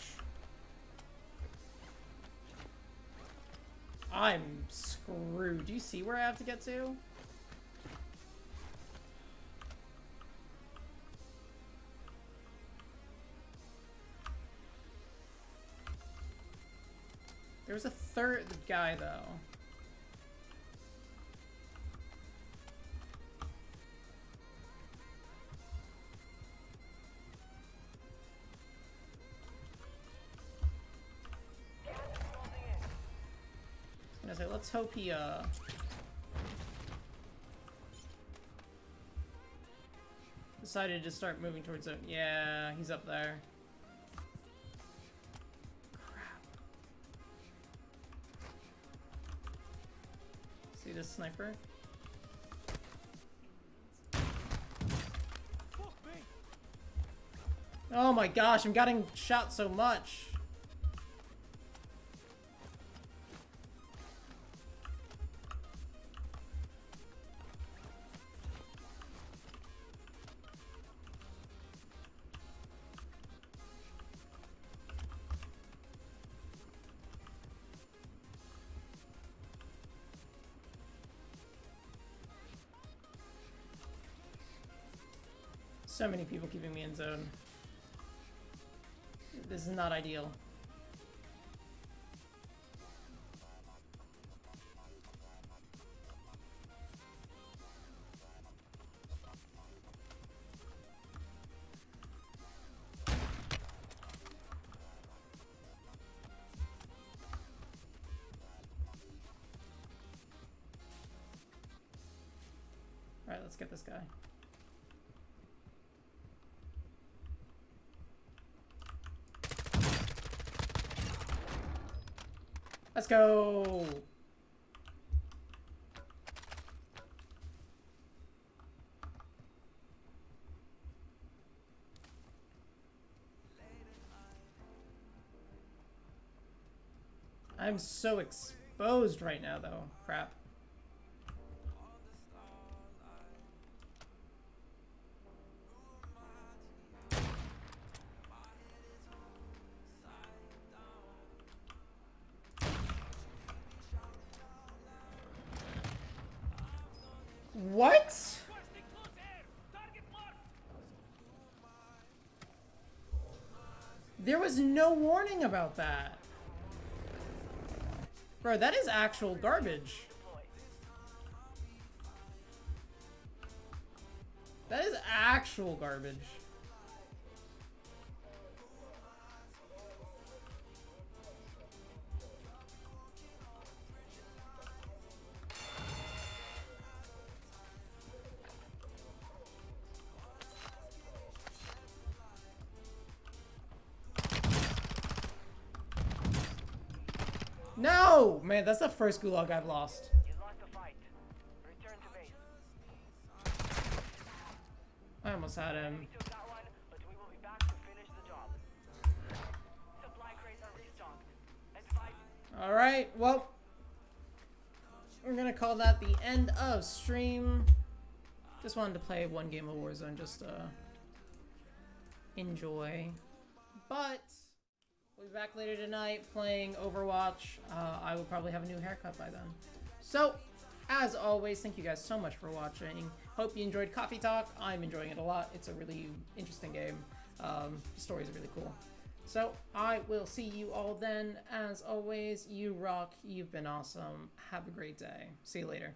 I'm screwed. Do you see where I have to get to? There's a third guy, though. I was gonna say, let's hope he, decided to start moving towards it. Yeah, he's up there. See this sniper? Oh my gosh, I'm getting shot so much. So many people keeping me in zone. This is not ideal. Alright, let's get this guy. Let's go! I'm so exposed right now, though. Crap. What? There was no warning about that. Bro, that is actual garbage. That is actual garbage. No! Man, that's the first gulag I've lost. You lost the fight. Return to base. I almost had him. We took that one, but we will be back to finish the job. Supply crates are restocked. Advise. Alright, well. We're gonna call that the end of stream. Just wanted to play one game of Warzone, just enjoy. But we'll be back later tonight playing Overwatch. I will probably have a new haircut by then. So, as always, thank you guys so much for watching. Hope you enjoyed Coffee Talk. I'm enjoying it a lot. It's a really interesting game. The story is really cool. So, I will see you all then. As always, you rock. You've been awesome. Have a great day. See you later.